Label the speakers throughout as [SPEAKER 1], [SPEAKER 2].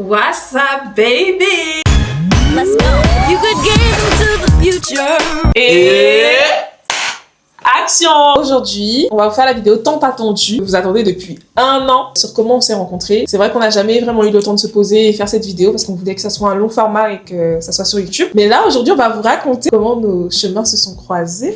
[SPEAKER 1] What's up, baby?
[SPEAKER 2] Let's go. You could gaze into the future.
[SPEAKER 1] Et action! Aujourd'hui, on va vous faire la vidéo tant attendue que vous attendez depuis 1 an sur comment on s'est rencontrés. C'est vrai qu'on n'a jamais vraiment eu le temps de se poser et faire cette vidéo parce qu'on voulait que ça soit un long format et que ça soit sur YouTube. Mais là, aujourd'hui, on va vous raconter comment nos chemins se sont croisés,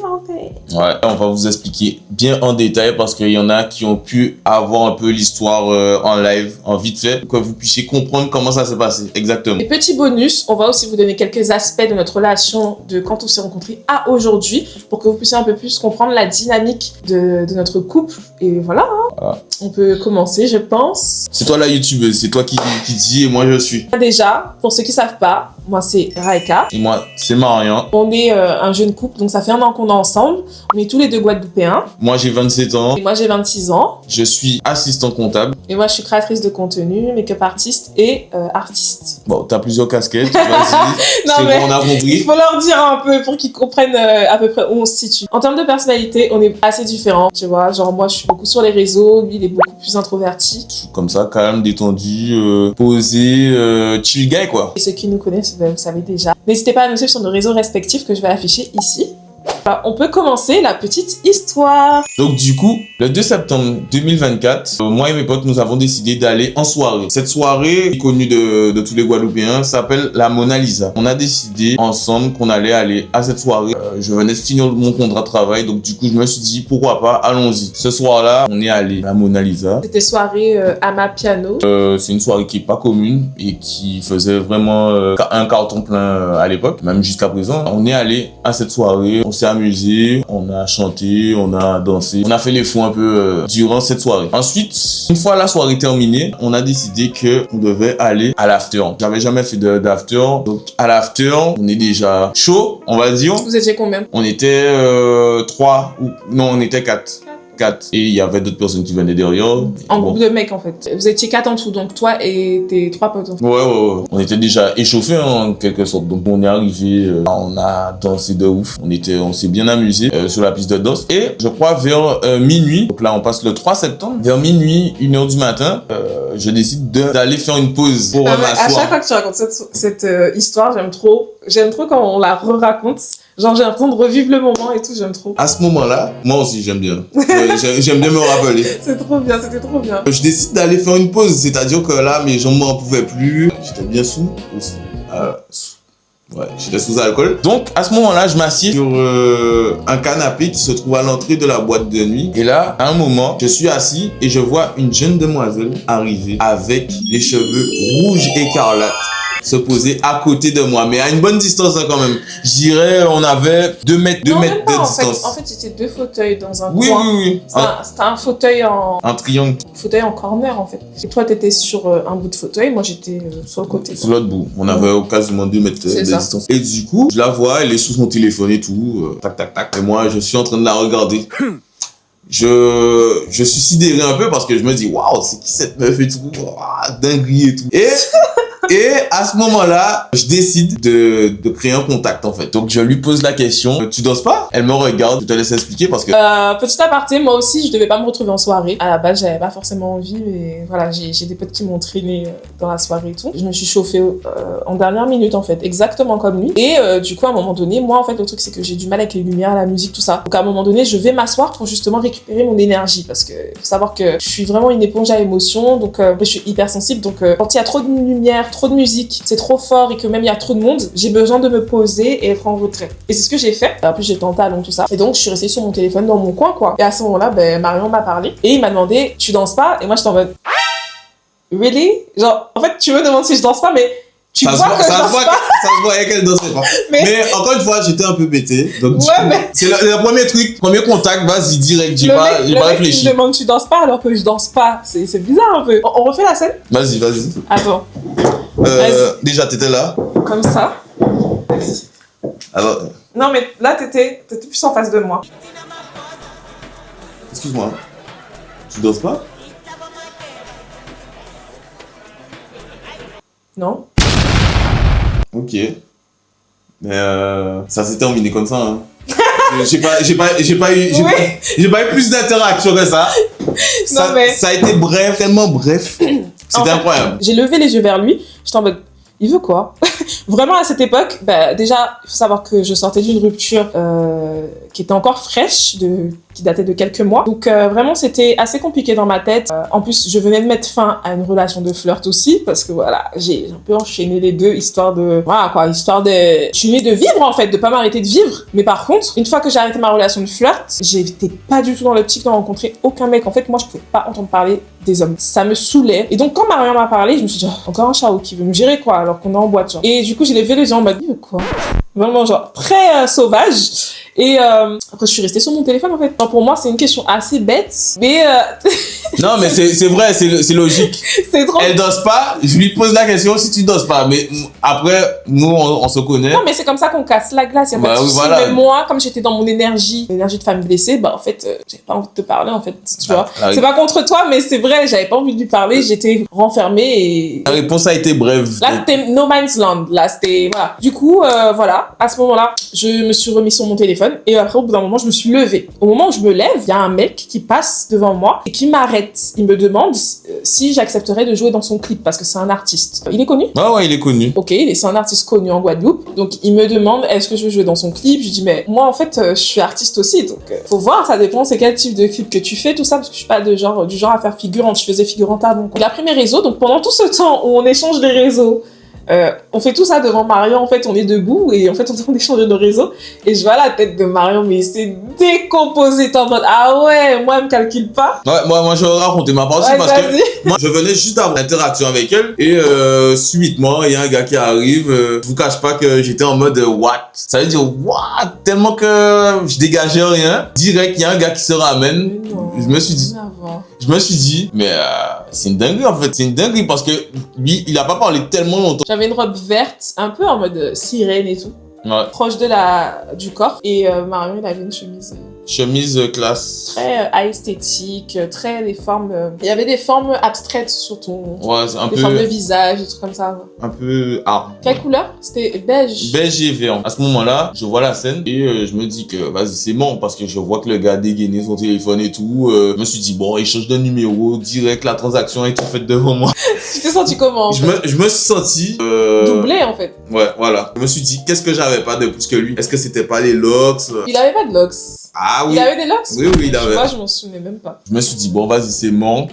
[SPEAKER 3] Ouais, on va vous expliquer bien en détail parce qu'il y en a qui ont pu avoir un peu l'histoire en live, en vite fait, pour que vous puissiez comprendre comment ça s'est passé exactement.
[SPEAKER 1] Et petit bonus, on va aussi vous donner quelques aspects de notre relation de quand on s'est rencontrés à aujourd'hui pour que vous puissiez un peu plus comprendre la dynamique de notre couple. Et voilà,
[SPEAKER 3] Voilà.
[SPEAKER 1] On peut commencer, je pense.
[SPEAKER 3] C'est toi la youtubeuse, c'est toi qui dis et moi je suis.
[SPEAKER 1] Déjà, pour ceux qui savent pas, moi c'est Raika.
[SPEAKER 3] Et moi, c'est Marian.
[SPEAKER 1] On est un jeune couple, donc ça fait 1 an qu'on est ensemble. On est tous les deux Guadeloupéens.
[SPEAKER 3] Moi, j'ai 27 ans.
[SPEAKER 1] Et moi j'ai 26 ans.
[SPEAKER 3] Je suis assistant comptable.
[SPEAKER 1] Et moi je suis créatrice de contenu, make-up artiste et artiste.
[SPEAKER 3] Bon, t'as plusieurs casquettes, vas-y.
[SPEAKER 1] Non,
[SPEAKER 3] C'est
[SPEAKER 1] mais
[SPEAKER 3] bon, on a
[SPEAKER 1] il
[SPEAKER 3] compris.
[SPEAKER 1] faut leur dire un peu pour qu'ils comprennent à peu près où on se situe. En termes de personnalité, on est assez différents, tu vois. Genre moi je suis beaucoup sur les réseaux, lui il est beaucoup plus introverti.
[SPEAKER 3] Comme ça, calme, détendu, posé, chill guy, quoi.
[SPEAKER 1] Et ceux qui nous connaissent, vous savez déjà. N'hésitez pas à nous suivre sur nos réseaux respectifs que je vais afficher ici. Alors, on peut commencer la petite histoire.
[SPEAKER 3] Donc du coup, le 2 septembre 2024, moi et mes potes, nous avons décidé d'aller en soirée. Cette soirée, connue de tous les Guadeloupéens, s'appelle la Mona Lisa. On a décidé ensemble qu'on allait aller à cette soirée. Je venais de finir mon contrat de travail, donc du coup, je me suis dit, pourquoi pas, allons-y. Ce soir-là, on est allé à la Mona Lisa.
[SPEAKER 1] C'était soirée à ma piano.
[SPEAKER 3] C'est une soirée qui est pas commune et qui faisait vraiment un carton plein à l'époque, même jusqu'à présent. On est allé à cette soirée, on s'est amusé, on a chanté, on a dansé, on a fait les fous un peu durant cette soirée. Ensuite, une fois la soirée terminée, on a décidé que on devait aller à l'after. J'avais jamais fait d'after, donc à l'after, on est déjà chaud, on va dire.
[SPEAKER 1] Vous étiez combien?
[SPEAKER 3] On était 3 ou non, on était 4. Et il y avait d'autres personnes qui venaient derrière.
[SPEAKER 1] En groupe de mecs en fait. Vous étiez 4 en tout, donc toi et tes 3 potes. En fait.
[SPEAKER 3] Ouais. On était déjà échauffés en quelque sorte. Donc on est arrivé, on a dansé de ouf. On s'est bien amusé sur la piste de danse. Et je crois vers minuit, donc là on passe le 3 septembre, vers minuit, 1h du matin, je décide d'aller faire une pause pour
[SPEAKER 1] À
[SPEAKER 3] m'asseoir.
[SPEAKER 1] chaque fois que tu racontes cette histoire, j'aime trop quand on la raconte. Genre j'ai l'impression de revivre le moment et tout, j'aime trop.
[SPEAKER 3] À ce moment-là, moi aussi j'aime bien. J'aime bien me rappeler.
[SPEAKER 1] C'est trop bien, c'était trop bien.
[SPEAKER 3] Je décide d'aller faire une pause, c'est-à-dire que là mes jambes m'en pouvaient plus. J'étais bien sous aussi. Ouais, j'étais sous alcool. Donc, à ce moment-là, je m'assieds sur un canapé qui se trouve à l'entrée de la boîte de nuit. Et là, à un moment, je suis assis et je vois une jeune demoiselle arriver avec les cheveux rouges écarlates se poser à côté de moi, mais à une bonne distance hein, quand même. Je dirais, on avait 2 mètres de distance.
[SPEAKER 1] En fait, c'était 2 fauteuils dans un
[SPEAKER 3] Oui.
[SPEAKER 1] coin. C'était un fauteuil
[SPEAKER 3] un triangle.
[SPEAKER 1] Fauteuil en corner en fait. Et toi, t'étais sur un bout de fauteuil, moi j'étais sur le côté.
[SPEAKER 3] Sur l'autre bout. On avait quasiment 2 mètres de distance. Et du coup, je la vois, elle est sous son téléphone et tout. Tac. Et moi, je suis en train de la regarder. Je suis sidéré un peu parce que je me dis, waouh, c'est qui cette meuf et tout. Dinguerie et tout. Et à ce moment-là, je décide de créer un contact en fait. Donc je lui pose la question, tu danses pas? Elle me regarde, je te laisse expliquer parce que...
[SPEAKER 1] Petit aparté, moi aussi je devais pas me retrouver en soirée. À la base j'avais pas forcément envie, mais voilà, j'ai des potes qui m'ont traîné dans la soirée et tout. Je me suis chauffée en dernière minute en fait, exactement comme lui. Et du coup à un moment donné, moi en fait le truc c'est que j'ai du mal avec les lumières, la musique, tout ça. Donc à un moment donné, je vais m'asseoir pour justement récupérer mon énergie parce que faut savoir que je suis vraiment une éponge à émotions, donc je suis hyper sensible. Donc quand il y a trop de lumière, trop de musique, c'est trop fort et que même il y a trop de monde, j'ai besoin de me poser et être en retrait. Et c'est ce que j'ai fait. En plus j'étais en talons, tout ça. Et donc je suis restée sur mon téléphone dans mon coin quoi. Et à ce moment-là, Marion m'a parlé et il m'a demandé tu danses pas? Et moi j'étais en mode really? Genre en fait tu me demandes si je danse pas mais tu vois que je danse pas.
[SPEAKER 3] Ça se voyait qu'elle dansait pas. Mais encore une fois, j'étais un peu pété. Donc c'est le premier truc, premier contact, vas-y direct, j'ai pas réfléchi.
[SPEAKER 1] Il me demande tu danses pas alors que je danse pas. C'est bizarre un peu. On refait la scène? Vas-y. Attends.
[SPEAKER 3] Déjà t'étais là.
[SPEAKER 1] Comme ça. Vas-y.
[SPEAKER 3] Alors.
[SPEAKER 1] Non mais là t'étais plus en face de moi.
[SPEAKER 3] Excuse-moi. Tu danses pas?
[SPEAKER 1] Non.
[SPEAKER 3] Ok. Mais ça s'est terminé comme ça. Hein. J'ai pas eu plus d'interaction que ça. Ça a été bref, tellement bref. C'était incroyable.
[SPEAKER 1] J'ai levé les yeux vers lui, j'étais en mode, il veut quoi? Vraiment, à cette époque, bah, déjà, il faut savoir que je sortais d'une rupture qui était encore fraîche, qui datait de quelques mois. Donc, vraiment, c'était assez compliqué dans ma tête. En plus, je venais de mettre fin à une relation de flirt aussi, parce que voilà, j'ai un peu enchaîné les deux, histoire de... Voilà quoi, histoire de... Je suis née de vivre, en fait, de pas m'arrêter de vivre. Mais par contre, une fois que j'ai arrêté ma relation de flirt, j'étais pas du tout dans l'optique de rencontrer aucun mec. En fait, moi, je pouvais pas entendre parler des hommes. Ça me saoulait. Et donc, quand Marion m'a parlé, je me suis dit, oh, encore un Chao qui veut me gérer, quoi, alors qu'on est en boîte, genre. Et du coup, j'ai levé les gens en mode, il veut quoi? Vraiment, genre, très sauvage. Et après, je suis restée sur mon téléphone, en fait. Alors, pour moi, c'est une question assez bête, mais...
[SPEAKER 3] Non, mais c'est vrai, c'est logique.
[SPEAKER 1] c'est trop...
[SPEAKER 3] Elle danse pas, je lui pose la question si tu danses pas. Mais après, nous, on se connaît.
[SPEAKER 1] Non, mais c'est comme ça qu'on casse la glace. Y a pas de souci.
[SPEAKER 3] Voilà.
[SPEAKER 1] Mais moi, comme j'étais dans mon énergie de femme blessée, bah, en fait, j'avais pas envie de te parler, en fait. Tu vois. C'est pas contre toi, mais c'est vrai, j'avais pas envie de lui parler. J'étais renfermée et...
[SPEAKER 3] La réponse a été brève.
[SPEAKER 1] Là, c'était no man's land. Là, c'était... Voilà. Du coup, voilà. À ce moment-là, je me suis remis sur mon téléphone. Et après, au bout d'un moment, je me suis levée. Au moment où je me lève, il y a un mec qui passe devant moi et qui m'arrête. Il me demande si j'accepterais de jouer dans son clip parce que c'est un artiste. Il est connu?
[SPEAKER 3] Ouais, il est connu.
[SPEAKER 1] Ok, c'est un artiste connu en Guadeloupe. Donc, il me demande est-ce que je veux jouer dans son clip? Je dis, mais moi, en fait, je suis artiste aussi. Donc, faut voir, ça dépend, c'est quel type de clip que tu fais, tout ça, parce que je suis pas du genre à faire figurante. Je faisais figurante avant. Il a pris mes réseaux. Donc, pendant tout ce temps où on échange les réseaux, on fait tout ça devant Marion, en fait on est debout et en fait on échange nos réseaux et je vois la tête de Marion mais c'est décomposé en mode ah ouais moi elle me calcule pas.
[SPEAKER 3] Ouais, moi je vais raconter ma partie parce que moi je venais juste d'avoir l'interaction avec elle et subitement il y a un gars qui arrive, je vous cache pas que j'étais en mode what, ça veut dire what, tellement que je dégageais rien, direct il y a un gars qui se ramène. Je me suis dit mais c'est une dinguerie en fait, c'est une dinguerie parce que lui il a pas parlé tellement longtemps.
[SPEAKER 1] J'avais une robe verte, un peu en mode sirène et tout, proche du corps. Et Marion, il avait une
[SPEAKER 3] chemise classe.
[SPEAKER 1] Très esthétique, très des formes... Il y avait des formes abstraites sur ton...
[SPEAKER 3] Ouais, c'est un peu...
[SPEAKER 1] Des formes de visage, des trucs comme ça.
[SPEAKER 3] Un peu art.
[SPEAKER 1] Quelle couleur? C'était beige.
[SPEAKER 3] Beige et vert. À ce moment-là, je vois la scène et je me dis que vas-y, c'est bon parce que je vois que le gars a dégainé son téléphone et tout. Je me suis dit, bon, il change de numéro, direct, la transaction est tout faite devant moi.
[SPEAKER 1] Tu t'es senti comment
[SPEAKER 3] je me suis senti...
[SPEAKER 1] doublé en fait.
[SPEAKER 3] Ouais, voilà. Je me suis dit, qu'est-ce que j'avais pas de plus que lui? Est-ce que c'était pas les locks?
[SPEAKER 1] Il avait pas de locks.
[SPEAKER 3] Ah oui.
[SPEAKER 1] Il avait des locks?
[SPEAKER 3] Oui, il avait.
[SPEAKER 1] Moi, je m'en souvenais même pas.
[SPEAKER 3] Je me suis dit, bon, vas-y, c'est bon.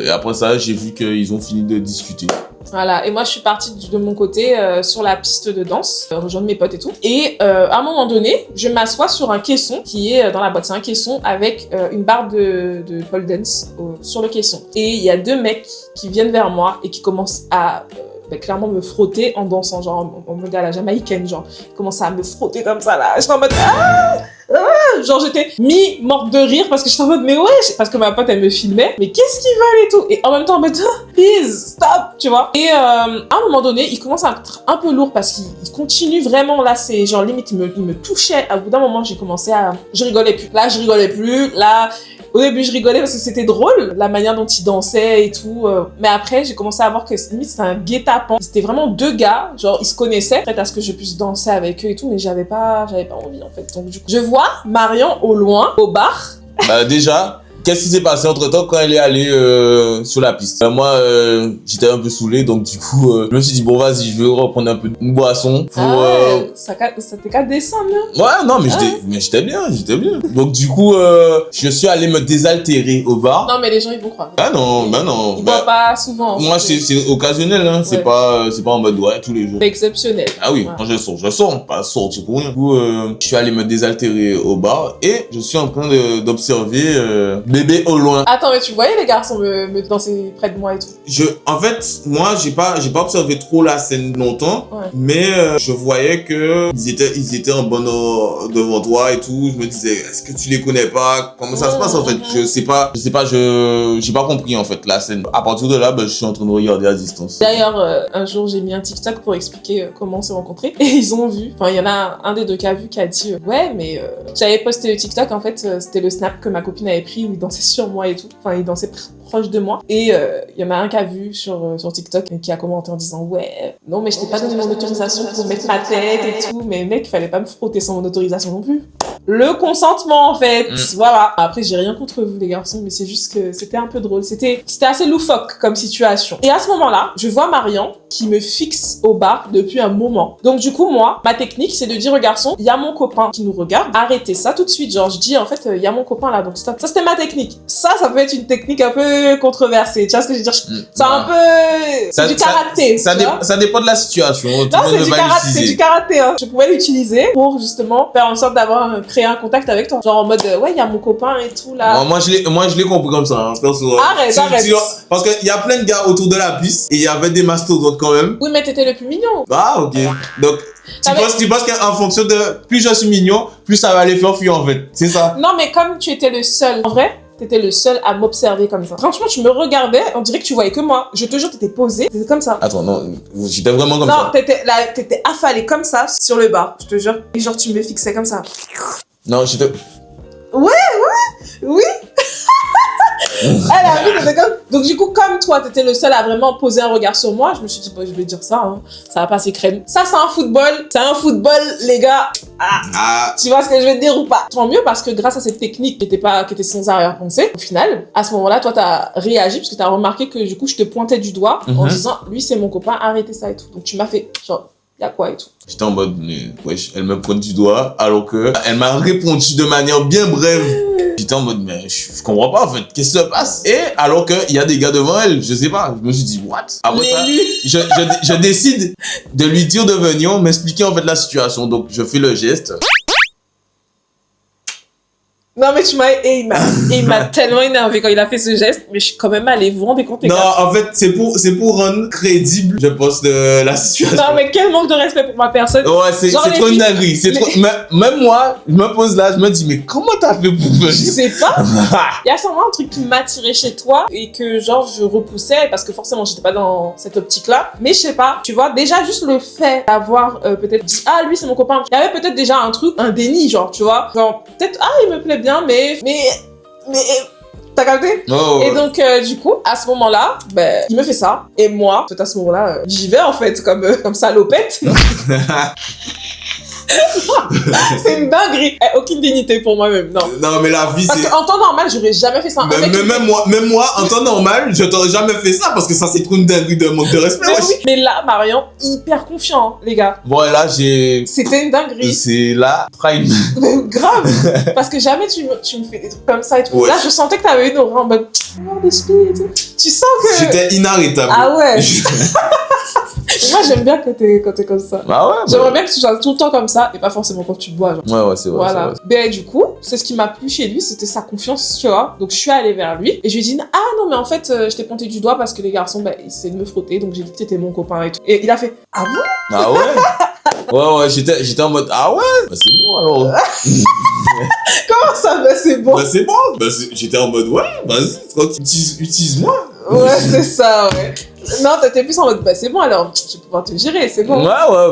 [SPEAKER 3] Et après ça, j'ai vu qu'ils ont fini de discuter.
[SPEAKER 1] Voilà, et moi je suis partie de mon côté sur la piste de danse, rejoindre mes potes et tout. Et à un moment donné, je m'assois sur un caisson qui est dans la boîte. C'est un caisson avec une barre de pole dance sur le caisson. Et il y a deux mecs qui viennent vers moi et qui commencent à clairement me frotter en dansant, genre en mode à la jamaïcaine, genre. Ils commençaient à me frotter comme ça là. J'étais en mode genre j'étais mi-morte de rire parce que j'étais en mode mais ouais, parce que ma pote elle me filmait, mais qu'est-ce qu'ils veulent et tout, et en même temps en mode please stop, tu vois. Et à un moment donné il commence à être un peu lourd parce qu'il continue vraiment, là c'est genre limite il me touchait. À bout d'un moment je rigolais plus là. Au début, je rigolais parce que c'était drôle, la manière dont ils dansaient et tout. Mais après, j'ai commencé à voir que limite, c'était un guet-apens. C'était vraiment deux gars, genre, ils se connaissaient, prêts à ce que je puisse danser avec eux et tout, mais j'avais pas envie, en fait. Donc, du coup, je vois Marion au loin, au bar.
[SPEAKER 3] Bah, déjà... Qu'est-ce qui s'est passé entre-temps quand elle est allée sur la piste? Moi, j'étais un peu saoulé, donc du coup, je me suis dit, bon, vas-y, je vais reprendre un peu une boisson pour...
[SPEAKER 1] Ça t'est qu'à descendre, là.
[SPEAKER 3] Ouais, non, mais j'étais bien. Donc du coup, je suis allé me désaltérer au bar.
[SPEAKER 1] Non, mais les gens, ils vont croire.
[SPEAKER 3] Ah non.
[SPEAKER 1] Ils boivent pas souvent.
[SPEAKER 3] Moi, c'est occasionnel, hein. C'est pas en mode, ouais, tous les jours.
[SPEAKER 1] C'est exceptionnel.
[SPEAKER 3] Ah oui, quand je sors, pas sortir pour rien. Du coup, je suis allé me désaltérer au bar et je suis en train d'observer bébé au loin.
[SPEAKER 1] Attends, mais tu voyais les garçons me danser près de moi et tout?
[SPEAKER 3] En fait, moi, j'ai pas observé trop la scène longtemps, mais je voyais que ils étaient en bonne devant toi et tout. Je me disais, est-ce que tu les connais pas? Comment ça se passe en fait? Je sais pas, j'ai pas compris en fait la scène. À partir de là, je suis en train de regarder à distance.
[SPEAKER 1] D'ailleurs, un jour, j'ai mis un TikTok pour expliquer comment on s'est rencontrés et ils ont vu. Enfin, il y en a un des deux qui a vu qui a dit ouais, mais j'avais posté le TikTok en fait, c'était le snap que ma copine avait pris où il dansait sur moi et tout. Enfin, il dansait proche de moi. Et il y en a un qui a vu sur TikTok et qui a commenté en disant ouais, non, mais je t'ai pas donné mon autorisation pour mettre ma tête et tout. Mais mec, il fallait pas me frotter sans mon autorisation non plus. le consentement, en fait. Voilà. Après, j'ai rien contre vous, les garçons, mais c'est juste que c'était un peu drôle. C'était assez loufoque comme situation. Et à ce moment-là, je vois Marian qui me fixe au bar depuis un moment. Donc, du coup, moi, ma technique, c'est de dire aux garçons, il y a mon copain qui nous regarde, arrêtez ça tout de suite. Genre, je dis, en fait, il y a mon copain là, donc stop. Ça, c'était ma technique. Ça peut être une technique un peu controversée. Tu vois ce que je veux dire? C'est un peu... C'est du karaté.
[SPEAKER 3] Ça dépend de la situation.
[SPEAKER 1] Non, c'est du karaté. Hein. Je pouvais l'utiliser pour justement faire en sorte d'avoir créé un contact avec toi. Genre en mode, ouais, il y a mon copain et tout là.
[SPEAKER 3] Moi, je l'ai compris comme ça. Hein.
[SPEAKER 1] Arrête.
[SPEAKER 3] Parce qu'il y a plein de gars autour de la piste et il y avait des mastodontes quand même.
[SPEAKER 1] Oui, mais t'étais le plus mignon.
[SPEAKER 3] Ah, ok. Donc, tu penses qu'en fonction de plus je suis mignon, plus ça va les faire fuir en fait. C'est ça?
[SPEAKER 1] Non, mais comme tu étais le seul, en vrai, t'étais le seul à m'observer comme ça. Franchement, tu me regardais, on dirait que tu voyais que moi. Je te jure, t'étais posé, t'étais comme ça.
[SPEAKER 3] Attends, non, j'étais vraiment comme ça.
[SPEAKER 1] Non, t'étais affalé comme ça sur le bar, je te jure. Et genre, tu me fixais comme ça.
[SPEAKER 3] Non, j'étais...
[SPEAKER 1] Oui. Donc du coup, comme toi, t'étais le seul à vraiment poser un regard sur moi, je me suis dit, bon, je vais dire ça, hein. Ça va passer crème. Ça, c'est un football, les gars. Tu vois ce que je vais te dire ou pas? Tant mieux parce que grâce à cette technique qui était sans arrière-pensée, au final, à ce moment-là, toi, t'as réagi parce que t'as remarqué que du coup, je te pointais du doigt en disant, lui, c'est mon copain, arrêtez ça et tout. Donc tu m'as fait genre, y'a quoi et tout.
[SPEAKER 3] J'étais en mode, wesh, elle me pointe du doigt alors que elle m'a répondu de manière bien brève. J'étais en mode, mais je comprends pas en fait, qu'est-ce qui se passe? Et alors qu'il y a des gars devant elle, je sais pas, je me suis dit, what? Après ça, je décide de lui dire de venir m'expliquer en fait la situation. Donc je fais le geste.
[SPEAKER 1] Non, mais il m'a tellement énervé quand il a fait ce geste, mais je suis quand même allée, vous rendez compte, les
[SPEAKER 3] Non,
[SPEAKER 1] gars.
[SPEAKER 3] en fait, c'est pour rendre crédible, je pense, de la situation.
[SPEAKER 1] Non, mais quel manque de respect pour ma personne.
[SPEAKER 3] Ouais, c'est trop une dinguerie. Même moi, je me pose là, je me dis, mais comment t'as fait pour venir?
[SPEAKER 1] Je sais pas. Il y a sûrement un truc qui m'attirait chez toi et que, genre, je repoussais parce que forcément, j'étais pas dans cette optique-là. Mais je sais pas, tu vois, déjà, juste le fait d'avoir peut-être dit, ah, lui, c'est mon copain. Il y avait peut-être déjà un truc, un déni, genre, tu vois. Genre, peut-être, ah, il me plaît bien, mais t'as capté?
[SPEAKER 3] Oh.
[SPEAKER 1] Et donc du coup à ce moment-là il me fait ça et moi à ce moment-là j'y vais en fait comme salopette. C'est une dinguerie. Aucune dignité pour moi-même, non.
[SPEAKER 3] Non, mais la vie,
[SPEAKER 1] parce qu'en temps normal, j'aurais jamais fait ça.
[SPEAKER 3] Même moi, en temps normal, je t'aurais jamais fait ça parce que ça, c'est trop une dinguerie de manque de respect.
[SPEAKER 1] Mais, oui. Mais là, Marian, hyper confiant, les gars.
[SPEAKER 3] Bon, et là,
[SPEAKER 1] c'était une dinguerie.
[SPEAKER 3] C'est là, prime.
[SPEAKER 1] Mais grave. Parce que jamais tu me fais des trucs comme ça et tout. Ouais. Là, je sentais que t'avais une aura en mode. Tu sens que.
[SPEAKER 3] J'étais inarrêtable.
[SPEAKER 1] Ah ouais. Moi, j'aime bien quand t'es comme ça.
[SPEAKER 3] Ah ouais.
[SPEAKER 1] J'aimerais bien que tu sois tout le temps comme ça et pas forcément quand tu bois. Genre.
[SPEAKER 3] Ouais, c'est vrai.
[SPEAKER 1] Voilà. Mais du coup, c'est ce qui m'a plu chez lui, c'était sa confiance, tu vois. Donc, je suis allée vers lui et je lui ai dit, ah non, mais en fait, je t'ai pointé du doigt parce que les garçons, ils essaient de me frotter, donc j'ai dit que t'étais mon copain et tout. Et il a fait, ah bon?
[SPEAKER 3] Ah ouais? Ouais, j'étais en mode, ah ouais? Bah, c'est bon alors.
[SPEAKER 1] Comment ça, c'est bon?
[SPEAKER 3] Bah, c'est bon. J'étais en mode, ouais, vas-y, utilise-moi.
[SPEAKER 1] Ouais, c'est ça, ouais. Non, t'étais plus en mode, c'est bon alors, je vais pouvoir te gérer, c'est bon.
[SPEAKER 3] Ouais,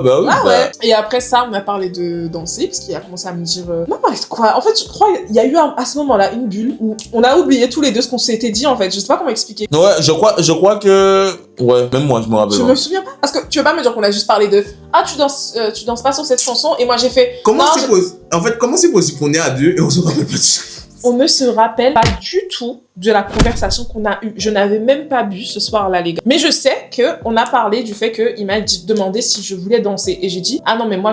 [SPEAKER 3] bah oui.
[SPEAKER 1] Ah ouais. Et après ça, on m'a parlé de danser, parce qu'il a commencé à me dire, on m'a parlé de quoi? En fait, je crois qu'il y a eu à ce moment-là une bulle où on a oublié tous les deux ce qu'on s'était dit en fait. Je sais pas comment expliquer.
[SPEAKER 3] Ouais, je crois que. Ouais, même moi, je me rappelle.
[SPEAKER 1] Je me souviens pas. Parce que tu veux pas me dire qu'on a juste parlé de, ah, tu danses pas sur cette chanson, et moi j'ai fait.
[SPEAKER 3] En fait, comment c'est possible qu'on est à deux et on se rappelle pas de ça?
[SPEAKER 1] On ne se rappelle pas du tout de la conversation qu'on a eue. Je n'avais même pas bu ce soir-là, les gars. Mais je sais qu'on a parlé du fait qu'il m'a demandé si je voulais danser. Et j'ai dit, ah non, mais moi,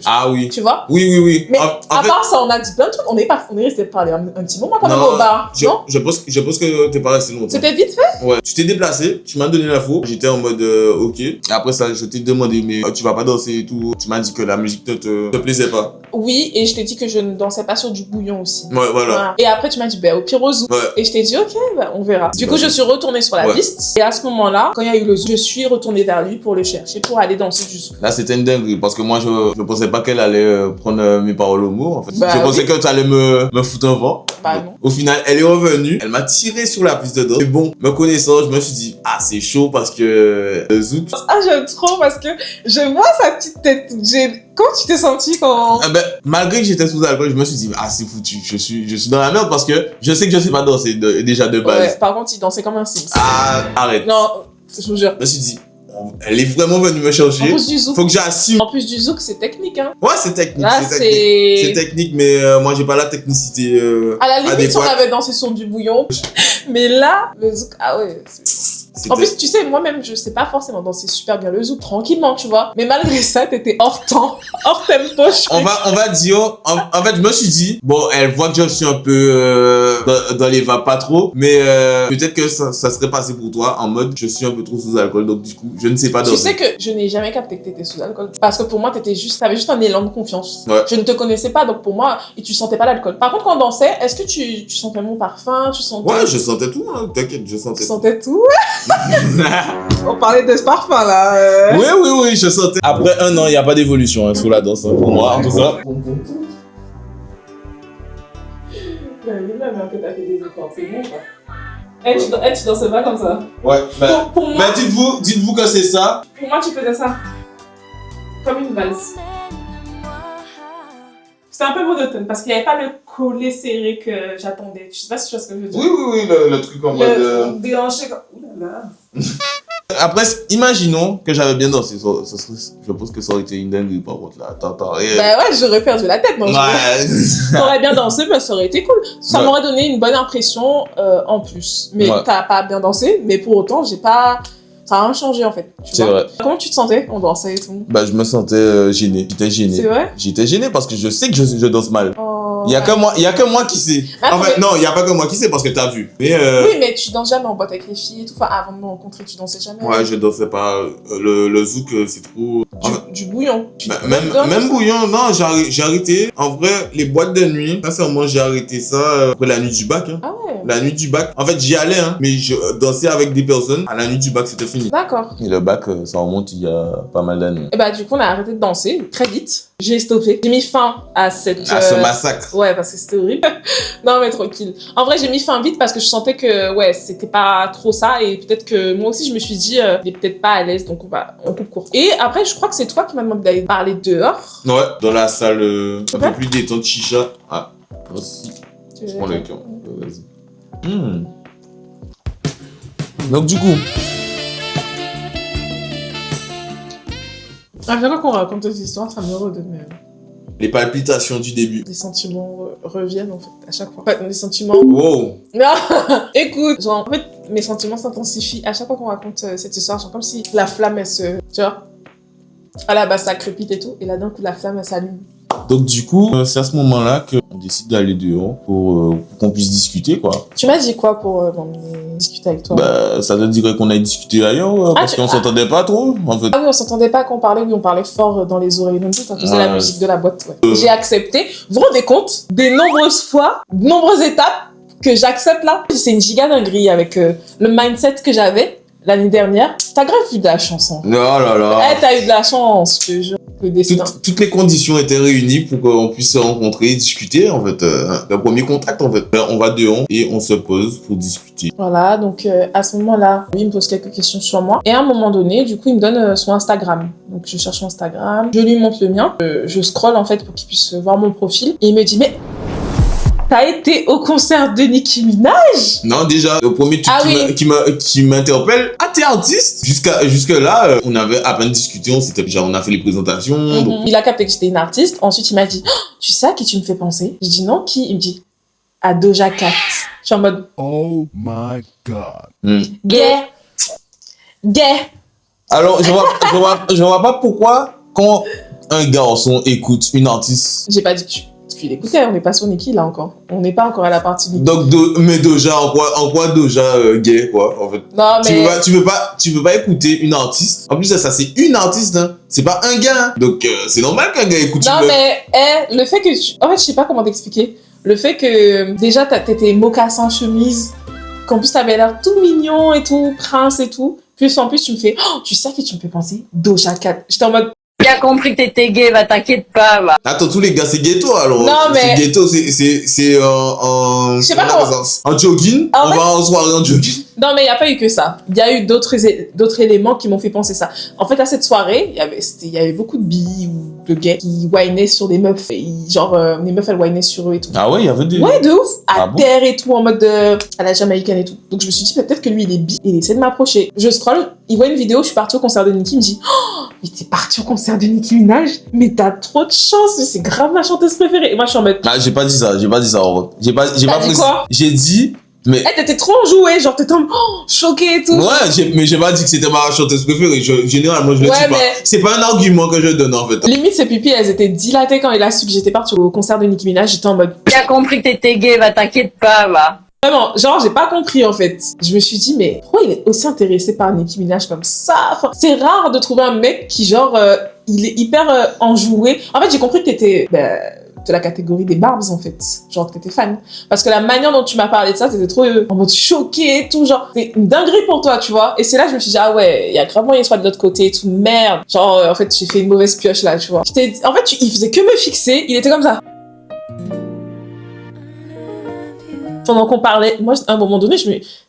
[SPEAKER 3] Ah oui.
[SPEAKER 1] Tu vois?
[SPEAKER 3] Oui.
[SPEAKER 1] Mais à part ça, on a dit plein de trucs. On est resté parler un petit moment quand même au bar. Non?
[SPEAKER 3] Je pense que t'es pas resté longtemps.
[SPEAKER 1] C'était vite fait?
[SPEAKER 3] Ouais. Tu t'es déplacé, tu m'as donné l'info. J'étais en mode, ok. Et après ça, je t'ai demandé, mais tu vas pas danser et tout. Tu m'as dit que la musique ne te plaisait pas.
[SPEAKER 1] Oui, et je t'ai dit que je ne dansais pas sur du bouillon aussi.
[SPEAKER 3] Ouais, voilà.
[SPEAKER 1] Et après, tu m'as dit, au pire au zoo. Ouais. Et je t'ai dit, ok, on verra. Du coup, je suis retournée sur la piste. Et à ce moment-là, quand il y a eu le zoo, je suis retournée vers lui pour le chercher, pour aller danser du zoo.
[SPEAKER 3] Là, c'était une dinguerie parce que moi, je pensais pas qu'elle allait prendre mes paroles au mot. En fait. Je pensais que tu allais me foutre un vent.
[SPEAKER 1] Non.
[SPEAKER 3] Au final, elle est revenue. Elle m'a tiré sur la piste de danse. Et bon, me connaissant, je me suis dit, ah, c'est chaud parce que le zouk.
[SPEAKER 1] Ah, j'aime trop parce que je vois sa petite tête. Comment tu t'es senti quand...
[SPEAKER 3] Malgré que j'étais sous alcool, je me suis dit, ah, c'est foutu. Je suis dans la merde parce que je sais que je sais pas danser déjà de base.
[SPEAKER 1] Ouais, par contre, il dansait comme un Sims.
[SPEAKER 3] Ah, arrête.
[SPEAKER 1] Non, je vous jure.
[SPEAKER 3] Je me suis dit, elle est vraiment venue me
[SPEAKER 1] En
[SPEAKER 3] chercher.
[SPEAKER 1] plus du zouk.
[SPEAKER 3] Faut que j'assume.
[SPEAKER 1] En plus du zouk, c'est technique, hein.
[SPEAKER 3] Ouais, c'est technique.
[SPEAKER 1] Là,
[SPEAKER 3] c'est technique. C'est
[SPEAKER 1] c'est...
[SPEAKER 3] technique, mais moi, j'ai pas la technicité
[SPEAKER 1] À la limite, si on
[SPEAKER 3] adéquate.
[SPEAKER 1] avait dansé sur du bouillon. Mais là, le zouk, ah ouais. En plus, tu sais, moi-même, je sais pas forcément danser super bien le zouk, tranquillement, tu vois. Mais malgré ça, t'étais hors temps, hors tempo.
[SPEAKER 3] On va dire, en fait, je me suis dit, bon, elle voit que je suis un peu dans les vapes, pas trop, mais peut-être que ça serait passé pour toi en mode, je suis un peu trop sous alcool, donc du coup, je ne sais pas
[SPEAKER 1] Tu
[SPEAKER 3] danser.
[SPEAKER 1] sais que je n'ai jamais capté que t'étais sous alcool. Parce que pour moi, t'avais juste un élan de confiance.
[SPEAKER 3] Ouais.
[SPEAKER 1] Je ne te connaissais pas, donc pour moi, et tu sentais pas l'alcool. Par contre, quand on dansait, est-ce que tu sentais mon parfum? Tu sentais...
[SPEAKER 3] Ouais, je sentais tout, hein, t'inquiète, je
[SPEAKER 1] Tu
[SPEAKER 3] sentais tout.
[SPEAKER 1] sentais tout? On parlait de ce parfum, là.
[SPEAKER 3] Oui, je sentais. Après 1 an, il n'y a pas d'évolution hein, sous la danse, hein, pour moi, en tout cas.
[SPEAKER 1] Que t'as fait des efforts, c'est bon, quoi. Tu dansais pas comme ça.
[SPEAKER 3] Ouais,
[SPEAKER 1] Pour moi,
[SPEAKER 3] mais dites-vous que c'est ça.
[SPEAKER 1] pour moi, tu faisais ça. Comme une valse. C'était un peu monotone parce qu'il n'y avait pas le collet serré que j'attendais. Je sais pas si tu vois ce que je veux dire.
[SPEAKER 3] Oui, le truc en mode...
[SPEAKER 1] Le déhanché comme... Ouh là là.
[SPEAKER 3] Après, imaginons que j'avais bien dansé. Je pense que ça aurait été une dinguerie par contre là. Attends.
[SPEAKER 1] Bah ouais, j'aurais perdu la tête, moi.
[SPEAKER 3] Ouais.
[SPEAKER 1] T'aurais bien dansé, mais ça aurait été cool. Ça
[SPEAKER 3] Ouais.
[SPEAKER 1] m'aurait donné une bonne impression en plus. Mais
[SPEAKER 3] Ouais.
[SPEAKER 1] t'as pas bien dansé, mais pour autant, j'ai pas... Ça a rien changé en fait. Tu
[SPEAKER 3] C'est
[SPEAKER 1] vois.
[SPEAKER 3] vrai.
[SPEAKER 1] Comment tu te sentais? On dansait et tout.
[SPEAKER 3] Bah, je me sentais gêné. J'étais gêné.
[SPEAKER 1] C'est vrai?
[SPEAKER 3] J'étais gêné parce que je sais que je danse mal.
[SPEAKER 1] Oh,
[SPEAKER 3] Il y a que moi qui sais.
[SPEAKER 1] Ah,
[SPEAKER 3] En fait,
[SPEAKER 1] mais-
[SPEAKER 3] non, il y a pas que moi qui sais parce que t'as vu. Mais
[SPEAKER 1] Oui, mais tu danses jamais en boîte avec les filles et tout. Enfin, avant de me rencontrer, tu dansais jamais.
[SPEAKER 3] ouais, je dansais pas. Le zouk, c'est trop. En fait,
[SPEAKER 1] Du bouillon.
[SPEAKER 3] bah, même bouillon, non, j'ai arrêté. En vrai, les boîtes de nuit, sincèrement, j'ai arrêté ça après la nuit du bac. Hein.
[SPEAKER 1] Ah ouais.
[SPEAKER 3] La nuit du bac, en fait, j'y allais, hein, mais je dansais avec des personnes. À la nuit du bac, c'était fini.
[SPEAKER 1] D'accord.
[SPEAKER 3] Et le bac, ça remonte il y a pas mal d'années.
[SPEAKER 1] Et bah, du coup, on a arrêté de danser très vite. J'ai stoppé. J'ai mis fin à cette.
[SPEAKER 3] À ce massacre.
[SPEAKER 1] Ouais, parce que c'était horrible. Non, mais tranquille. En vrai, j'ai mis fin vite parce que je sentais que, ouais, c'était pas trop ça. Et peut-être que moi aussi, je me suis dit, il est peut-être pas à l'aise, donc on coupe court. Et après, je crois que c'est toi qui m'as demandé d'aller parler dehors.
[SPEAKER 3] Ouais, dans la salle un
[SPEAKER 1] Ouais.
[SPEAKER 3] peu plus détente, chicha. Ah, merci. Je prends le cœur. Vas-y. Donc, du coup,
[SPEAKER 1] À chaque fois qu'on raconte cette histoire, ça me redonne
[SPEAKER 3] les palpitations du début.
[SPEAKER 1] des sentiments reviennent en fait à chaque fois. Enfin, des sentiments.
[SPEAKER 3] Wow.
[SPEAKER 1] Non, écoute, genre en fait mes sentiments s'intensifient à chaque fois qu'on raconte cette histoire, genre comme si la flamme elle se, tu vois, à la base ça crépite et tout, et là d'un coup la flamme elle s'allume.
[SPEAKER 3] Donc, du coup, c'est à ce moment-là qu'on décide d'aller dehors pour qu'on puisse discuter, quoi.
[SPEAKER 1] Tu m'as dit quoi pour m'emmener discuter avec toi?
[SPEAKER 3] Bah, ça te dirait qu'on aille discuter ailleurs, parce qu'on s'entendait pas trop, en fait.
[SPEAKER 1] Ah oui, on s'entendait pas quand on parlait, oui, on parlait fort dans les oreilles non plus quand on faisait la
[SPEAKER 3] Ouais.
[SPEAKER 1] musique de la boîte. Ouais. J'ai accepté. Vous vous rendez compte des nombreuses fois, de nombreuses étapes que j'accepte là? C'est une giga dinguerie avec le mindset que j'avais l'année dernière. T'as grave eu de la chance, hein.
[SPEAKER 3] Oh là là.
[SPEAKER 1] Eh, t'as eu de la chance, je te jure. Le destin.
[SPEAKER 3] Toutes les conditions étaient réunies pour qu'on puisse se rencontrer et discuter, en fait. Le premier contact, en fait. On va dehors et on se pose pour discuter.
[SPEAKER 1] Voilà, donc à ce moment-là, lui, il me pose quelques questions sur moi. Et à un moment donné, du coup, il me donne son Instagram. Donc je cherche son Instagram, je lui montre le mien. Je scrolle en fait pour qu'il puisse voir mon profil. Et il me dit, mais t'as été au concert de Nicki Minaj?
[SPEAKER 3] Non, déjà, le premier truc
[SPEAKER 1] Ah oui.
[SPEAKER 3] qui m'interpelle, ah, t'es artiste? Jusque-là, on avait à peine discuté, on a fait les présentations. Donc,
[SPEAKER 1] Il a capté que j'étais une artiste. Ensuite, il m'a dit, oh, tu sais à qui tu me fais penser? Je dis non, qui? Il me dit, à Doja Cat. Je suis en mode,
[SPEAKER 4] Oh my God.
[SPEAKER 1] gay. Gay.
[SPEAKER 3] Alors, je vois pas pourquoi, quand un garçon écoute une artiste,
[SPEAKER 1] J'ai pas dit que tu l'écoutais, on n'est pas sur Nicki là encore. On n'est pas encore à la partie Nicki.
[SPEAKER 3] donc, mais Doja, en quoi Doja gay, quoi, en fait?
[SPEAKER 1] Non, mais.
[SPEAKER 3] Tu peux pas écouter une artiste. En plus, ça c'est une artiste, hein. C'est pas un gars. Hein. Donc, c'est normal qu'un gars écoute
[SPEAKER 1] Non,
[SPEAKER 3] une meuf.
[SPEAKER 1] mais le fait que en fait, je sais pas comment t'expliquer. Le fait que déjà t'étais mocassin, chemise, qu'en plus t'avais l'air tout mignon et tout, prince et tout. Puis en plus, tu me fais, oh, tu sais à qui tu me fais penser? Doja Cat. J'étais en mode,
[SPEAKER 5] Bien compris que t'étais gay, bah t'inquiète pas, bah.
[SPEAKER 3] Attends, tous les gars, c'est ghetto alors.
[SPEAKER 1] Non, mais-
[SPEAKER 3] C'est ghetto, c'est en.
[SPEAKER 1] Je sais pas
[SPEAKER 3] comment on
[SPEAKER 1] comment-
[SPEAKER 3] appelle ça, en jogging.
[SPEAKER 1] En
[SPEAKER 3] On
[SPEAKER 1] fait-
[SPEAKER 3] va en soirée en jogging.
[SPEAKER 1] Non, mais il n'y a pas eu que ça. Il y a eu d'autres éléments qui m'ont fait penser ça. En fait, à cette soirée, il y avait beaucoup de billes ou de gays qui whinaient sur des meufs. Genre, les meufs, elles whinaient sur eux et tout.
[SPEAKER 3] Ah ouais, il y avait des.
[SPEAKER 1] Ouais, de ouf. À
[SPEAKER 3] Ah bon
[SPEAKER 1] terre et tout, en mode à la jamaïcaine et tout. Donc, je me suis dit, peut-être que lui, il est bi. Il essaie de m'approcher. Je scroll, il voit une vidéo, je suis partie au concert de Nicki. Il me dit, oh, mais t'es partie au concert de Nicki Minaj? Mais t'as trop de chance. C'est grave ma chanteuse préférée. Et moi, je suis en mode,
[SPEAKER 3] Ah, j'ai pas dit ça, Aurore. J'ai pas
[SPEAKER 1] dit quoi?
[SPEAKER 3] J'ai dit, mais.
[SPEAKER 1] hey, t'étais trop enjouée. Genre, t'étais en choquée et tout.
[SPEAKER 3] Ouais, mais j'ai pas dit que c'était ma chanteuse préférée. Généralement, je le
[SPEAKER 1] Ouais,
[SPEAKER 3] dis pas.
[SPEAKER 1] mais-
[SPEAKER 3] C'est pas un argument que je donne en fait.
[SPEAKER 1] Limite, ses pupilles, elles étaient dilatées quand il a su que j'étais partie au concert de Nicki Minaj. J'étais en mode,
[SPEAKER 5] Bien compris que t'étais gay, bah t'inquiète pas, bah.
[SPEAKER 1] vraiment, genre, j'ai pas compris en fait. Je me suis dit, mais pourquoi il est aussi intéressé par Nicki Minaj comme ça? Enfin, c'est rare de trouver un mec qui, genre, il est hyper enjoué. En fait, j'ai compris que t'étais de la catégorie des Barbs en fait. Genre, que t'étais fan. Parce que la manière dont tu m'as parlé de ça, t'étais trop en mode choqué et tout. Genre, c'est une dinguerie pour toi, tu vois. Et c'est là que je me suis dit, ah ouais, il y a grave moyen qu'il soit de l'autre côté et tout. Merde. Genre, en fait, j'ai fait une mauvaise pioche là, tu vois. En fait, il faisait que me fixer. Il était comme ça. Pendant qu'on parlait, moi, à un moment donné,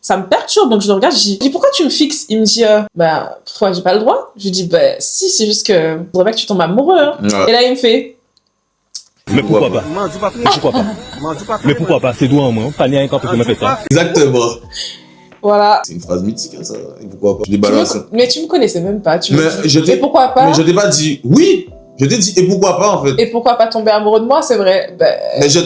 [SPEAKER 1] ça me perturbe, donc je le regarde, je dis, pourquoi tu me fixes? Il me dit, bah, pourquoi j'ai pas le droit? Je lui dis, bah, si, c'est juste que je voudrais pas que tu tombes amoureux, hein.
[SPEAKER 3] Ouais.
[SPEAKER 1] Et là, il me fait,
[SPEAKER 6] Mais pourquoi pas? Mais pourquoi pas? Mais pourquoi pas? C'est doigt en moi. Pas rien quand tu me fais ça.
[SPEAKER 3] Exactement.
[SPEAKER 1] voilà.
[SPEAKER 3] C'est une phrase mythique, hein, ça. Et pourquoi pas? Je l'ai balancé.
[SPEAKER 1] Mais tu me connaissais même pas, tu me
[SPEAKER 3] Mais
[SPEAKER 1] dis,
[SPEAKER 3] je t'ai-
[SPEAKER 1] et pourquoi pas?
[SPEAKER 3] Mais je t'ai pas dit oui. Je t'ai dit et pourquoi pas en fait.
[SPEAKER 1] Et pourquoi pas tomber amoureux de moi, c'est vrai. Ben,
[SPEAKER 3] Mais je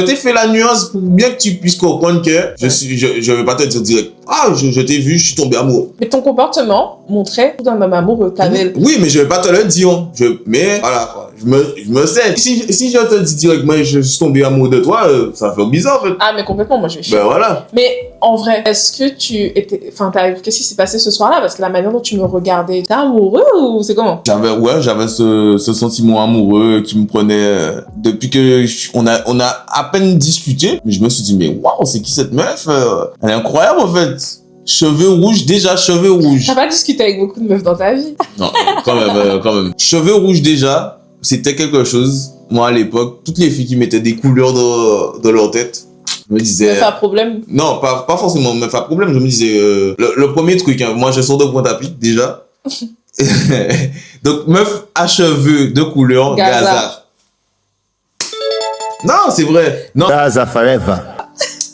[SPEAKER 3] t'ai fait la nuance pour bien que tu puisses comprendre que je vais pas te dire direct. Ah, je t'ai vu, je suis tombé amoureux.
[SPEAKER 1] mais ton comportement montrait d'un homme amoureux. T'avais,
[SPEAKER 3] Oui, mais je vais pas te le dire. Mais voilà, quoi. Je me sais. Si je te dis directement je suis tombé amoureux de toi, ça fait bizarre en fait.
[SPEAKER 1] ah, mais complètement, moi, je suis
[SPEAKER 3] Ben voilà.
[SPEAKER 1] Mais en vrai, est-ce que tu étais. Enfin, qu'est-ce qui s'est passé ce soir-là? Parce que la manière dont tu me regardais, t'es amoureux ou c'est comment?
[SPEAKER 3] J'avais ce sentiment amoureux qui me prenait depuis que on a à peine discuté. Mais je me suis dit, mais waouh, c'est qui cette meuf? Elle est incroyable en fait. Cheveux rouges, déjà cheveux rouges.
[SPEAKER 1] T'as pas discuté avec beaucoup de meufs dans ta vie?
[SPEAKER 3] Non, quand même. Cheveux rouges déjà, c'était quelque chose. Moi à l'époque, toutes les filles qui mettaient des couleurs dans leur tête, je me disais.
[SPEAKER 1] C'est un problème.
[SPEAKER 3] Non, pas forcément meuf à problème. Je me disais, le premier truc, hein, moi je sors de Pointe-à-Pitre déjà. Donc meuf à cheveux de couleur,
[SPEAKER 1] Gaza.
[SPEAKER 3] Gaza. Non, c'est vrai. Non,
[SPEAKER 4] Gaza forever.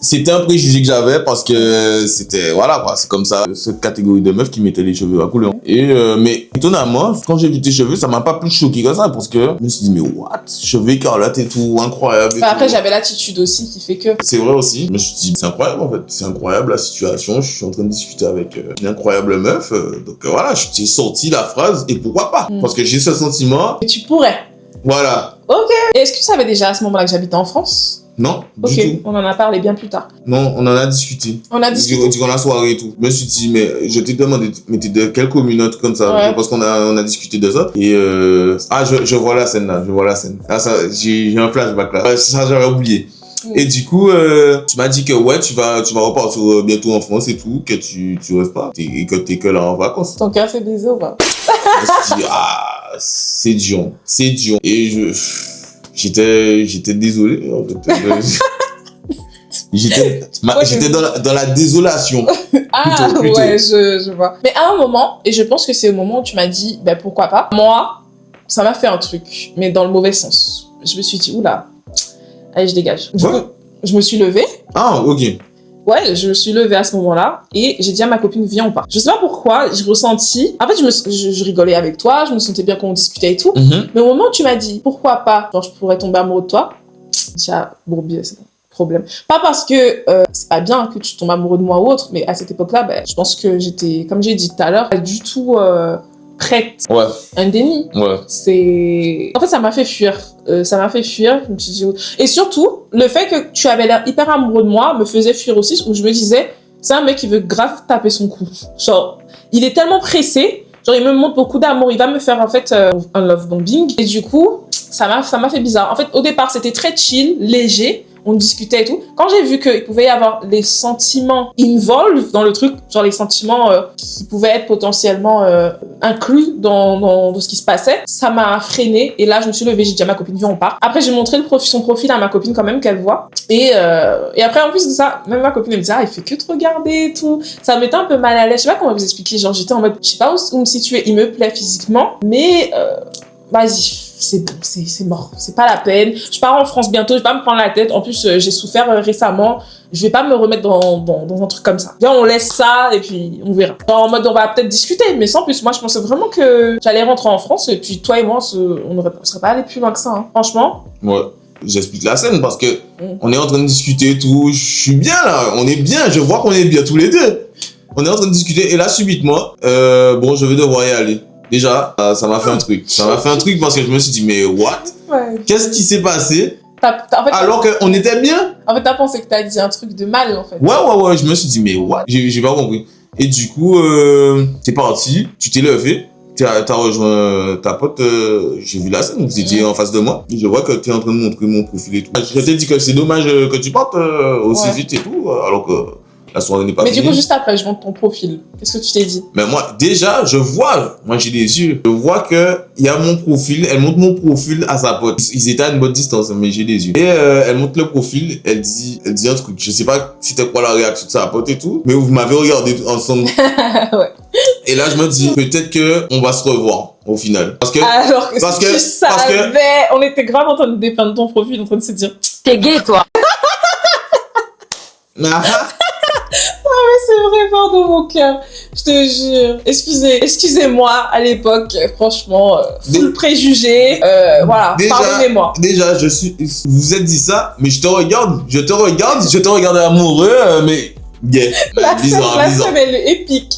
[SPEAKER 3] c'était un préjugé que j'avais parce que c'était, voilà quoi, c'est comme ça, cette catégorie de meufs qui mettaient les cheveux à couleur. Et, mais étonnamment, quand j'ai vu tes cheveux, ça m'a pas plus choqué que ça parce que je me suis dit, mais what? Cheveux écarlates et tout, incroyable. et
[SPEAKER 1] Enfin, après,
[SPEAKER 3] tout.
[SPEAKER 1] j'avais l'attitude aussi qui fait que.
[SPEAKER 3] C'est vrai aussi. Je me suis dit, c'est incroyable en fait. C'est incroyable la situation. Je suis en train de discuter avec une incroyable meuf. Donc voilà, je t'ai sorti la phrase et pourquoi pas? Parce que j'ai ce sentiment.
[SPEAKER 1] Mais tu pourrais.
[SPEAKER 3] Voilà.
[SPEAKER 1] Ok. Et est-ce que tu savais déjà à ce moment-là que j'habitais en France?
[SPEAKER 3] Non,
[SPEAKER 1] Ok,
[SPEAKER 3] du tout.
[SPEAKER 1] on en a parlé bien plus tard.
[SPEAKER 3] Non, on en a discuté.
[SPEAKER 1] On a discuté.
[SPEAKER 3] Durant la soirée et tout. Je me suis dit, mais je t'ai demandé, mais t'es de quelle commune, un truc comme ça?
[SPEAKER 1] Ouais.
[SPEAKER 3] Parce qu'on a discuté de ça. Et je vois la scène là, je vois la scène. Ah, ça, j'ai un flashback là. Ça, j'avais oublié. Et du coup, tu m'as dit que ouais, tu vas repartir bientôt en France et tout, que tu restes pas, et que t'es que là en vacances.
[SPEAKER 1] Ton cœur fait baiser ou pas?
[SPEAKER 3] Je me suis dit, ah, c'est dur. Et j'étais désolé, en fait. J'étais dans la désolation.
[SPEAKER 1] Ah,
[SPEAKER 3] Plutôt.
[SPEAKER 1] ouais, je vois. Mais à un moment, et je pense que c'est au moment où tu m'as dit, ben pourquoi pas, moi, ça m'a fait un truc, mais dans le mauvais sens. Je me suis dit, oula, allez, je dégage. Du
[SPEAKER 3] Ouais.
[SPEAKER 1] coup, je me suis levée.
[SPEAKER 3] Ah, ok.
[SPEAKER 1] Ouais, je me suis levée à ce moment-là et j'ai dit à ma copine, viens, on part. Je sais pas pourquoi, j'ai ressenti. En fait, je rigolais avec toi, je me sentais bien qu'on discutait et tout.
[SPEAKER 3] Mhm.
[SPEAKER 1] Mais au moment où tu m'as dit, pourquoi pas, genre, je pourrais tomber amoureux de toi, j'ai dit, ah, bourbier, c'est bon. Problème. Pas parce que c'est pas bien que tu tombes amoureux de moi ou autre, mais à cette époque-là, ben, je pense que j'étais, comme j'ai dit tout à l'heure, pas du tout prête.
[SPEAKER 3] Ouais,
[SPEAKER 1] Un déni.
[SPEAKER 3] ouais.
[SPEAKER 1] En fait, ça m'a fait fuir. Ça m'a fait fuir. Je me suis dit... Et surtout, le fait que tu avais l'air hyper amoureux de moi me faisait fuir aussi, où je me disais, c'est un mec qui veut grave taper son cou. Genre, il est tellement pressé, genre, il me montre beaucoup d'amour, il va me faire, en fait, un love bombing. Et du coup, ça m'a fait bizarre. En fait, au départ, c'était très chill, léger. on discutait et tout. Quand j'ai vu qu'il pouvait y avoir les sentiments involved dans le truc, genre les sentiments qui pouvaient être potentiellement inclus dans ce qui se passait, ça m'a freinée. Et là, je me suis levée, j'ai dit à ma copine, viens, on part. Après, j'ai montré son profil à ma copine quand même, qu'elle voit. Et après, en plus de ça, même ma copine, elle me disait, il fait que te regarder et tout. Ça me mettait un peu mal à l'aise. Je sais pas comment vous expliquer. Genre, j'étais en mode, je sais pas où me situer. Il me plaît physiquement, mais vas-y. C'est bon, c'est mort, c'est pas la peine. Je pars en France bientôt, je vais pas me prendre la tête. En plus, j'ai souffert récemment. Je vais pas me remettre dans un truc comme ça. Viens, on laisse ça et puis on verra. En mode, on va peut-être discuter, mais sans plus. Moi, je pensais vraiment que j'allais rentrer en France et puis toi et moi, on serait pas allé plus loin que ça. Hein. Franchement.
[SPEAKER 3] Ouais. J'explique la scène parce que on est en train de discuter et tout. Je suis bien là, on est bien. Je vois qu'on est bien tous les deux. On est en train de discuter et là, subitement, bon, je vais devoir y aller. Déjà, ça m'a fait un truc. Ça m'a fait un truc parce que je me suis dit, mais what?
[SPEAKER 1] Ouais.
[SPEAKER 3] Qu'est-ce qui s'est passé?
[SPEAKER 1] En fait,
[SPEAKER 3] alors qu'on était bien?
[SPEAKER 1] En fait, t'as pensé que t'as dit un truc de mal, en fait.
[SPEAKER 3] Ouais. Je me suis dit, mais what? J'ai pas compris. Et du coup, t'es parti, tu t'es levé, t'as rejoint ta pote, j'ai vu la scène, vous étiez en face de moi. Je vois que t'es en train de montrer mon profil et tout. Je t'ai dit que c'est dommage que tu partes aussi vite et tout, alors que la soirée n'est pas finie.
[SPEAKER 1] Mais du coup, juste après, je montre ton profil. Qu'est-ce que tu t'es dit?
[SPEAKER 3] Mais moi, déjà, je vois, moi j'ai des yeux, je vois que il y a mon profil, elle montre mon profil à sa pote. Ils étaient à une bonne distance, mais j'ai des yeux. Et elle montre le profil, elle dit un truc. Je sais pas c'était quoi la réaction de sa pote et tout, mais vous m'avez regardé ensemble.
[SPEAKER 1] Ouais.
[SPEAKER 3] Et là, je me dis, peut-être que on va se revoir au final. Parce que
[SPEAKER 1] tu savais, on était grave en train de dépeindre ton profil, en train de se dire,
[SPEAKER 5] T'es gay, toi.
[SPEAKER 1] c'est vrai, fort de mon cœur. Je te jure. Excusez-moi à l'époque, franchement, full préjugé. Voilà, pardonnez-moi.
[SPEAKER 3] Déjà, vous êtes dit ça, mais je te regarde amoureux, mais yeah.
[SPEAKER 1] La scène, elle est épique.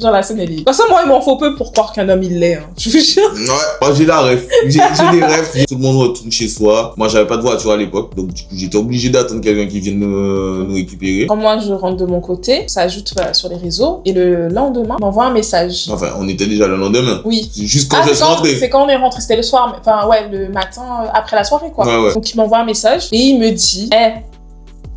[SPEAKER 1] Genre, la scène, elle est... De toute façon, moi, il m'en faut peu pour croire qu'un homme, il l'est. Hein. Je vous jure.
[SPEAKER 3] Ouais, moi, j'ai la rêve. J'ai des rêves. Tout le monde retourne chez soi. Moi, j'avais pas de voiture à l'époque. Donc, du coup, j'étais obligé d'attendre quelqu'un qui vienne nous récupérer.
[SPEAKER 1] Quand moi, je rentre de mon côté, ça ajoute sur les réseaux. Et le lendemain, il m'envoie un message.
[SPEAKER 3] Enfin, on était déjà le lendemain.
[SPEAKER 1] Oui.
[SPEAKER 3] C'est juste quand je suis rentré.
[SPEAKER 1] C'est quand on est rentré. C'était le soir. Enfin, ouais, le matin, après la soirée, quoi.
[SPEAKER 3] Ouais.
[SPEAKER 1] Donc, il m'envoie un message. Et il me dit,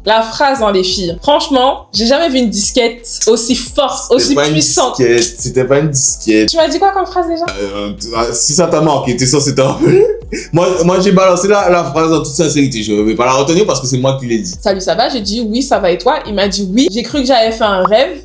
[SPEAKER 1] la phrase dans les filles. Franchement, j'ai jamais vu une disquette aussi forte, aussi puissante.
[SPEAKER 3] C'était pas une disquette.
[SPEAKER 1] Tu m'as dit quoi comme phrase déjà?
[SPEAKER 3] Si ça t'a marqué, t'es censé t'en rappeler. Moi, j'ai balancé la phrase en toute sincérité. Je vais pas la retenir parce que c'est moi qui l'ai dit.
[SPEAKER 1] Salut, ça va? J'ai dit oui, ça va et toi? Il m'a dit oui. J'ai cru que j'avais fait un rêve.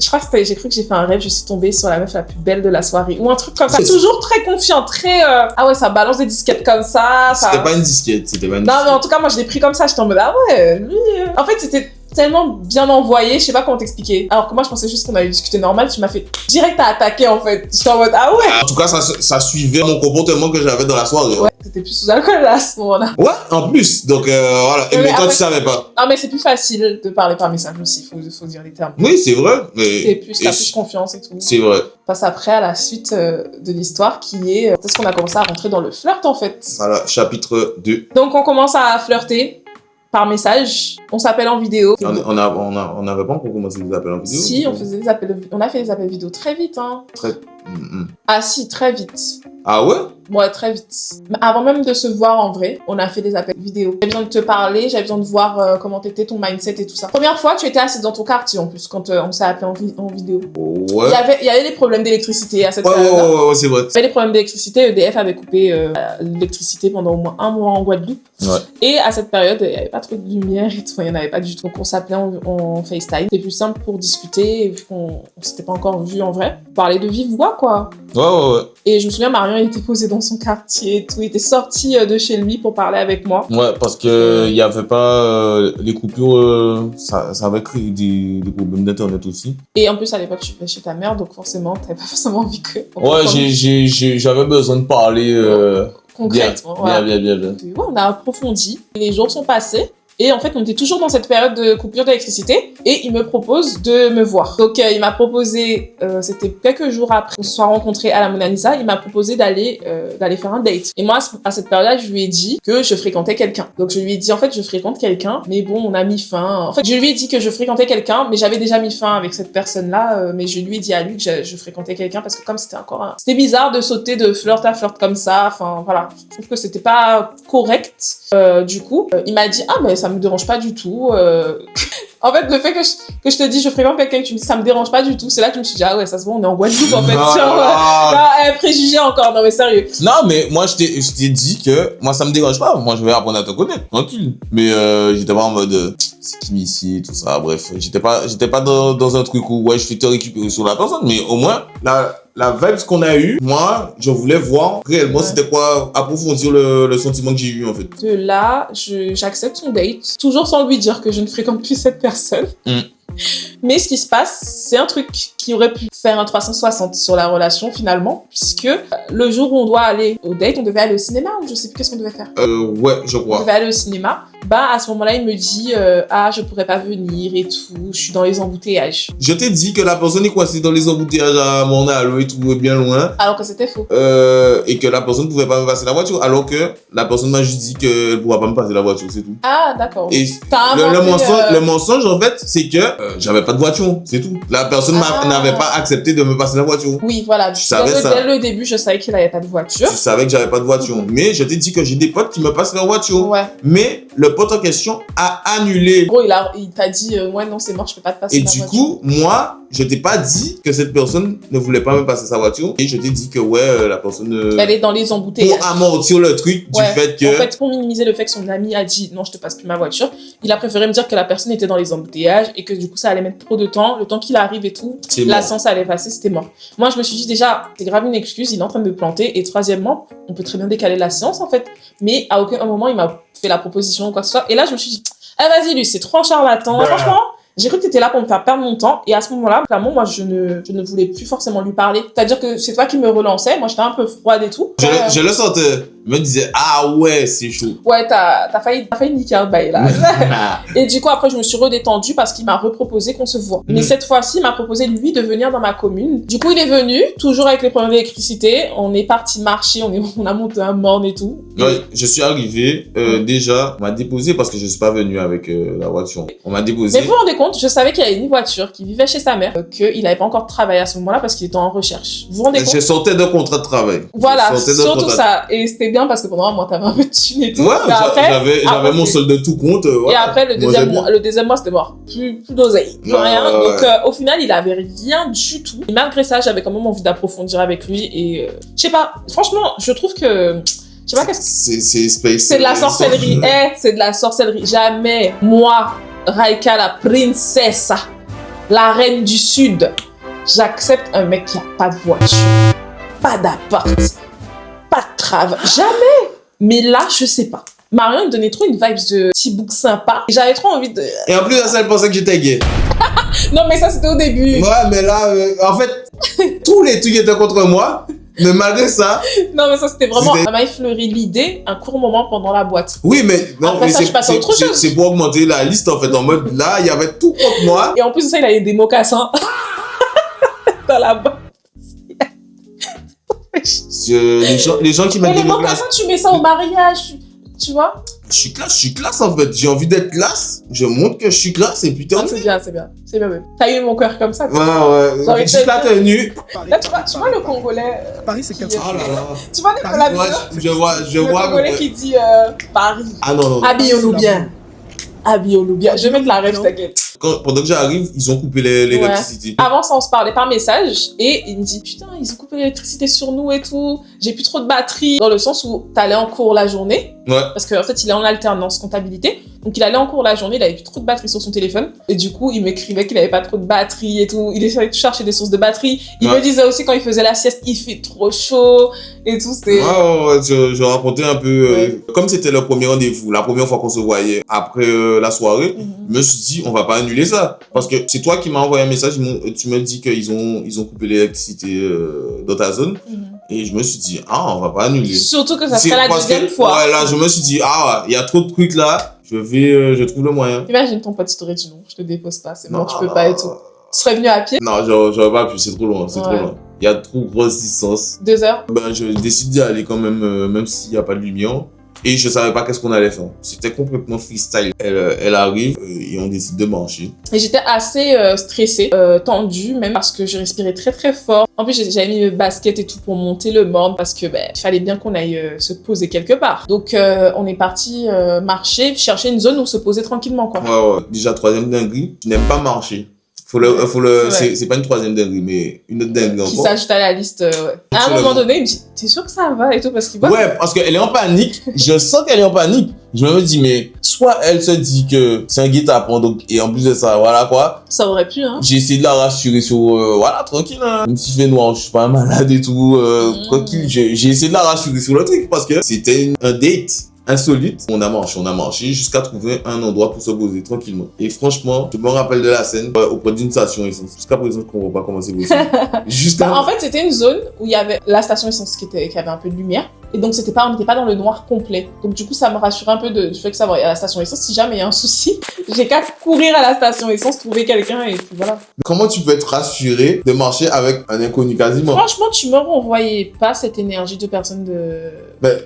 [SPEAKER 1] Je crois que j'ai cru que j'ai fait un rêve, je suis tombée sur la meuf la plus belle de la soirée. Ou un truc comme ça. Toujours très confiant, très... Ah ouais, ça balance des disquettes comme ça.
[SPEAKER 3] C'était pas une disquette,
[SPEAKER 1] Non, mais en tout cas, moi, je l'ai pris comme ça. J'étais en mode, ah ouais, lui... En fait, c'était tellement bien envoyé, je sais pas comment t'expliquer. Alors que moi, je pensais juste qu'on allait discuter normal. Tu m'as fait direct à attaquer, en fait. J'étais en mode, ah ouais.
[SPEAKER 3] En tout cas, ça suivait mon comportement que j'avais dans la soirée.
[SPEAKER 1] Ouais, t'étais plus sous alcool là, à ce moment-là.
[SPEAKER 3] Ouais, en plus. Donc, voilà. Mais toi, tu savais pas.
[SPEAKER 1] Non, mais c'est plus facile de parler par message aussi, faut dire les termes.
[SPEAKER 3] Oui, c'est vrai. Mais...
[SPEAKER 1] T'as plus confiance et tout.
[SPEAKER 3] C'est vrai.
[SPEAKER 1] On passe après à la suite de l'histoire qui est... Est-ce qu'on a commencé à rentrer dans le flirt, en fait? Voilà,
[SPEAKER 3] chapitre 2.
[SPEAKER 1] Donc, on commence à flirter par message. On s'appelle en vidéo.
[SPEAKER 3] On n'avait pas encore commencé les appels en vidéo?
[SPEAKER 1] Si, on a fait des appels vidéo très vite, hein. Ah si, très vite.
[SPEAKER 3] Ah ouais?
[SPEAKER 1] Ouais, très vite. Mais avant même de se voir en vrai, on a fait des appels vidéo. J'avais besoin de te parler, j'avais besoin de voir comment t'étais, ton mindset et tout ça. Première fois, tu étais assise dans ton quartier en plus, quand on s'est appelé en vidéo.
[SPEAKER 3] Ouais.
[SPEAKER 1] Il y avait des problèmes d'électricité à cette période.
[SPEAKER 3] Ouais, c'est vrai.
[SPEAKER 1] Il y avait des problèmes d'électricité, EDF avait coupé l'électricité pendant au moins un mois en Guadeloupe.
[SPEAKER 3] Ouais.
[SPEAKER 1] Et à cette période, il n'y avait pas trop de lumière et tout, il n'y en avait pas du tout. Donc on s'appelait en FaceTime. C'était plus simple pour discuter, vu qu'on s'était pas encore vu en vrai. Parler de vive voix, quoi.
[SPEAKER 3] Ouais.
[SPEAKER 1] Et je me souviens, Marion, il était posé dans son quartier et tout. Il était sorti de chez lui pour parler avec moi.
[SPEAKER 3] Ouais, parce que il y avait pas les coupures, ça avait créé des problèmes d'internet aussi.
[SPEAKER 1] Et en plus, à l'époque, je vivais chez ta mère, donc forcément, t'avais pas forcément envie que...
[SPEAKER 3] Ouais, j'avais besoin de parler...
[SPEAKER 1] concrètement.
[SPEAKER 3] Bien.
[SPEAKER 1] Ouais, on a approfondi. Les jours sont passés. Et en fait, on était toujours dans cette période de coupure d'électricité et il me propose de me voir. Donc, il m'a proposé, c'était quelques jours après qu'on se soit rencontrés à la Mona Lisa, il m'a proposé d'aller faire un date. Et moi, à cette période-là, je lui ai dit que je fréquentais quelqu'un. Donc, je lui ai dit, en fait, je fréquente quelqu'un, mais bon, on a mis fin. En fait, je lui ai dit que je fréquentais quelqu'un, mais j'avais déjà mis fin avec cette personne-là, mais je lui ai dit à lui que je fréquentais quelqu'un parce que comme c'était bizarre de sauter de flirt à flirt comme ça, enfin, voilà. Je trouve que c'était pas correct. Du coup, il m'a dit, ah, mais ça me dérange pas du tout. En fait, le fait que je te dis, je fréquente quelqu'un, que tu me dis, ça me dérange pas du tout, c'est là que je me suis dit, ah ouais, ça se voit, on est en Guadeloupe, en fait. Préjugé encore, non mais sérieux.
[SPEAKER 3] Non, mais moi, je t'ai dit que moi, ça me dérange pas. Moi, je vais apprendre à te connaître, tranquille. Mais j'étais pas en mode, c'est qui ici, tout ça, bref. J'étais pas dans un truc où, ouais, je vais te récupérer sur la personne, mais au moins, la vibe qu'on a eu, moi, je voulais voir réellement c'était quoi, approfondir le sentiment que j'ai eu, en fait.
[SPEAKER 1] De là, j'accepte son date, toujours sans lui dire que je ne fréquente plus cette personne. Mais ce qui se passe, c'est un truc qui aurait pu faire un 360 sur la relation finalement, puisque le jour où on doit aller au date, on devait aller au cinéma ou je sais plus qu'est-ce qu'on devait faire.
[SPEAKER 3] Ouais, je crois.
[SPEAKER 1] On devait aller au cinéma. À ce moment-là, il me dit je pourrais pas venir et tout, je suis dans les embouteillages.
[SPEAKER 3] Je t'ai dit que la personne est coincée dans les embouteillages à Montréal et tout bien loin.
[SPEAKER 1] Alors que c'était faux.
[SPEAKER 3] Et que la personne ne pouvait pas me passer la voiture, alors que la personne m'a juste dit qu'elle ne pourra pas me passer la voiture, c'est tout.
[SPEAKER 1] Ah, d'accord.
[SPEAKER 3] Et le mensonge, en fait, c'est que j'avais pas de voiture, c'est tout. La personne n'avait pas accepté de me passer la voiture.
[SPEAKER 1] Oui, voilà. Dès le début, je savais qu'il n'avait pas de voiture.
[SPEAKER 3] Je savais que j'avais pas de voiture. Mais je t'ai dit que j'ai des potes qui me passent leur voiture.
[SPEAKER 1] Ouais.
[SPEAKER 3] Mais le pote en question a annulé.
[SPEAKER 1] Gros, il t'a dit, ouais, non, c'est mort, je peux pas te passer la voiture.
[SPEAKER 3] Et du coup, moi, je t'ai pas dit que cette personne ne voulait pas me passer sa voiture. Et je t'ai dit que, ouais, la personne...
[SPEAKER 1] Elle est dans les embouteillages.
[SPEAKER 3] Pour amortir le truc du fait que...
[SPEAKER 1] En fait, pour minimiser le fait que son ami a dit, non, je te passe plus ma voiture, il a préféré me dire que la personne était dans les embouteillages et que du coup, ça allait mettre trop de temps. Le temps qu'il arrive et tout, la séance allait passer, c'était mort. Moi, je me suis dit déjà, c'est grave une excuse, il est en train de me planter. Et troisièmement, on peut très bien décaler la séance, en fait. Mais à aucun moment, il m'a fait la proposition ou quoi que ce soit. Et là, je me suis dit, ah, vas-y, lui, c'est trop un charlatan. Franchement, j'ai cru que t'étais là pour me faire perdre mon temps. Et à ce moment-là, clairement, moi, je ne voulais plus forcément lui parler. C'est-à-dire que c'est toi qui me relançais. Moi, j'étais un peu froide et tout.
[SPEAKER 3] Je le sentais. Je me disais, ah ouais, c'est chaud.
[SPEAKER 1] Ouais, t'as failli niquer un bail, là. Et du coup, après, je me suis redétendue parce qu'il m'a reproposé qu'on se voit. Mais cette fois-ci, il m'a proposé, lui, de venir dans ma commune. Du coup, il est venu, toujours avec les problèmes d'électricité. On est parti marcher, on a monté un morne et tout.
[SPEAKER 3] Ouais, je suis arrivé, déjà, on m'a déposé parce que je suis pas venu avec la voiture. On m'a déposé.
[SPEAKER 1] Mais vous vous rendez compte, je savais qu'il avait une voiture, qu'il vivait chez sa mère, qu'il n'avait pas encore travaillé à ce moment-là parce qu'il était en recherche. Vous vous rendez compte?
[SPEAKER 3] Je sortais d'un contrat de travail.
[SPEAKER 1] Voilà, surtout ça. Et c'était bien parce que pendant un mois, t'avais un peu de thune et tout.
[SPEAKER 3] Ouais, j'avais mon solde de tout compte.
[SPEAKER 1] Et après, le deuxième mois, c'était mort. Plus d'oseille, plus rien. Donc, au final, il avait rien du tout. Et malgré ça, j'avais quand même envie d'approfondir avec lui. Et je sais pas, franchement, je trouve que... Je sais pas qu'est-ce que c'est de la sorcellerie. C'est de la sorcellerie. Jamais, moi, Raika, la princesse, la reine du Sud, j'accepte un mec qui a pas de voiture, pas d'appart, pas de travail. Jamais. Mais là, je sais pas. Marion me donnait trop une vibe de petit bouc sympa. J'avais trop envie de...
[SPEAKER 3] Et en plus, elle pensait que j'étais gay.
[SPEAKER 1] Non, mais ça, c'était au début.
[SPEAKER 3] Ouais, mais là, en fait, tous les trucs étaient contre moi. Mais malgré ça...
[SPEAKER 1] Non, mais ça, c'était vraiment... Ça m'a effleuré l'idée un court moment pendant la boîte.
[SPEAKER 3] Oui, mais... Non,
[SPEAKER 1] après
[SPEAKER 3] mais
[SPEAKER 1] ça, je passe à autre chose.
[SPEAKER 3] C'est pour augmenter la liste, en fait. En mode, là, il y avait tout contre moi.
[SPEAKER 1] Et en plus de ça, il avait des mocassins dans la boîte.
[SPEAKER 3] Les gens qui mettent
[SPEAKER 1] des mocassins, tu mets ça au mariage, tu vois?
[SPEAKER 3] Je suis classe en fait. J'ai envie d'être classe. Je montre que je suis classe et putain.
[SPEAKER 1] C'est bien. C'est bien même. T'as eu mon cœur comme ça.
[SPEAKER 3] Ouais. Juste la tenue.
[SPEAKER 1] Là, tu vois le Congolais.
[SPEAKER 4] Paris, c'est 400.
[SPEAKER 3] Oh là là.
[SPEAKER 1] Tu vois la vidéo?
[SPEAKER 3] Je vois.
[SPEAKER 1] Le Congolais qui dit Paris.
[SPEAKER 3] Ah non.
[SPEAKER 1] Habillons-nous bien. Je vais mettre la rêve, t'inquiète.
[SPEAKER 3] Pendant que j'arrive, ils ont coupé l'électricité.
[SPEAKER 1] Avant ça, on se parlait par message et il me dit putain, ils ont coupé l'électricité sur nous et tout. J'ai plus trop de batterie. Dans le sens où t'allais en cours la journée.
[SPEAKER 3] Ouais.
[SPEAKER 1] Parce qu'en fait, il est en alternance comptabilité. Donc il allait en cours la journée, il avait plus trop de batterie sur son téléphone. Et du coup, il m'écrivait qu'il avait pas trop de batterie et tout. Il essayait de chercher des sources de batterie. Il me disait aussi quand il faisait la sieste, il fait trop chaud et tout. C'était...
[SPEAKER 3] Ouais, je racontais un peu. Comme c'était le premier rendez-vous, la première fois qu'on se voyait après la soirée, je me suis dit, on va pas annuler ça. Parce que c'est toi qui m'as envoyé un message, tu me dis qu'ils ont coupé l'électricité dans ta zone. Et je me suis dit, on va pas annuler.
[SPEAKER 1] Surtout que ça serait la deuxième fois.
[SPEAKER 3] Ouais, là, je me suis dit, il y a trop de trucs là. je trouve le moyen.
[SPEAKER 1] Imagine ton pote, il t'aurait dit non, je te dépose pas, c'est bon,
[SPEAKER 3] Non,
[SPEAKER 1] tu peux pas et tout. Tu serais venu à pied,
[SPEAKER 3] Non, j'aurais pas pu, c'est trop loin, c'est trop
[SPEAKER 1] Ouais.
[SPEAKER 3] loin. Il y a trop grosse distance.
[SPEAKER 1] 2 heures.
[SPEAKER 3] Ben, je décide d'y aller quand même, même s'il n'y a pas de lumière. Et je savais pas qu'est-ce qu'on allait faire. C'était complètement freestyle. Elle arrive et on décide de marcher.
[SPEAKER 1] Et j'étais assez stressée, tendue même parce que je respirais très très fort. En plus j'avais mis mes baskets et tout pour monter le morne parce que il fallait bien qu'on aille se poser quelque part. Donc on est parti marcher, chercher une zone où se poser tranquillement quoi.
[SPEAKER 3] Ouais. Déjà, troisième dinguerie, je n'aime pas marcher. C'est pas une troisième dinguerie, mais une autre dinguerie
[SPEAKER 1] Qui
[SPEAKER 3] encore.
[SPEAKER 1] s'ajoute à la liste. Ouais. À un moment donné, il me dit t'es sûr que ça va et tout parce qu'il voit.
[SPEAKER 3] Ouais, parce qu'elle est en panique. Je sens qu'elle est en panique. Je me dis, mais soit elle se dit que c'est un guet-apens, donc, et en plus de ça, voilà quoi.
[SPEAKER 1] Ça aurait pu hein.
[SPEAKER 3] J'ai essayé de la rassurer sur, voilà, tranquille, hein. Même si je fais noir, je suis pas malade et tout, tranquille. J'ai essayé de la rassurer sur le truc parce que c'était un date insolite. On a marché jusqu'à trouver un endroit pour se poser tranquillement. Et franchement, je me rappelle de la scène auprès d'une station essence. Jusqu'à présent, je comprends pas comment c'est possible.
[SPEAKER 1] En fait, c'était une zone où il y avait la station essence qui avait un peu de lumière. Et donc, on n'était pas dans le noir complet. Donc, du coup, ça me rassurait un peu du fait que ça va à la station essence. Si jamais il y a un souci, j'ai qu'à courir à la station essence, trouver quelqu'un et puis voilà.
[SPEAKER 3] Comment tu peux être rassuré de marcher avec un inconnu quasiment?
[SPEAKER 1] Franchement, tu me renvoyais pas cette énergie de personne de...
[SPEAKER 3] Ben,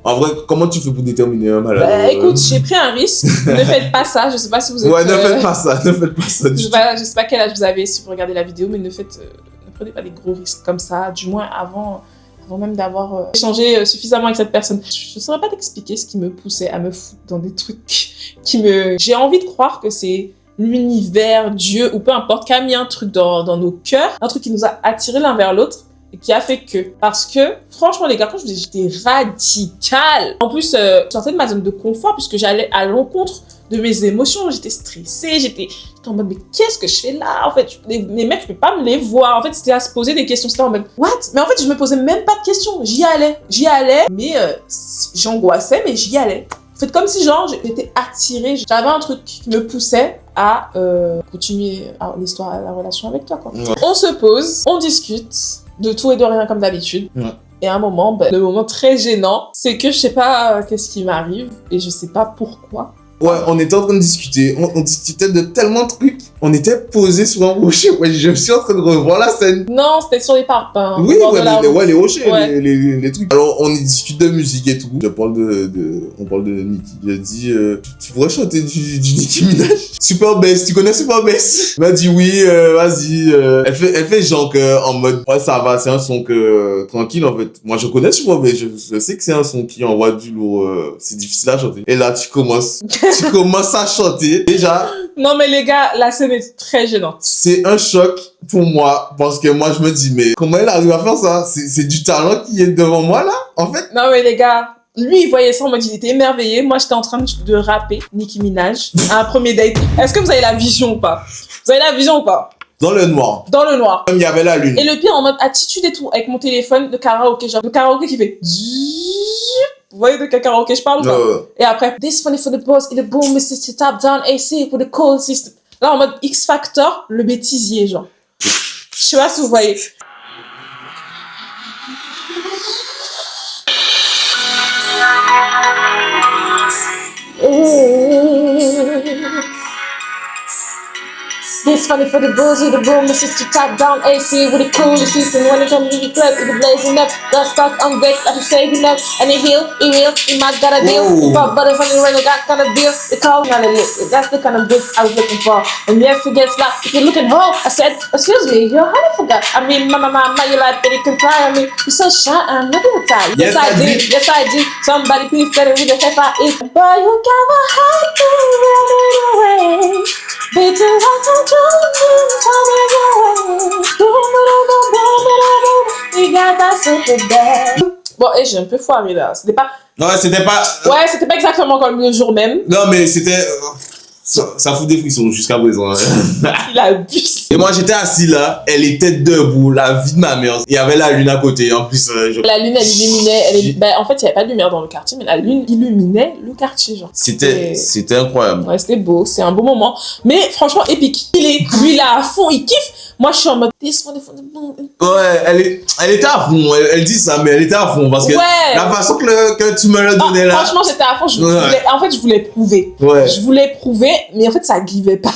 [SPEAKER 3] en vrai, comment tu fais pour déterminer un malade?
[SPEAKER 1] Écoute, j'ai pris un risque. Ne faites pas ça. Je sais pas si vous êtes...
[SPEAKER 3] Ouais, ne faites pas ça, ne faites pas ça
[SPEAKER 1] Je
[SPEAKER 3] du
[SPEAKER 1] sais
[SPEAKER 3] tout.
[SPEAKER 1] pas quel âge vous avez si vous regardez la vidéo, mais ne prenez pas des gros risques comme ça, du moins avant même d'avoir échangé suffisamment avec cette personne. Je saurais pas t'expliquer ce qui me poussait à me foutre dans des trucs J'ai envie de croire que c'est l'univers, Dieu, ou peu importe, qui a mis un truc dans nos cœurs, un truc qui nous a attirés l'un vers l'autre, et qui a fait que. Parce que, franchement, les gars, quand je vous dis, j'étais radicale. En plus, je sortais de ma zone de confort, puisque j'allais à l'encontre de mes émotions. J'étais stressée, j'étais en mode, mais qu'est-ce que je fais là? En fait, les mecs, je peux pas me les voir. En fait, c'était à se poser des questions. C'était en mode, what? Mais en fait, je me posais même pas de questions. J'y allais, mais j'angoissais, mais j'y allais. En fait, comme si, genre, j'étais attirée. J'avais un truc qui me poussait à continuer l'histoire, la relation avec toi, quoi.
[SPEAKER 3] Ouais.
[SPEAKER 1] On se pose, on discute de tout et de rien comme d'habitude.
[SPEAKER 3] Ouais.
[SPEAKER 1] Et à un moment, le moment très gênant, c'est que je sais pas qu'est-ce qui m'arrive et je sais pas pourquoi.
[SPEAKER 3] Ouais, on était en train de discuter. On discutait de tellement de trucs. On était posé sur un rocher. Ouais, je suis en train de revoir la scène.
[SPEAKER 1] Non, c'était sur les parpaings.
[SPEAKER 3] Oui,
[SPEAKER 1] au bord de la route.
[SPEAKER 3] les rochers,
[SPEAKER 1] Ouais.
[SPEAKER 3] les trucs. Alors, on y discute de musique et tout. On parle de Nicki. Je dis, tu pourrais chanter du Nicki Minaj? Super Bass, tu connais Super Bass? Elle m'a dit oui, vas-y. Elle fait genre en mode, ouais, ça va, c'est un son tranquille en fait. Moi, je connais Super Bass, je sais que c'est un son qui envoie du lourd, c'est difficile à chanter. Et là, tu commences à chanter. Déjà,
[SPEAKER 1] Non, mais les gars, la scène est très gênante.
[SPEAKER 3] c'est un choc pour moi parce que moi je me dis mais comment elle arrive à faire ça? C'est du talent qui est devant moi là en fait.
[SPEAKER 1] Non, mais les gars, lui, il voyait ça en mode, il était émerveillé. Moi, j'étais en train de rapper Nicki Minaj à un premier date. Est-ce que vous avez la vision ou pas? Vous avez la vision ou pas?
[SPEAKER 3] Dans le noir.
[SPEAKER 1] Dans le noir.
[SPEAKER 3] Même il y avait la lune.
[SPEAKER 1] Et le pire, en mode attitude et tout, avec mon téléphone de karaoké, genre de karaoké qui fait zzzz. Vous voyez de quel karaoké je parle ou pas? Et après, this funny for the boss, in the boom, system top down AC with the cold system. Là, en mode X Factor, le bêtisier, genre. Je sais pas si vous voyez. This funny for the bulls with the boom, the system top down AC with the cool system. When it comes to the club, it's blazing up. Got stuck on great, like to say he left. And he heal, he might got a deal.
[SPEAKER 3] Whoa.
[SPEAKER 1] Pop butters on the rain, got kind of deal. The call kind of lit. That's the kind of gift I was looking for. And yes, he gets slapped. If you're looking home, I said, excuse me, yo, how I forgot? I mean, my, you like that he can cry on me. You're so shy, I'm not gonna tie. Yes, I did. Yes, I did. Somebody please tell me who the heck I is. Boy, you got my heart running away. Beating like a drum, coming away. We got that super bad. Bon, et j'ai un peu foiré là. C'était pas...
[SPEAKER 3] Ouais, c'était pas.
[SPEAKER 1] Ouais, c'était pas exactement comme le jour même.
[SPEAKER 3] Non mais c'était Ça fout des frissons jusqu'à présent. Hein.
[SPEAKER 1] Il abuse.
[SPEAKER 3] Et moi, j'étais assis là, elle était debout, la vie de ma mère. Il y avait la lune à côté, en plus.
[SPEAKER 1] La lune, elle illuminait. En fait, il n'y avait pas de lumière dans le quartier, mais la lune illuminait le quartier, genre.
[SPEAKER 3] C'était incroyable.
[SPEAKER 1] Ouais, c'était beau, c'est un beau moment. Mais franchement, épique. Lui, là, à fond, il kiffe. Moi, je suis en mode.
[SPEAKER 3] Ouais, elle était à fond. Elle dit ça, mais elle était à fond. Parce que la façon que tu me le donnais là.
[SPEAKER 1] Franchement, j'étais à fond. En fait, je voulais prouver.
[SPEAKER 3] Ouais.
[SPEAKER 1] Je voulais prouver, mais en fait, ça givait pas.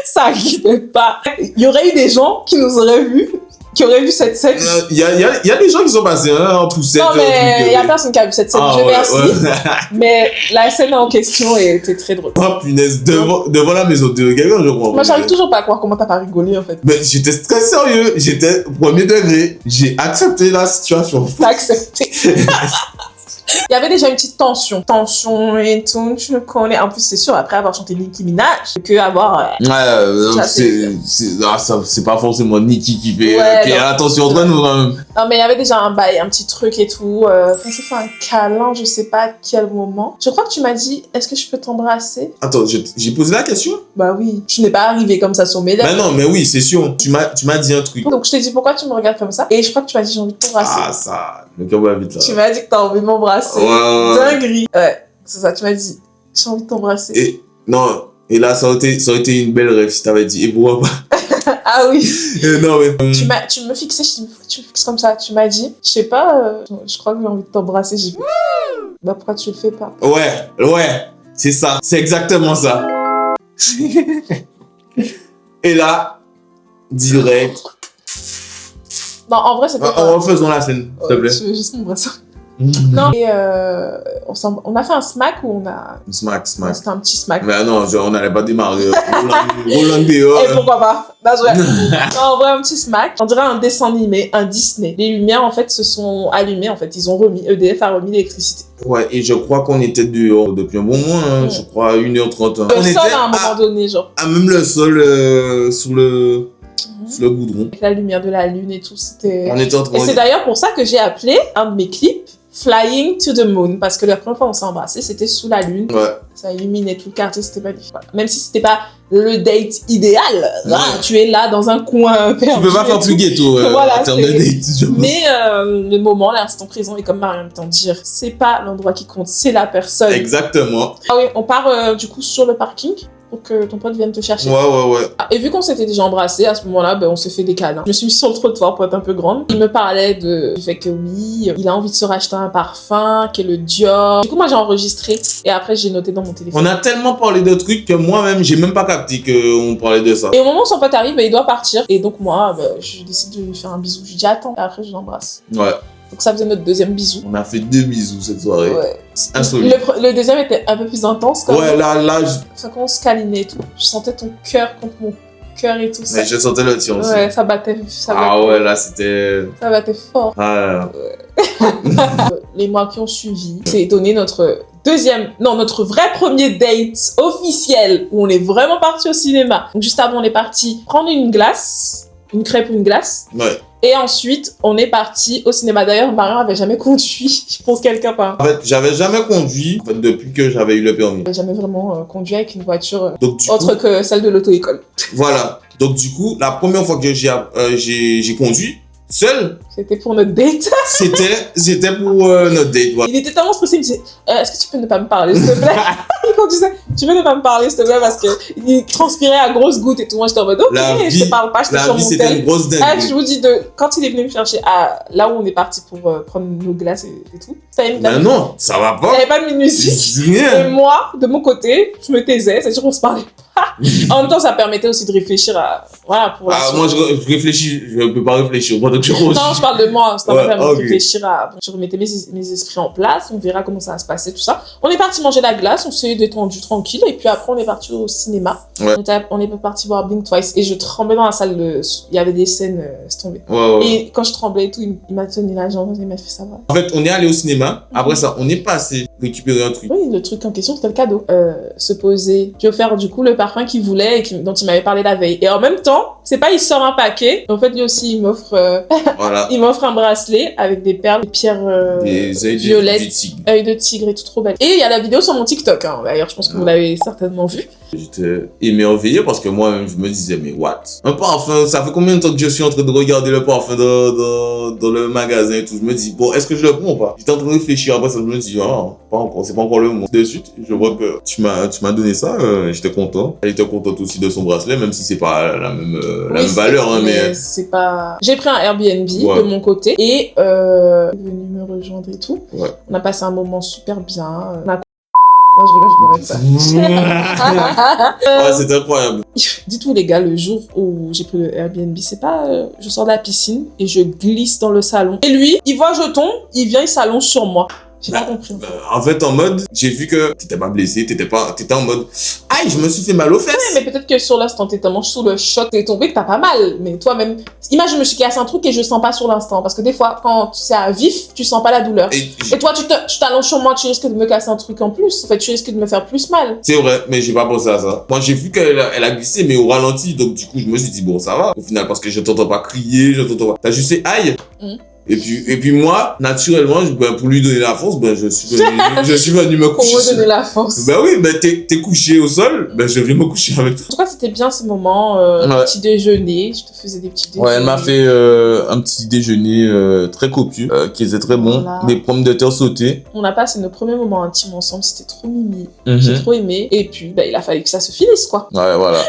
[SPEAKER 1] Ça givait pas. Il y aurait eu des gens qui nous auraient vus, qui auraient vu cette scène.
[SPEAKER 3] Il y a des gens qui sont passés en poussette.
[SPEAKER 1] Non, mais il y a personne qui a vu cette scène. Je merci. Ouais. Mais la scène en question était très drôle.
[SPEAKER 3] Oh punaise, devant la maison de quelqu'un, je crois.
[SPEAKER 1] Moi, j'arrive toujours pas à croire comment t'as pas rigolé en fait.
[SPEAKER 3] Mais j'étais très sérieux. J'étais premier degré. J'ai accepté la situation.
[SPEAKER 1] T'as accepté. Il y avait déjà une petite tension et tout, je me connais. En plus, c'est sûr, après avoir chanté Nicki Minaj, que avoir...
[SPEAKER 3] c'est pas forcément Nicki qui fait attention entre nous.
[SPEAKER 1] Non, mais il y avait déjà un bail, un petit truc et tout. On s'est fait un câlin, je sais pas à quel moment. Je crois que tu m'as dit, est-ce que je peux t'embrasser?
[SPEAKER 3] Attends, j'ai posé la question?
[SPEAKER 1] Bah oui, je n'ai pas arrivé comme ça sur mes lèvres.
[SPEAKER 3] Bah non, mais oui, c'est sûr. Tu m'as dit un truc.
[SPEAKER 1] Donc je t'ai dit, pourquoi tu me regardes comme ça? Et je crois que tu m'as dit, j'ai envie de t'embrasser.
[SPEAKER 3] Ah, ça, le cœur va vite là.
[SPEAKER 1] Tu m'as dit que t'as envie de m'embrasser.
[SPEAKER 3] Ouais.
[SPEAKER 1] Dinguerie. Ouais, c'est ça, tu m'as dit, j'ai envie de t'embrasser.
[SPEAKER 3] Et là, ça aurait été une belle rêve si t'avais dit, et pourquoi pas?
[SPEAKER 1] Ah oui.
[SPEAKER 3] Non, mais.
[SPEAKER 1] Tu me fixais, je dis, tu me fixes comme ça. Tu m'as dit, je sais pas, je crois que j'ai envie de t'embrasser. J'ai dit, bah pourquoi tu le fais pas?
[SPEAKER 3] Ouais, c'est ça. C'est exactement ça. Et là, direct.
[SPEAKER 1] Non, en vrai, c'était pas...
[SPEAKER 3] En refaisant la scène, s'il te plaît.
[SPEAKER 1] Je veux juste m'embrasser. Non, et on a fait un smack ou on a...
[SPEAKER 3] Smack.
[SPEAKER 1] C'était un petit smack.
[SPEAKER 3] Mais non, on n'allait pas démarrer. Roland dehors.
[SPEAKER 1] Et pourquoi pas? Non, en vrai, un petit smack. On dirait un dessin animé, un Disney. Les lumières, en fait, se sont allumées. En fait, EDF a remis l'électricité.
[SPEAKER 3] Ouais, et je crois qu'on était dehors depuis un bon moment. Hein, je crois 1h30.
[SPEAKER 1] Le sol, à un moment donné, genre.
[SPEAKER 3] Ah, même le sol sur le goudron.
[SPEAKER 1] Avec la lumière de la lune et tout, c'était...
[SPEAKER 3] On était en train
[SPEAKER 1] Et c'est d'ailleurs pour ça que j'ai appelé un de mes clips Flying to the Moon, parce que la première fois on s'est embrassé, c'était sous la lune.
[SPEAKER 3] Ouais.
[SPEAKER 1] Ça illuminait tout le quartier, c'était magnifique. Voilà. Même si c'était pas le date idéal, là, tu es là dans un coin perdu.
[SPEAKER 3] Tu peux pas faire plus ghetto
[SPEAKER 1] voilà,
[SPEAKER 3] en termes de date.
[SPEAKER 1] Mais le moment, l'instant présent, et comme Mariam t'en dire, c'est pas l'endroit qui compte, c'est la personne.
[SPEAKER 3] Exactement.
[SPEAKER 1] Ah oui, on part du coup sur le parking pour que ton pote vienne te chercher.
[SPEAKER 3] Ouais.
[SPEAKER 1] Et vu qu'on s'était déjà embrassé, à ce moment-là, on s'est fait des câlins. Je me suis mise sur le trottoir pour être un peu grande. Il me parlait du fait que oui, il a envie de se racheter un parfum, qui est le Dior. Du coup, moi, j'ai enregistré et après, j'ai noté dans mon téléphone.
[SPEAKER 3] On a tellement parlé de trucs que moi-même, j'ai même pas capté qu'on parlait de ça.
[SPEAKER 1] Et au moment où son pote arrive, il doit partir. Et donc, moi, je décide de lui faire un bisou. Je lui dis attends, et après, je l'embrasse.
[SPEAKER 3] Ouais.
[SPEAKER 1] Donc, ça faisait notre deuxième bisou.
[SPEAKER 3] On a fait 2 bisous cette soirée.
[SPEAKER 1] Ouais.
[SPEAKER 3] Insolite.
[SPEAKER 1] Le deuxième était un peu plus intense.
[SPEAKER 3] Ouais, là,
[SPEAKER 1] Enfin, quand on se câlinait et tout, je sentais ton cœur contre mon cœur et tout ça.
[SPEAKER 3] Mais je sentais le tien aussi.
[SPEAKER 1] Ouais, ça battait.
[SPEAKER 3] Ouais, là, c'était...
[SPEAKER 1] Ça battait fort.
[SPEAKER 3] Ah,
[SPEAKER 1] Les mois qui ont suivi, c'est donné notre vrai premier date officiel où on est vraiment parti au cinéma. Donc juste avant, on est parti prendre une crêpe ou une glace.
[SPEAKER 3] Ouais.
[SPEAKER 1] Et ensuite, on est parti au cinéma. D'ailleurs, Marion avait jamais conduit. Je pense quelqu'un pas.
[SPEAKER 3] En fait, j'avais jamais conduit depuis que j'avais eu le permis.
[SPEAKER 1] J'avais jamais vraiment conduit avec une voiture
[SPEAKER 3] Donc,
[SPEAKER 1] autre que celle de l'auto-école.
[SPEAKER 3] Voilà. Donc du coup, la première fois que j'ai conduit seul,
[SPEAKER 1] c'était pour notre date.
[SPEAKER 3] c'était pour notre date. Voilà.
[SPEAKER 1] Il était tellement stressé, il me disait est-ce que tu peux ne pas me parler s'il te plaît? Il conduisait, tu peux ne pas me parler s'il te plaît, parce qu'il transpirait à grosses gouttes et tout. Moi j'étais en mode ok, je te parle pas, je te sur mon tel.
[SPEAKER 3] C'était une grosse dingue.
[SPEAKER 1] Je vous dis, quand il est venu me chercher là où on est parti pour prendre nos glaces et tout,
[SPEAKER 3] non, ça va pas.
[SPEAKER 1] Il n'y avait pas mis de musique. Et moi, de mon côté, je me taisais, c'est-à-dire qu'on se parlait pas. En même temps, ça permettait aussi de réfléchir à... Voilà, pour la suite.
[SPEAKER 3] Moi, je réfléchis, je peux pas réfléchir. Moi, donc
[SPEAKER 1] non, je parle de moi. Ça m'a permis de réfléchir à... Je remettais mes esprits en place, on verra comment ça va se passer, tout ça. On est parti manger la glace, on s'est détendu tranquille, et puis après, on est parti au cinéma. Ouais. On est parti voir Blink Twice, et je tremblais dans la salle. Il y avait des scènes, c'est tombé.
[SPEAKER 3] Ouais.
[SPEAKER 1] Et quand je tremblais et tout, il m'a tenu la jambe, il m'a fait ça va.
[SPEAKER 3] En fait, on est allé au cinéma. Après ça, on est passé récupérer un truc.
[SPEAKER 1] Oui, le truc en question, c'était le cadeau. Se poser. J'ai offert du coup le parfum qu'il voulait et dont il m'avait parlé la veille. Et en même temps, c'est pas il sort un paquet. En fait, lui aussi, il m'offre
[SPEAKER 3] voilà.
[SPEAKER 1] Il m'offre un bracelet avec des perles, des pierres
[SPEAKER 3] des œils
[SPEAKER 1] violettes,
[SPEAKER 3] de tigre.
[SPEAKER 1] Œils de tigre et tout, trop belle. Et il y a la vidéo sur mon TikTok. Hein. D'ailleurs, je pense que vous l'avez certainement vu.
[SPEAKER 3] J'étais émerveillé parce que moi-même, je me disais, mais what? Un parfum, ça fait combien de temps que je suis en train de regarder le parfum dans le magasin et tout? Je me dis, bon, est-ce que je le prends ou pas? J'étais en train de réfléchir, après ça, je me dis, ah, pas encore, c'est pas encore le moment. De suite, je vois que tu m'as donné ça, j'étais content. Elle était contente aussi de son bracelet, même si c'est pas la même valeur, hein, mais...
[SPEAKER 1] c'est pas... J'ai pris un Airbnb de mon côté et il est venu me rejoindre et tout.
[SPEAKER 3] Ouais.
[SPEAKER 1] On a passé un moment super bien. On a... Non, je rigole ça.
[SPEAKER 3] Ouais, c'est incroyable.
[SPEAKER 1] Dites-vous les gars, le jour où j'ai pris le Airbnb, c'est pas... je sors de la piscine et je glisse dans le salon. Et lui, il voit je tombe, il vient, il s'allonge sur moi. J'ai pas compris.
[SPEAKER 3] En fait, en mode, j'ai vu que t'étais pas blessé, t'étais en mode, aïe, je me suis fait mal aux fesses.
[SPEAKER 1] Ouais, mais peut-être que sur l'instant, t'es tellement sous le choc, t'es tombé que t'as pas mal. Mais toi-même, imagine, je me suis cassé un truc et je sens pas sur l'instant. Parce que des fois, quand c'est à vif, tu sens pas la douleur. Et toi, tu t'allonges sur moi, tu risques de me casser un truc en plus. En fait, tu risques de me faire plus mal.
[SPEAKER 3] C'est vrai, mais j'ai pas pensé à ça. Moi, j'ai vu qu'elle a glissé, mais au ralenti. Donc, du coup, je me suis dit, bon, ça va. Au final, parce que je t'entends pas crier, je t'entends pas. T'as juste fait aïe. Et puis moi, naturellement, pour lui donner la force, je suis venu me coucher.
[SPEAKER 1] Pour me donner la force.
[SPEAKER 3] Oui, t'es couché au sol, je vais me coucher avec toi.
[SPEAKER 1] En tout cas, c'était bien ce moment, petit déjeuner. Je te faisais des petits déjeuners.
[SPEAKER 3] Ouais, elle m'a fait un petit déjeuner très copieux, qui était très bon.
[SPEAKER 1] Voilà.
[SPEAKER 3] Des pommes de terre sautées.
[SPEAKER 1] On a passé nos premiers moments intimes ensemble, c'était trop mimi. J'ai trop aimé. Et puis, il a fallu que ça se finisse, quoi.
[SPEAKER 3] Ouais, voilà.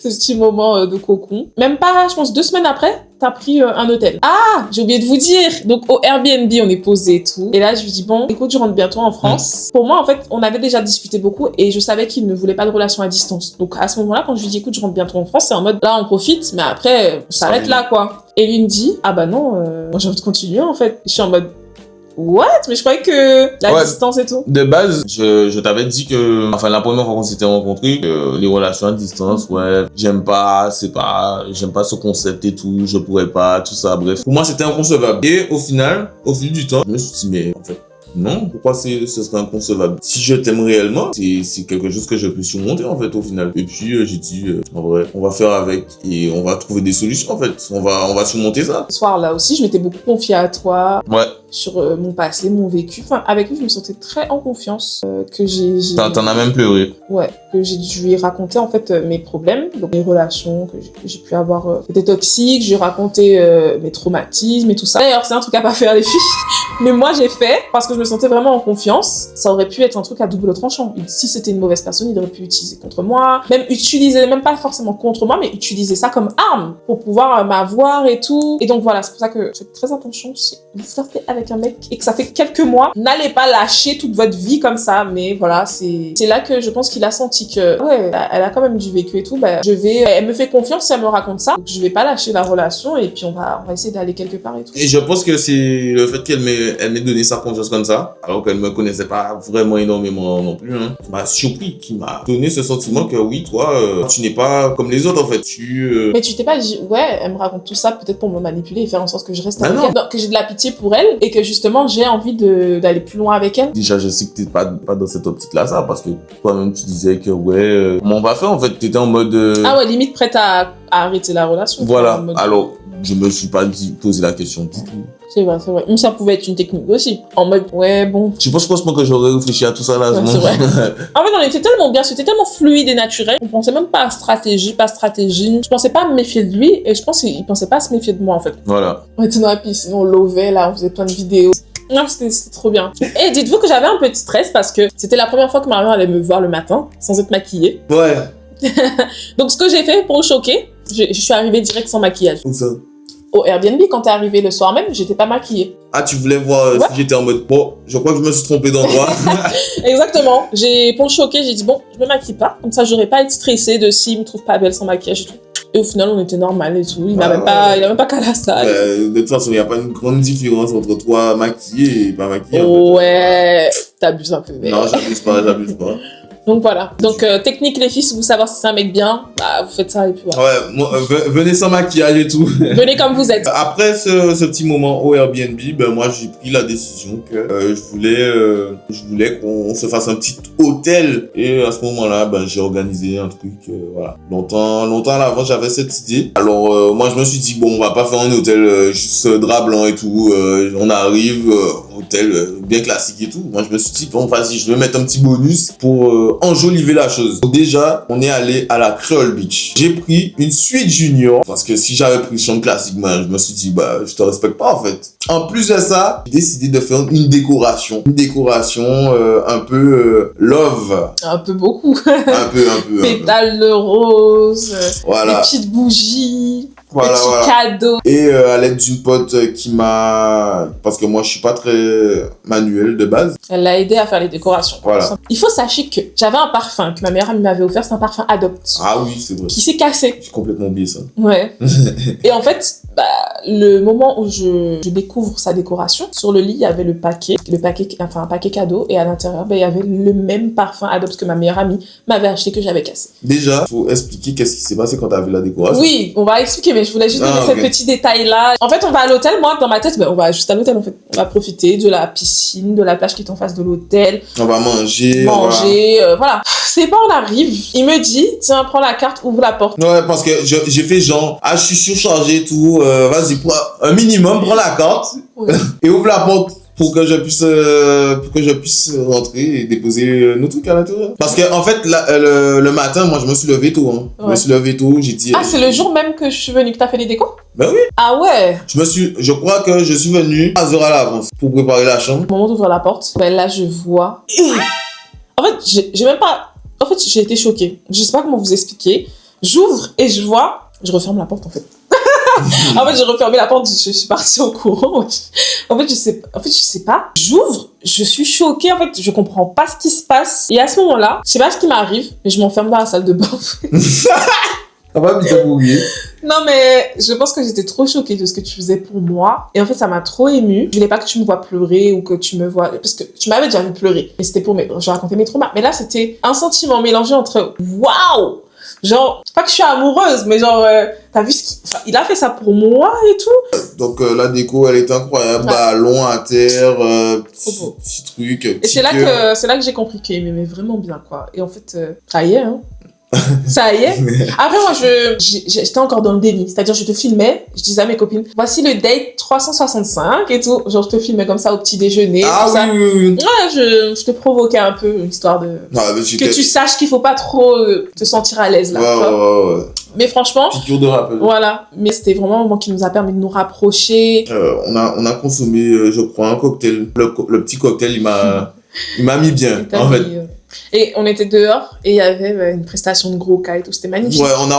[SPEAKER 1] Ce petit moment de cocon. Même pas, je pense, 2 semaines après, t'as pris un hôtel. Ah, j'ai oublié de vous dire. Donc, au Airbnb, on est posé et tout. Et là, je lui dis, bon, écoute, je rentre bientôt en France. Pour moi, en fait, on avait déjà discuté beaucoup et je savais qu'il ne voulait pas de relation à distance. Donc, à ce moment-là, quand je lui dis, écoute, je rentre bientôt en France, c'est en mode, là, on profite, mais après, on s'arrête là, quoi. Et lui me dit, ah bah non, moi, j'ai envie de continuer, en fait. Je suis en mode, what? Mais je croyais que la distance et tout.
[SPEAKER 3] De base, je t'avais dit que, enfin, la première fois qu'on s'était rencontrés, les relations à distance, j'aime pas ce concept et tout, je pourrais pas, tout ça, bref. Pour moi, c'était inconcevable. Et au final, au fil du temps, je me suis dit, mais en fait, non, pourquoi ce serait inconcevable? Si je t'aime réellement, c'est quelque chose que je peux surmonter, en fait, au final. Et puis, j'ai dit, en vrai, on va faire avec et on va trouver des solutions, en fait. On va surmonter ça.
[SPEAKER 1] Ce soir-là aussi, je m'étais beaucoup confiée à toi.
[SPEAKER 3] Ouais.
[SPEAKER 1] Sur mon passé, mon vécu. Enfin, avec lui, je me sentais très en confiance. Que
[SPEAKER 3] T'en as même pleuré.
[SPEAKER 1] Ouais, que je lui ai raconté en fait mes problèmes, donc mes relations que j'ai pu avoir qui étaient toxiques. J'ai raconté mes traumatismes et tout ça. D'ailleurs, c'est un truc à pas faire les filles. Mais moi, j'ai fait parce que je me sentais vraiment en confiance. Ça aurait pu être un truc à double tranchant. Si c'était une mauvaise personne, il aurait pu utiliser contre moi. Même pas forcément contre moi, mais utiliser ça comme arme pour pouvoir m'avoir et tout. Et donc voilà, c'est pour ça que faites très attention si vous flirtez avec un mec et que ça fait quelques mois, n'allez pas lâcher toute votre vie comme ça. Mais voilà, c'est là que je pense qu'il a senti que ouais, elle a quand même du vécu et tout. Elle me fait confiance si elle me raconte ça. Donc, je vais pas lâcher la relation et puis on va essayer d'aller quelque part et tout.
[SPEAKER 3] Et je pense que c'est le fait qu'elle m'ait donné sa confiance comme ça, alors qu'elle me connaissait pas vraiment énormément non plus, qui m'a surpris, qui m'a donné ce sentiment que oui, toi, tu n'es pas comme les autres en fait.
[SPEAKER 1] Mais tu t'es pas dit, ouais, elle me raconte tout ça peut-être pour me manipuler et faire en sorte que je reste avec elle, que j'ai de la pitié pour elle et que justement j'ai envie d'aller plus loin avec elle.
[SPEAKER 3] Déjà, je sais que t'es pas dans cette optique-là, ça, parce que toi-même tu disais que ouais, comment on va faire en fait? T'étais en mode.
[SPEAKER 1] Ah ouais, limite prête à arrêter la relation.
[SPEAKER 3] Voilà, alors je me suis pas posé la question du tout.
[SPEAKER 1] C'est vrai. Mais ça pouvait être une technique aussi. En mode, ouais, bon.
[SPEAKER 3] Tu penses franchement que j'aurais réfléchi à tout ça là?
[SPEAKER 1] Ouais, c'est vrai. En fait, on était tellement bien, c'était tellement fluide et naturel. On pensait même pas à stratégie, Je pensais pas à me méfier de lui et je pense qu'il pensait pas à se méfier de moi en fait.
[SPEAKER 3] Voilà.
[SPEAKER 1] On était dans la piscine, on lovait là, on faisait plein de vidéos. Non, c'était trop bien. Et dites-vous que j'avais un peu de stress parce que c'était la première fois que Marion allait me voir le matin sans être maquillée.
[SPEAKER 3] Ouais.
[SPEAKER 1] Donc, ce que j'ai fait pour le choquer, je suis arrivée direct sans maquillage.
[SPEAKER 3] Où ça?
[SPEAKER 1] Au Airbnb, quand t'es arrivé le soir même, j'étais pas maquillée.
[SPEAKER 3] Ah, tu voulais voir si j'étais en mode, bon, je crois que je me suis trompé d'endroit.
[SPEAKER 1] Exactement. Pour le choquer, j'ai dit, bon, je me maquille pas. Comme ça, j'aurais pas à être stressée de s'il me trouve pas belle sans maquillage et tout. Et au final, on était normal et tout. Il a même pas qu'à la salle.
[SPEAKER 3] De toute façon, il n'y a pas une grande différence entre toi maquillée et pas maquillée.
[SPEAKER 1] Ouais, t'abuses un peu. Mais...
[SPEAKER 3] Non, j'abuse pas.
[SPEAKER 1] Donc voilà. Donc technique les filles, si vous savez si c'est un mec bien, vous faites ça et puis voilà.
[SPEAKER 3] Ouais, moi, venez sans maquillage et tout.
[SPEAKER 1] Venez comme vous êtes.
[SPEAKER 3] Après ce petit moment au Airbnb, moi j'ai pris la décision que je voulais qu'on se fasse un petit hôtel. Et à ce moment-là, j'ai organisé un truc, voilà. Longtemps à l'avant, j'avais cette idée. Alors moi je me suis dit, bon, on va pas faire un hôtel juste drap blanc et tout. On arrive, hôtel bien classique et tout. Moi je me suis dit, bon, vas-y, je vais mettre un petit bonus pour enjoliver la chose. Donc déjà, on est allé à la Creole Beach. J'ai pris une suite junior parce que si j'avais pris chambre classique, je me suis dit bah je te respecte pas en fait. En plus de ça, j'ai décidé de faire une décoration un peu love.
[SPEAKER 1] Un peu beaucoup.
[SPEAKER 3] Un peu.
[SPEAKER 1] Pétales de rose,
[SPEAKER 3] Voilà.
[SPEAKER 1] des petites bougies.
[SPEAKER 3] Voilà,
[SPEAKER 1] Petit
[SPEAKER 3] voilà.
[SPEAKER 1] cadeau.
[SPEAKER 3] Et à l'aide d'une pote qui m'a... Parce que moi, je suis pas très manuel de base.
[SPEAKER 1] Elle l'a aidé à faire les décorations.
[SPEAKER 3] Voilà.
[SPEAKER 1] Il faut sachez que j'avais un parfum que ma meilleure amie m'avait offert, c'est un parfum Adopt.
[SPEAKER 3] Ah oui, c'est vrai.
[SPEAKER 1] Qui s'est cassé.
[SPEAKER 3] J'ai complètement oublié ça.
[SPEAKER 1] Ouais. Et en fait, le moment où je découvre sa décoration, sur le lit, il y avait un paquet cadeau, et à l'intérieur, il y avait le même parfum Adopt que ma meilleure amie m'avait acheté, que j'avais cassé.
[SPEAKER 3] Déjà, faut expliquer qu'est-ce qui s'est passé quand t'as vu la décoration.
[SPEAKER 1] Oui, on va expliquer, mais je voulais juste donner ce petit détail-là. En fait, on va à l'hôtel. Moi, dans ma tête, on va juste à l'hôtel, en fait. On va profiter de la piscine, de la plage qui est en face de l'hôtel.
[SPEAKER 3] On va manger.
[SPEAKER 1] Voilà. C'est pas, on arrive. Il me dit, tiens, prends la carte, ouvre la porte.
[SPEAKER 3] Ouais, parce que j'ai fait genre, je suis surchargé et tout. Vas-y, prends un minimum, prends la carte
[SPEAKER 1] Ouais.
[SPEAKER 3] et ouvre la porte. Pour que je puisse rentrer et déposer nos trucs à l'intérieur. Parce que en fait, le matin, moi, je me suis levé tôt. Hein.
[SPEAKER 1] Ouais.
[SPEAKER 3] Je me suis levé tôt, j'ai dit...
[SPEAKER 1] Ah, c'est le jour même que je suis venue que t'as fait les décos?
[SPEAKER 3] Ben oui.
[SPEAKER 1] Ah ouais.
[SPEAKER 3] Je crois que je suis venu 3 heures à l'avance pour préparer la chambre.
[SPEAKER 1] Au moment d'ouvrir la porte, là, je vois... En fait, j'ai même pas... En fait, j'ai été choquée. Je sais pas comment vous expliquer. J'ouvre et je vois... Je referme la porte, en fait. En fait, j'ai refermé la porte, je suis partie en courant. En fait, je sais pas. J'ouvre, je suis choquée. En fait, je comprends pas ce qui se passe. Et à ce moment-là, je sais pas ce qui m'arrive, mais je m'enferme dans la salle de bain.
[SPEAKER 3] Ça va, mais t'as oublié.
[SPEAKER 1] Non, mais je pense que j'étais trop choquée de ce que tu faisais pour moi. Et en fait, ça m'a trop émue. Je voulais pas que tu me vois pleurer ou que tu me vois... Parce que tu m'avais déjà vu pleurer. Mais c'était je racontais mes traumas. Mais là, c'était un sentiment mélangé entre waouh! Genre, pas que je suis amoureuse, mais genre, t'as vu il a fait ça pour moi et tout.
[SPEAKER 3] Donc, la déco, elle est incroyable.
[SPEAKER 1] Ouais.
[SPEAKER 3] Ballon à terre,
[SPEAKER 1] beau.
[SPEAKER 3] petit truc.
[SPEAKER 1] Et c'est là que j'ai compris qu'il m'aimait vraiment bien, quoi. Et en fait, ça y est, hein. Ça y est. Après, moi, j'étais encore dans le déni. C'est-à-dire, je te filmais, je disais à mes copines, voici le date 365 et tout. Genre, je te filmais comme ça au petit déjeuner.
[SPEAKER 3] Ah
[SPEAKER 1] tout ça.
[SPEAKER 3] oui.
[SPEAKER 1] Ouais, je te provoquais un peu, histoire de... que tu saches qu'il faut pas trop te sentir à l'aise, là.
[SPEAKER 3] Ouais.
[SPEAKER 1] Mais franchement...
[SPEAKER 3] Piqûre de rappel.
[SPEAKER 1] Voilà. Mais c'était vraiment un moment qui nous a permis de nous rapprocher.
[SPEAKER 3] On a consommé, je crois, un cocktail. Le petit cocktail, il m'a mis bien, en fait.
[SPEAKER 1] Et on était dehors et il y avait une prestation de gros cas et tout, c'était magnifique.
[SPEAKER 3] Ouais, on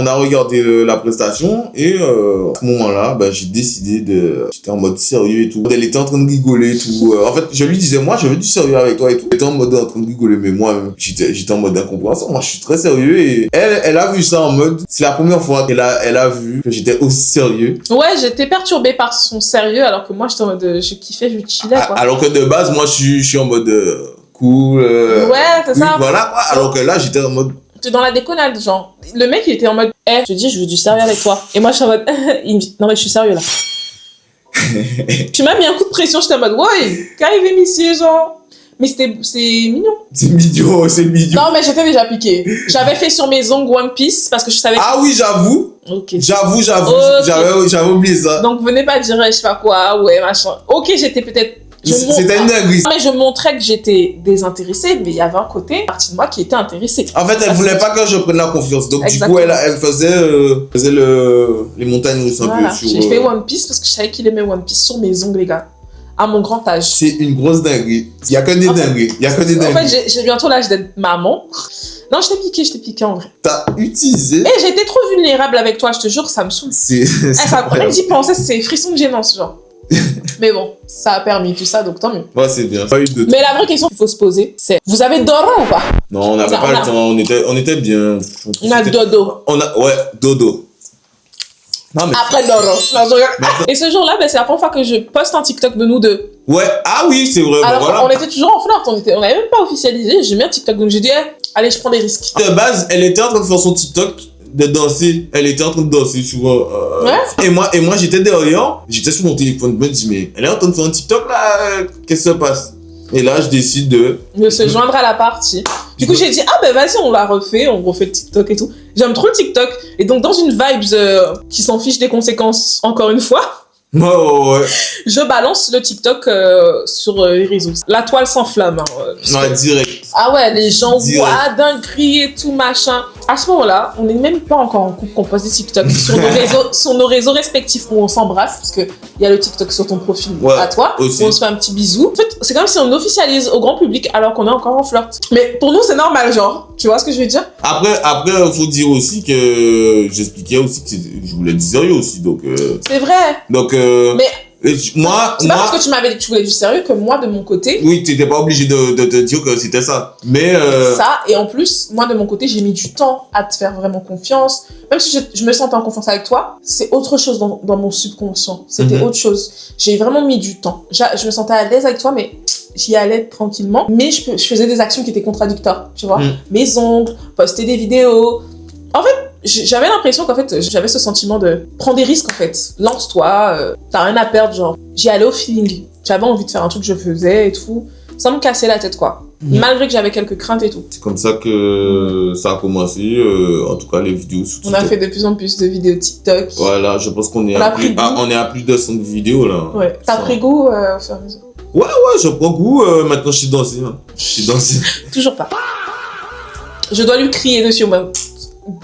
[SPEAKER 3] a regardé la prestation et à ce moment-là, j'ai décidé j'étais en mode sérieux et tout. Elle était en train de rigoler et tout. En fait, je lui disais, moi, je veux du sérieux avec toi et tout. Elle était en mode en train de rigoler, mais moi, j'étais en mode incompréhension. Moi, je suis très sérieux et elle a vu ça en mode, c'est la première fois qu'elle a vu que j'étais aussi sérieux.
[SPEAKER 1] Ouais, j'étais perturbée par son sérieux alors que moi, j'étais en mode, je kiffais, je chillais, quoi.
[SPEAKER 3] Alors que de base, moi, je suis en mode cool.
[SPEAKER 1] Ouais, c'est ça.
[SPEAKER 3] Voilà, alors que là, j'étais en mode...
[SPEAKER 1] T'es dans la déconnade, genre. Le mec, il était en mode, je te dis, je veux du sérieux avec toi. Et moi, je suis en mode, il me dit, non, mais je suis sérieux, là. Tu m'as mis un coup de pression, j'étais en mode, ouais, qu'arrive ici, genre. Mais c'est mignon.
[SPEAKER 3] C'est mignon.
[SPEAKER 1] Non, mais j'étais déjà piquée. J'avais fait sur mes ongles One Piece parce que je savais...
[SPEAKER 3] Ah oui, j'avoue.
[SPEAKER 1] Ok.
[SPEAKER 3] J'avoue.
[SPEAKER 1] Ok.
[SPEAKER 3] J'avais oublié ça.
[SPEAKER 1] Donc, venez pas dire, je sais pas quoi, ouais, machin. Ok, j'étais peut-être...
[SPEAKER 3] C'était une dinguerie.
[SPEAKER 1] Mais je montrais que j'étais désintéressée, mais il y avait un côté, une partie de moi qui était intéressée.
[SPEAKER 3] En fait, elle voulait pas que je prenne la confiance. Donc,
[SPEAKER 1] Exactement.
[SPEAKER 3] du coup, elle faisait les montagnes russes un
[SPEAKER 1] Voilà.
[SPEAKER 3] peu.
[SPEAKER 1] J'ai fait One Piece parce que je savais qu'il aimait One Piece sur mes ongles, les gars. À mon grand âge.
[SPEAKER 3] C'est une grosse dinguerie. Il y a que des dingueries.
[SPEAKER 1] En fait, j'ai bientôt l'âge d'être maman. Non, je t'ai piqué en vrai.
[SPEAKER 3] T'as utilisé.
[SPEAKER 1] Mais j'étais trop vulnérable avec toi, je te jure, ça me saoule. Ça même d'y penser, c'est frisson de gênance, genre. Mais bon, ça a permis tout ça, donc tant mieux.
[SPEAKER 3] Ouais, c'est bien.
[SPEAKER 1] Mais la vraie question qu'il faut se poser, c'est vous avez dodo ou pas?
[SPEAKER 3] Non, on n'avait pas le temps. On était bien.
[SPEAKER 1] On a dodo.
[SPEAKER 3] Ouais, dodo. Non, mais...
[SPEAKER 1] Après dodo. Non, je regarde. Et ce jour-là, c'est la première fois que je poste un TikTok de nous deux.
[SPEAKER 3] Ouais, ah oui, c'est vrai.
[SPEAKER 1] Alors
[SPEAKER 3] voilà.
[SPEAKER 1] on était toujours en flirt, on n'avait même pas officialisé. J'ai mis un TikTok, donc j'ai dit, allez, je prends des risques.
[SPEAKER 3] De base, elle était en train de faire son TikTok, de danser. Elle était en train de danser sur...
[SPEAKER 1] Ouais.
[SPEAKER 3] Et moi, j'étais derrière. J'étais sur mon téléphone. Je me dis, mais elle est en train de faire un TikTok, là. Qu'est-ce qui se passe? Et là, je décide de
[SPEAKER 1] se joindre à la partie. Du coup, j'ai dit, vas-y, on la refait, on refait le TikTok et tout. J'aime trop le TikTok. Et donc, dans une vibes qui s'en fiche des conséquences, encore une fois,
[SPEAKER 3] ouais.
[SPEAKER 1] je balance le TikTok sur les réseaux. La toile s'enflamme.
[SPEAKER 3] Ouais, direct.
[SPEAKER 1] Ah ouais, les gens,
[SPEAKER 3] Direct.
[SPEAKER 1] ouah, dinguerie et tout, machin. À ce moment-là, on n'est même pas encore en couple qu'on poste des TikTok sur nos réseaux respectifs où on s'embrasse, parce qu'il y a le TikTok sur ton profil à toi,
[SPEAKER 3] aussi.
[SPEAKER 1] où on se fait un petit bisou. En fait, c'est comme si on officialise au grand public alors qu'on est encore en flirt. Mais pour nous, c'est normal, genre. Tu vois ce que je veux dire?
[SPEAKER 3] Après, faut dire aussi que j'expliquais aussi que je voulais du sérieux aussi, donc.
[SPEAKER 1] C'est vrai.
[SPEAKER 3] Donc.
[SPEAKER 1] Mais
[SPEAKER 3] moi.
[SPEAKER 1] c'est pas parce que tu m'avais dit que tu voulais du sérieux que moi, de mon côté.
[SPEAKER 3] Oui, t'étais pas obligé de te dire que c'était ça. Mais.
[SPEAKER 1] Ça, et en plus, moi, de mon côté, j'ai mis du temps à te faire vraiment confiance. Même si je me sentais en confiance avec toi, c'est autre chose dans mon subconscient. C'était autre chose. J'ai vraiment mis du temps. Je me sentais à l'aise avec toi, mais j'y allais tranquillement. Mais je faisais des actions qui étaient contradictoires, tu vois. Mes ongles, poster des vidéos. En fait, j'avais l'impression qu'en fait, j'avais ce sentiment de prendre des risques, en fait. Lance-toi, t'as rien à perdre, genre. J'y allais au feeling. J'avais envie de faire un truc que je faisais et tout, sans me casser la tête, quoi. Malgré que j'avais quelques craintes et tout.
[SPEAKER 3] C'est comme ça que ça a commencé, en tout cas les vidéos sur TikTok.
[SPEAKER 1] On a fait de plus en plus de vidéos TikTok.
[SPEAKER 3] Voilà, je pense qu'on est à plus de 100 vidéos là.
[SPEAKER 1] Ouais, t'as pris goût au fur et à mesure.
[SPEAKER 3] Ouais, je prends goût, maintenant je suis dansé.
[SPEAKER 1] Toujours pas. Je dois lui crier dessus au moins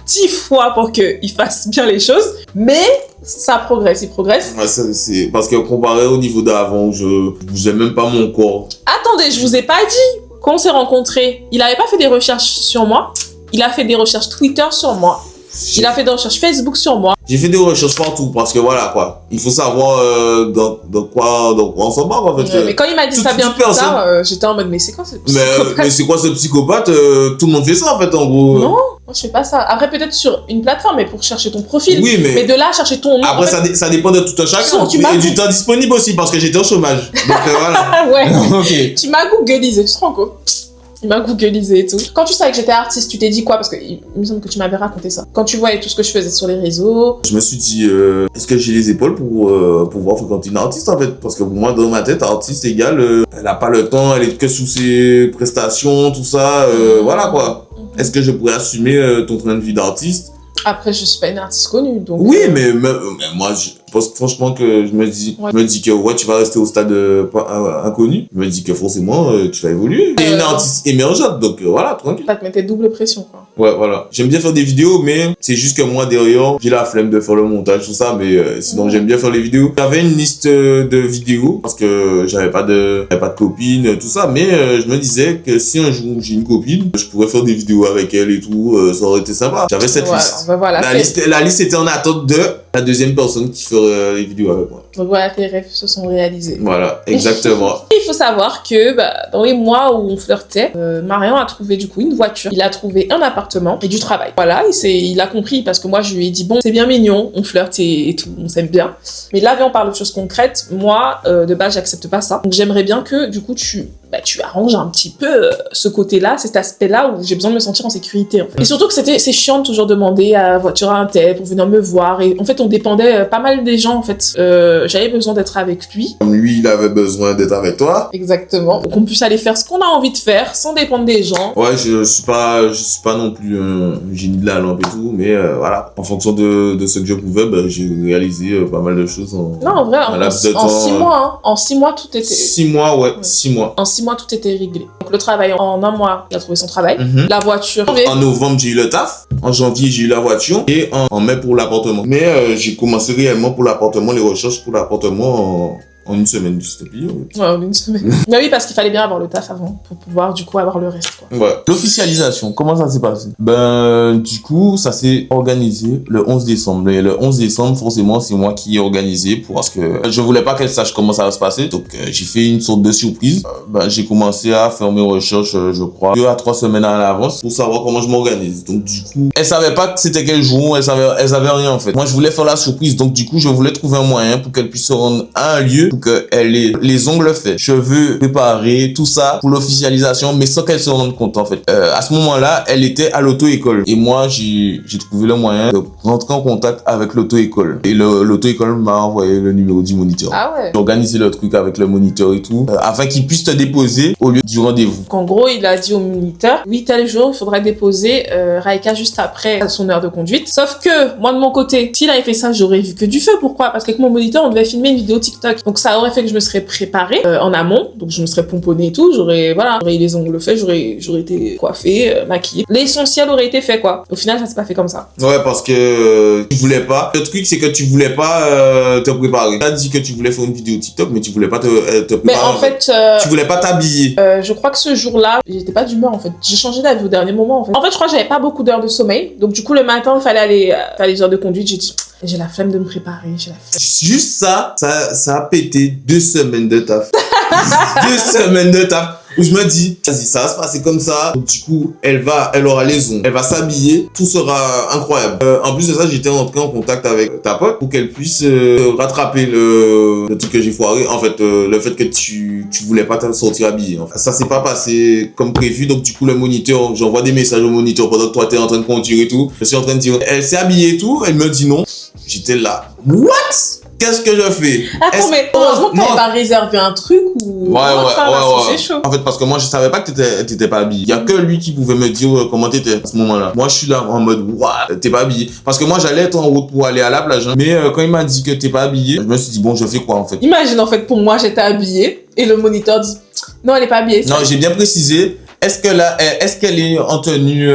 [SPEAKER 1] 10 fois pour qu'il fasse bien les choses, mais ça progresse, il progresse.
[SPEAKER 3] Ouais, c'est parce que comparé au niveau d'avant, je bougeais même pas mon corps.
[SPEAKER 1] Attendez, je vous ai pas dit qu'on s'est rencontrés. Il avait pas fait des recherches sur moi, il a fait des recherches Twitter sur moi. Il a fait des recherches Facebook sur moi.
[SPEAKER 3] J'ai fait des recherches partout parce que voilà quoi. Il faut savoir dans quoi on s'en bat en fait.
[SPEAKER 1] Ouais, mais quand il m'a dit ça bien plus tard, j'étais en mode mais c'est quoi ce psychopathe?
[SPEAKER 3] Mais c'est quoi ce psychopathe? Tout le monde fait ça en fait en gros.
[SPEAKER 1] Non, moi je fais pas ça. Après peut-être sur une plateforme, mais pour chercher ton profil.
[SPEAKER 3] Oui, mais
[SPEAKER 1] de là chercher ton nom.
[SPEAKER 3] Après
[SPEAKER 1] en fait,
[SPEAKER 3] ça dépend de tout un chacun.
[SPEAKER 1] Tu
[SPEAKER 3] Et du temps disponible aussi parce que j'étais au chômage. Donc voilà.
[SPEAKER 1] Ouais.
[SPEAKER 3] Ok.
[SPEAKER 1] Tu m'as googlisé, tu te rends compte? Il m'a googlisé et tout. Quand tu savais que j'étais artiste, tu t'es dit quoi? Parce qu'il me semble que tu m'avais raconté ça. Quand tu voyais tout ce que je faisais sur les réseaux.
[SPEAKER 3] Je me suis dit, est-ce que j'ai les épaules pour pouvoir fréquenter une artiste en fait? Parce que pour moi, dans ma tête, artiste égale, elle a pas le temps, elle est que sous ses prestations, tout ça, voilà quoi. Est-ce que je pourrais assumer ton train de vie d'artiste?
[SPEAKER 1] Après, je suis pas une artiste connue, donc.
[SPEAKER 3] Oui, mais moi, je pense franchement que je me dis que ouais, tu vas rester au stade inconnu. Je me dis que forcément, tu vas évoluer. T'es une artiste émergente, donc voilà, tranquille.
[SPEAKER 1] Ça te mettait double pression, quoi.
[SPEAKER 3] Ouais, voilà. J'aime bien faire des vidéos, mais c'est juste que moi, derrière, j'ai la flemme de faire le montage, tout ça, mais sinon, j'aime bien faire les vidéos. J'avais une liste de vidéos, parce que j'avais pas de copine, tout ça, mais je me disais que si un jour j'ai une copine, je pourrais faire des vidéos avec elle et tout, ça aurait été sympa. J'avais cette liste.
[SPEAKER 1] Voilà,
[SPEAKER 3] La liste était en attente de la deuxième personne qui ferait les vidéos avec moi.
[SPEAKER 1] Donc voilà, tes rêves se sont réalisés.
[SPEAKER 3] Voilà, exactement.
[SPEAKER 1] Il faut savoir que dans les mois où on flirtait, Marion a trouvé du coup une voiture, il a trouvé un appartement et du travail. Voilà, il a compris parce que moi je lui ai dit bon, c'est bien mignon, on flirte et tout, on s'aime bien. Mais là, on parle de choses concrètes. Moi, de base, j'accepte pas ça. Donc j'aimerais bien que du coup tu arranges un petit peu ce côté-là, cet aspect-là où j'ai besoin de me sentir en sécurité. En fait. Et surtout que c'est chiant de toujours demander à la voiture à un tel pour venir me voir. Et en fait, on dépendait pas mal des gens en fait. J'avais besoin d'être avec lui.
[SPEAKER 3] Comme lui, il avait besoin d'être avec toi.
[SPEAKER 1] Exactement. Pour qu'on puisse aller faire ce qu'on a envie de faire sans dépendre des gens.
[SPEAKER 3] Ouais, je suis pas non plus un génie de la lampe et tout, mais voilà. En fonction de ce que je pouvais, j'ai réalisé pas mal de choses
[SPEAKER 1] Non, en vrai, en 6 mois, hein. En 6 mois, tout était...
[SPEAKER 3] 6 mois, ouais. 6 mois.
[SPEAKER 1] En 6 mois, tout était réglé. Donc le travail, en 1 mois, il a trouvé son travail. La voiture...
[SPEAKER 3] En novembre, j'ai eu le taf. En janvier, j'ai eu la voiture. Et en mai, pour l'appartement. Mais j'ai commencé réellement pour l'appartement, les recherches pour l'appartement en une semaine, c'était pire.
[SPEAKER 1] Ouais, en une semaine. Mais oui, parce qu'il fallait bien avoir le taf avant pour pouvoir, du coup, avoir le reste, quoi.
[SPEAKER 3] Ouais. L'officialisation, comment ça s'est passé? Du coup, ça s'est organisé le 11 décembre. Et le 11 décembre, forcément, c'est moi qui ai organisé parce que je voulais pas qu'elle sache comment ça va se passer. Donc, j'ai fait une sorte de surprise. J'ai commencé à faire mes recherches, je crois, 2 à 3 semaines à l'avance pour savoir comment je m'organise. Donc, du coup, elle savait pas que c'était quel jour, elle savait rien, en fait. Moi, je voulais faire la surprise. Donc, du coup, je voulais trouver un moyen pour qu'elle puisse se rendre à un lieu qu'elle ait les ongles faits, cheveux préparés, tout ça pour l'officialisation, mais sans qu'elle se rende compte en fait. À ce moment-là, elle était à l'auto-école et moi j'ai trouvé le moyen de rentrer en contact avec l'auto-école et l'auto-école m'a envoyé le numéro du moniteur.
[SPEAKER 1] Ah ouais.
[SPEAKER 3] J'ai organisé le truc avec le moniteur et tout afin qu'il puisse te déposer au lieu du rendez-vous.
[SPEAKER 1] En gros, il a dit au moniteur, oui, tel jour, il faudrait déposer Raika juste après son heure de conduite. Sauf que moi de mon côté, s'il avait fait ça, j'aurais vu que du feu. Pourquoi? Parce qu'avec mon moniteur, on devait filmer une vidéo TikTok. Donc ça aurait fait que je me serais préparée en amont, donc je me serais pomponnée et tout, j'aurais eu les ongles faits, j'aurais été coiffée, maquillée. L'essentiel aurait été fait, quoi. Au final, ça s'est pas fait comme ça.
[SPEAKER 3] Ouais, parce que tu voulais pas. Le truc, c'est que tu voulais pas te préparer. T'as dit que tu voulais faire une vidéo TikTok, mais tu voulais pas te préparer.
[SPEAKER 1] Mais en fait...
[SPEAKER 3] tu voulais pas t'habiller.
[SPEAKER 1] je crois que ce jour-là, j'étais pas d'humeur, en fait. J'ai changé d'avis au dernier moment, en fait. En fait, je crois que j'avais pas beaucoup d'heures de sommeil. Donc, du coup, le matin, il fallait aller faire les heures de conduite. J'ai dit, j'ai la flemme de me préparer, j'ai la flemme.
[SPEAKER 3] Juste ça a pété 2 semaines de taf. 2 semaines de taf. Où je me dis, vas-y, ça va se passer comme ça. Donc, du coup, elle aura les ongles, elle va s'habiller, tout sera incroyable. En plus de ça, j'étais entré en contact avec ta pote pour qu'elle puisse rattraper le truc que j'ai foiré. En fait, le fait que tu voulais pas te sortir habillé. En fait. Ça s'est pas passé comme prévu. Donc, du coup, le moniteur, j'envoie des messages au moniteur pendant que toi, t'es en train de conduire et tout. Je suis en train de dire, elle s'est habillée et tout. Elle me dit non. J'étais là. What? Qu'est-ce que je fais?
[SPEAKER 1] Attends, mais heureusement que t'avais pas réservé un truc ou...
[SPEAKER 3] Ouais.
[SPEAKER 1] C'est chaud.
[SPEAKER 3] En fait, parce que moi, je savais pas que t'étais pas habillé. Il y a que lui qui pouvait me dire comment t'étais à ce moment-là. Moi, je suis là en mode, waouh, t'es pas habillé. Parce que moi, j'allais être en route pour aller à la plage. Hein. Mais quand il m'a dit que t'es pas habillé, je me suis dit, bon, je fais quoi, en fait?
[SPEAKER 1] Imagine, en fait, pour moi, j'étais habillée et le moniteur dit, non, elle est pas habillée.
[SPEAKER 3] Non, j'ai bien précisé. Est-ce qu'elle est en tenue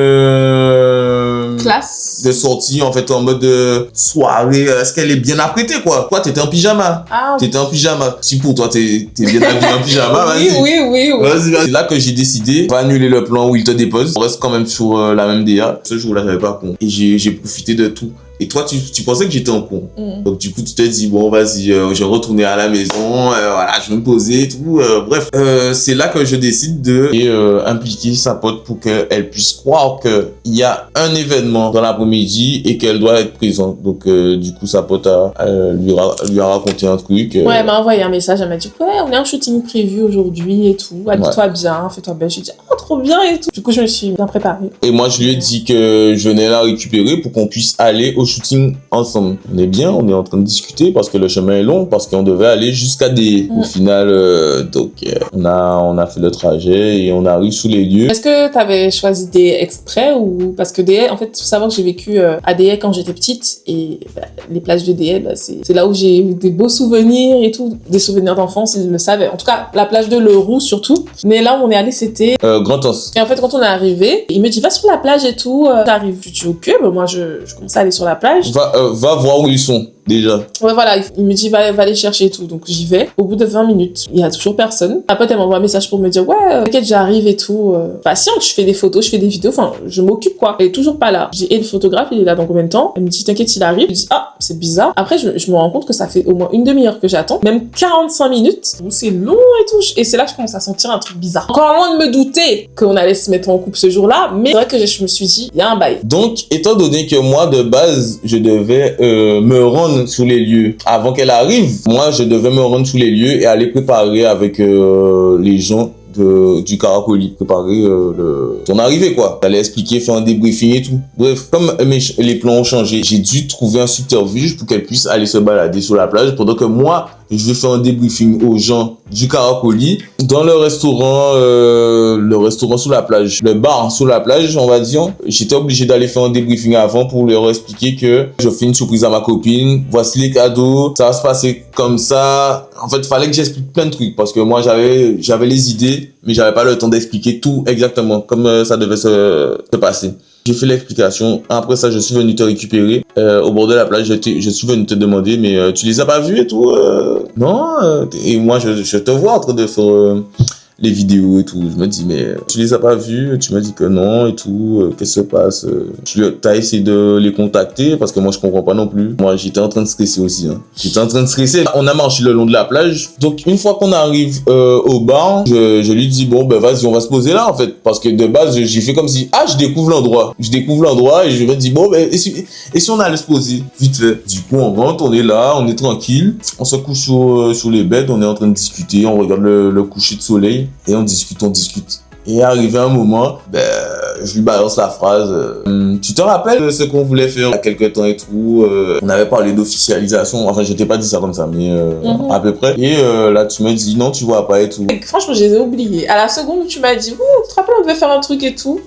[SPEAKER 1] classe
[SPEAKER 3] de sortie, en fait, en mode soirée? Est-ce qu'elle est bien apprêtée, quoi? Toi, t'étais en pyjama.
[SPEAKER 1] Ah,
[SPEAKER 3] T'étais en pyjama. Si pour toi, t'es bien habillé en pyjama, vas-y.
[SPEAKER 1] Oui.
[SPEAKER 3] Vas-y. C'est là que j'ai décidé, pas annuler le plan où il te dépose. On reste quand même sur la même DA. Ce jour-là, j'avais pas con. Et j'ai profité de tout. Et toi, tu pensais que j'étais en con. Donc, du coup, tu te dis, bon, vas-y, je vais retourner à la maison, voilà, je vais me poser et tout. Bref, c'est là que je décide de impliquer sa pote pour qu'elle puisse croire qu'il y a un événement dans l'après-midi et qu'elle doit être présente. Donc, du coup, sa pote lui a raconté un truc.
[SPEAKER 1] Ouais, elle m'a envoyé un message, elle m'a dit, ouais, on a un shooting prévu aujourd'hui et tout. Habille-toi bien, fais-toi belle. J'ai dit, oh, trop bien et tout. Du coup, je me suis bien préparée.
[SPEAKER 3] Et moi, je lui ai dit que je venais la récupérer pour qu'on puisse aller au shooting ensemble. On est bien, on est en train de discuter parce que le chemin est long, parce qu'on devait aller jusqu'à DE. Au final, on a fait le trajet et on arrive sous les lieux.
[SPEAKER 1] Est-ce que t'avais choisi DE exprès ou parce que DE, en fait, faut savoir que j'ai vécu à DE quand j'étais petite et les plages de DE, c'est là où j'ai eu des beaux souvenirs et tout, des souvenirs d'enfance, ils le savaient. En tout cas, la plage de Leroux surtout. Mais là où on est allé, c'était
[SPEAKER 3] Grand-Anse.
[SPEAKER 1] Et en fait, quand on est arrivé, il me dit va sur la plage et tout. T'arrives, je dis ok, moi je commence à aller sur la plage.
[SPEAKER 3] Va voir où ils sont. Déjà.
[SPEAKER 1] Ouais, voilà, il me dit va aller chercher et tout. Donc j'y vais. Au bout de 20 minutes, il y a toujours personne. Ma pote, elle m'envoie un message pour me dire ouais, t'inquiète, j'arrive et tout. Patiente, je fais des photos, je fais des vidéos, enfin, je m'occupe quoi. Elle est toujours pas là. Je dis et le photographe, il est là dans combien de temps? Elle me dit t'inquiète, il arrive. Je dis ah, c'est bizarre. Après, je me rends compte que ça fait au moins une demi-heure que j'attends, même 45 minutes. Donc c'est long et tout. Et c'est là que je commence à sentir un truc bizarre. Encore loin de me douter qu'on allait se mettre en couple ce jour-là, mais c'est vrai que je me suis dit, il y a un bail.
[SPEAKER 3] Donc, étant donné que moi, de base, je devais me rendre sur les lieux avant qu'elle arrive, moi, je devais me rendre sur les lieux et aller préparer avec les gens du Caracoli, préparer ton arrivée, quoi. T'allais expliquer, faire un débriefing et tout. Bref, comme les plans ont changé, j'ai dû trouver un subterfuge pour qu'elle puisse aller se balader sur la plage pendant que moi, je vais faire un débriefing aux gens du Caracoli dans le restaurant sous la plage, le bar sous la plage, on va dire. J'étais obligé d'aller faire un débriefing avant pour leur expliquer que je fais une surprise à ma copine, voici les cadeaux, ça va se passer comme ça. En fait, il fallait que j'explique plein de trucs parce que moi, j'avais les idées, mais j'avais pas le temps d'expliquer tout exactement comme ça devait se passer. J'ai fait l'explication. Après ça, je suis venu te récupérer au bord de la plage. Je suis venu te demander, mais tu les as pas vus et tout Non. Et moi, je te vois en train de faire les vidéos et tout. Je me dis, mais tu les as pas vus? Tu m'as dit que non et tout. Qu'est-ce qui se passe? T'as essayé de les contacter parce que moi, je comprends pas non plus. Moi, j'étais en train de stresser aussi. Hein. J'étais en train de stresser. On a marché le long de la plage. Donc, une fois qu'on arrive au bar, je lui dis, bon, ben vas-y, on va se poser là, en fait. Parce que de base, j'ai fait comme si, je découvre l'endroit. Je découvre l'endroit et je me dis, bon, ben, et si on allait se poser? Vite fait. Du coup, on rentre, on est là, on est tranquille. On se couche sur les bêtes, on est en train de discuter, on regarde le coucher de soleil. Et on discute. Et arrivé un moment, je lui balance la phrase. Tu te rappelles ce qu'on voulait faire il y a quelques temps et tout? On avait parlé d'officialisation. Enfin, je t'ai pas dit ça comme ça, mais à peu près. Et là, tu me dis non, tu vois pas et tout.
[SPEAKER 1] Franchement, je les ai oubliés. À la seconde où tu m'as dit, tu te rappelles, on devait faire un truc et tout.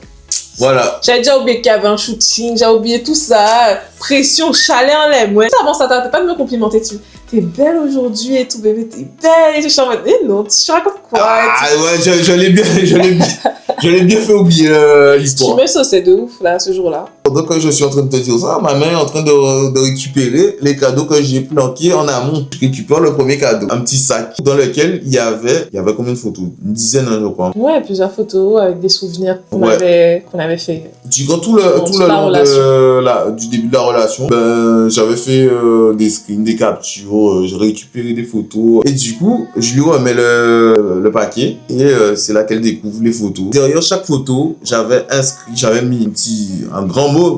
[SPEAKER 3] Voilà.
[SPEAKER 1] J'avais déjà oublié qu'il y avait un shooting, j'avais oublié tout ça. Pression, chalet en l'air. Ouais. Avant ça, t'arrêtais pas de me complimenter dessus. t'es belle aujourd'hui et tout, bébé, t'es belle. Et je suis en mode, eh non, tu racontes quoi?
[SPEAKER 3] Ah ouais, je l'ai bien fait oublier
[SPEAKER 1] Tu
[SPEAKER 3] l'histoire.
[SPEAKER 1] me sauçais de ouf, là, ce jour-là.
[SPEAKER 3] Pendant que je suis en train de te dire ça, ma mère est en train de récupérer les cadeaux que j'ai planqués en amont. Je récupère le premier cadeau, un petit sac dans lequel il y avait combien de photos? Une dizaine, hein, je crois.
[SPEAKER 1] Ouais, plusieurs photos avec des souvenirs qu'on avait fait.
[SPEAKER 3] Durant tout le long du début de la relation, ben, j'avais fait des screens, des captures, j'ai récupéré des photos. Et du coup, je lui remets le paquet et c'est là qu'elle découvre les photos. Derrière chaque photo, j'avais mis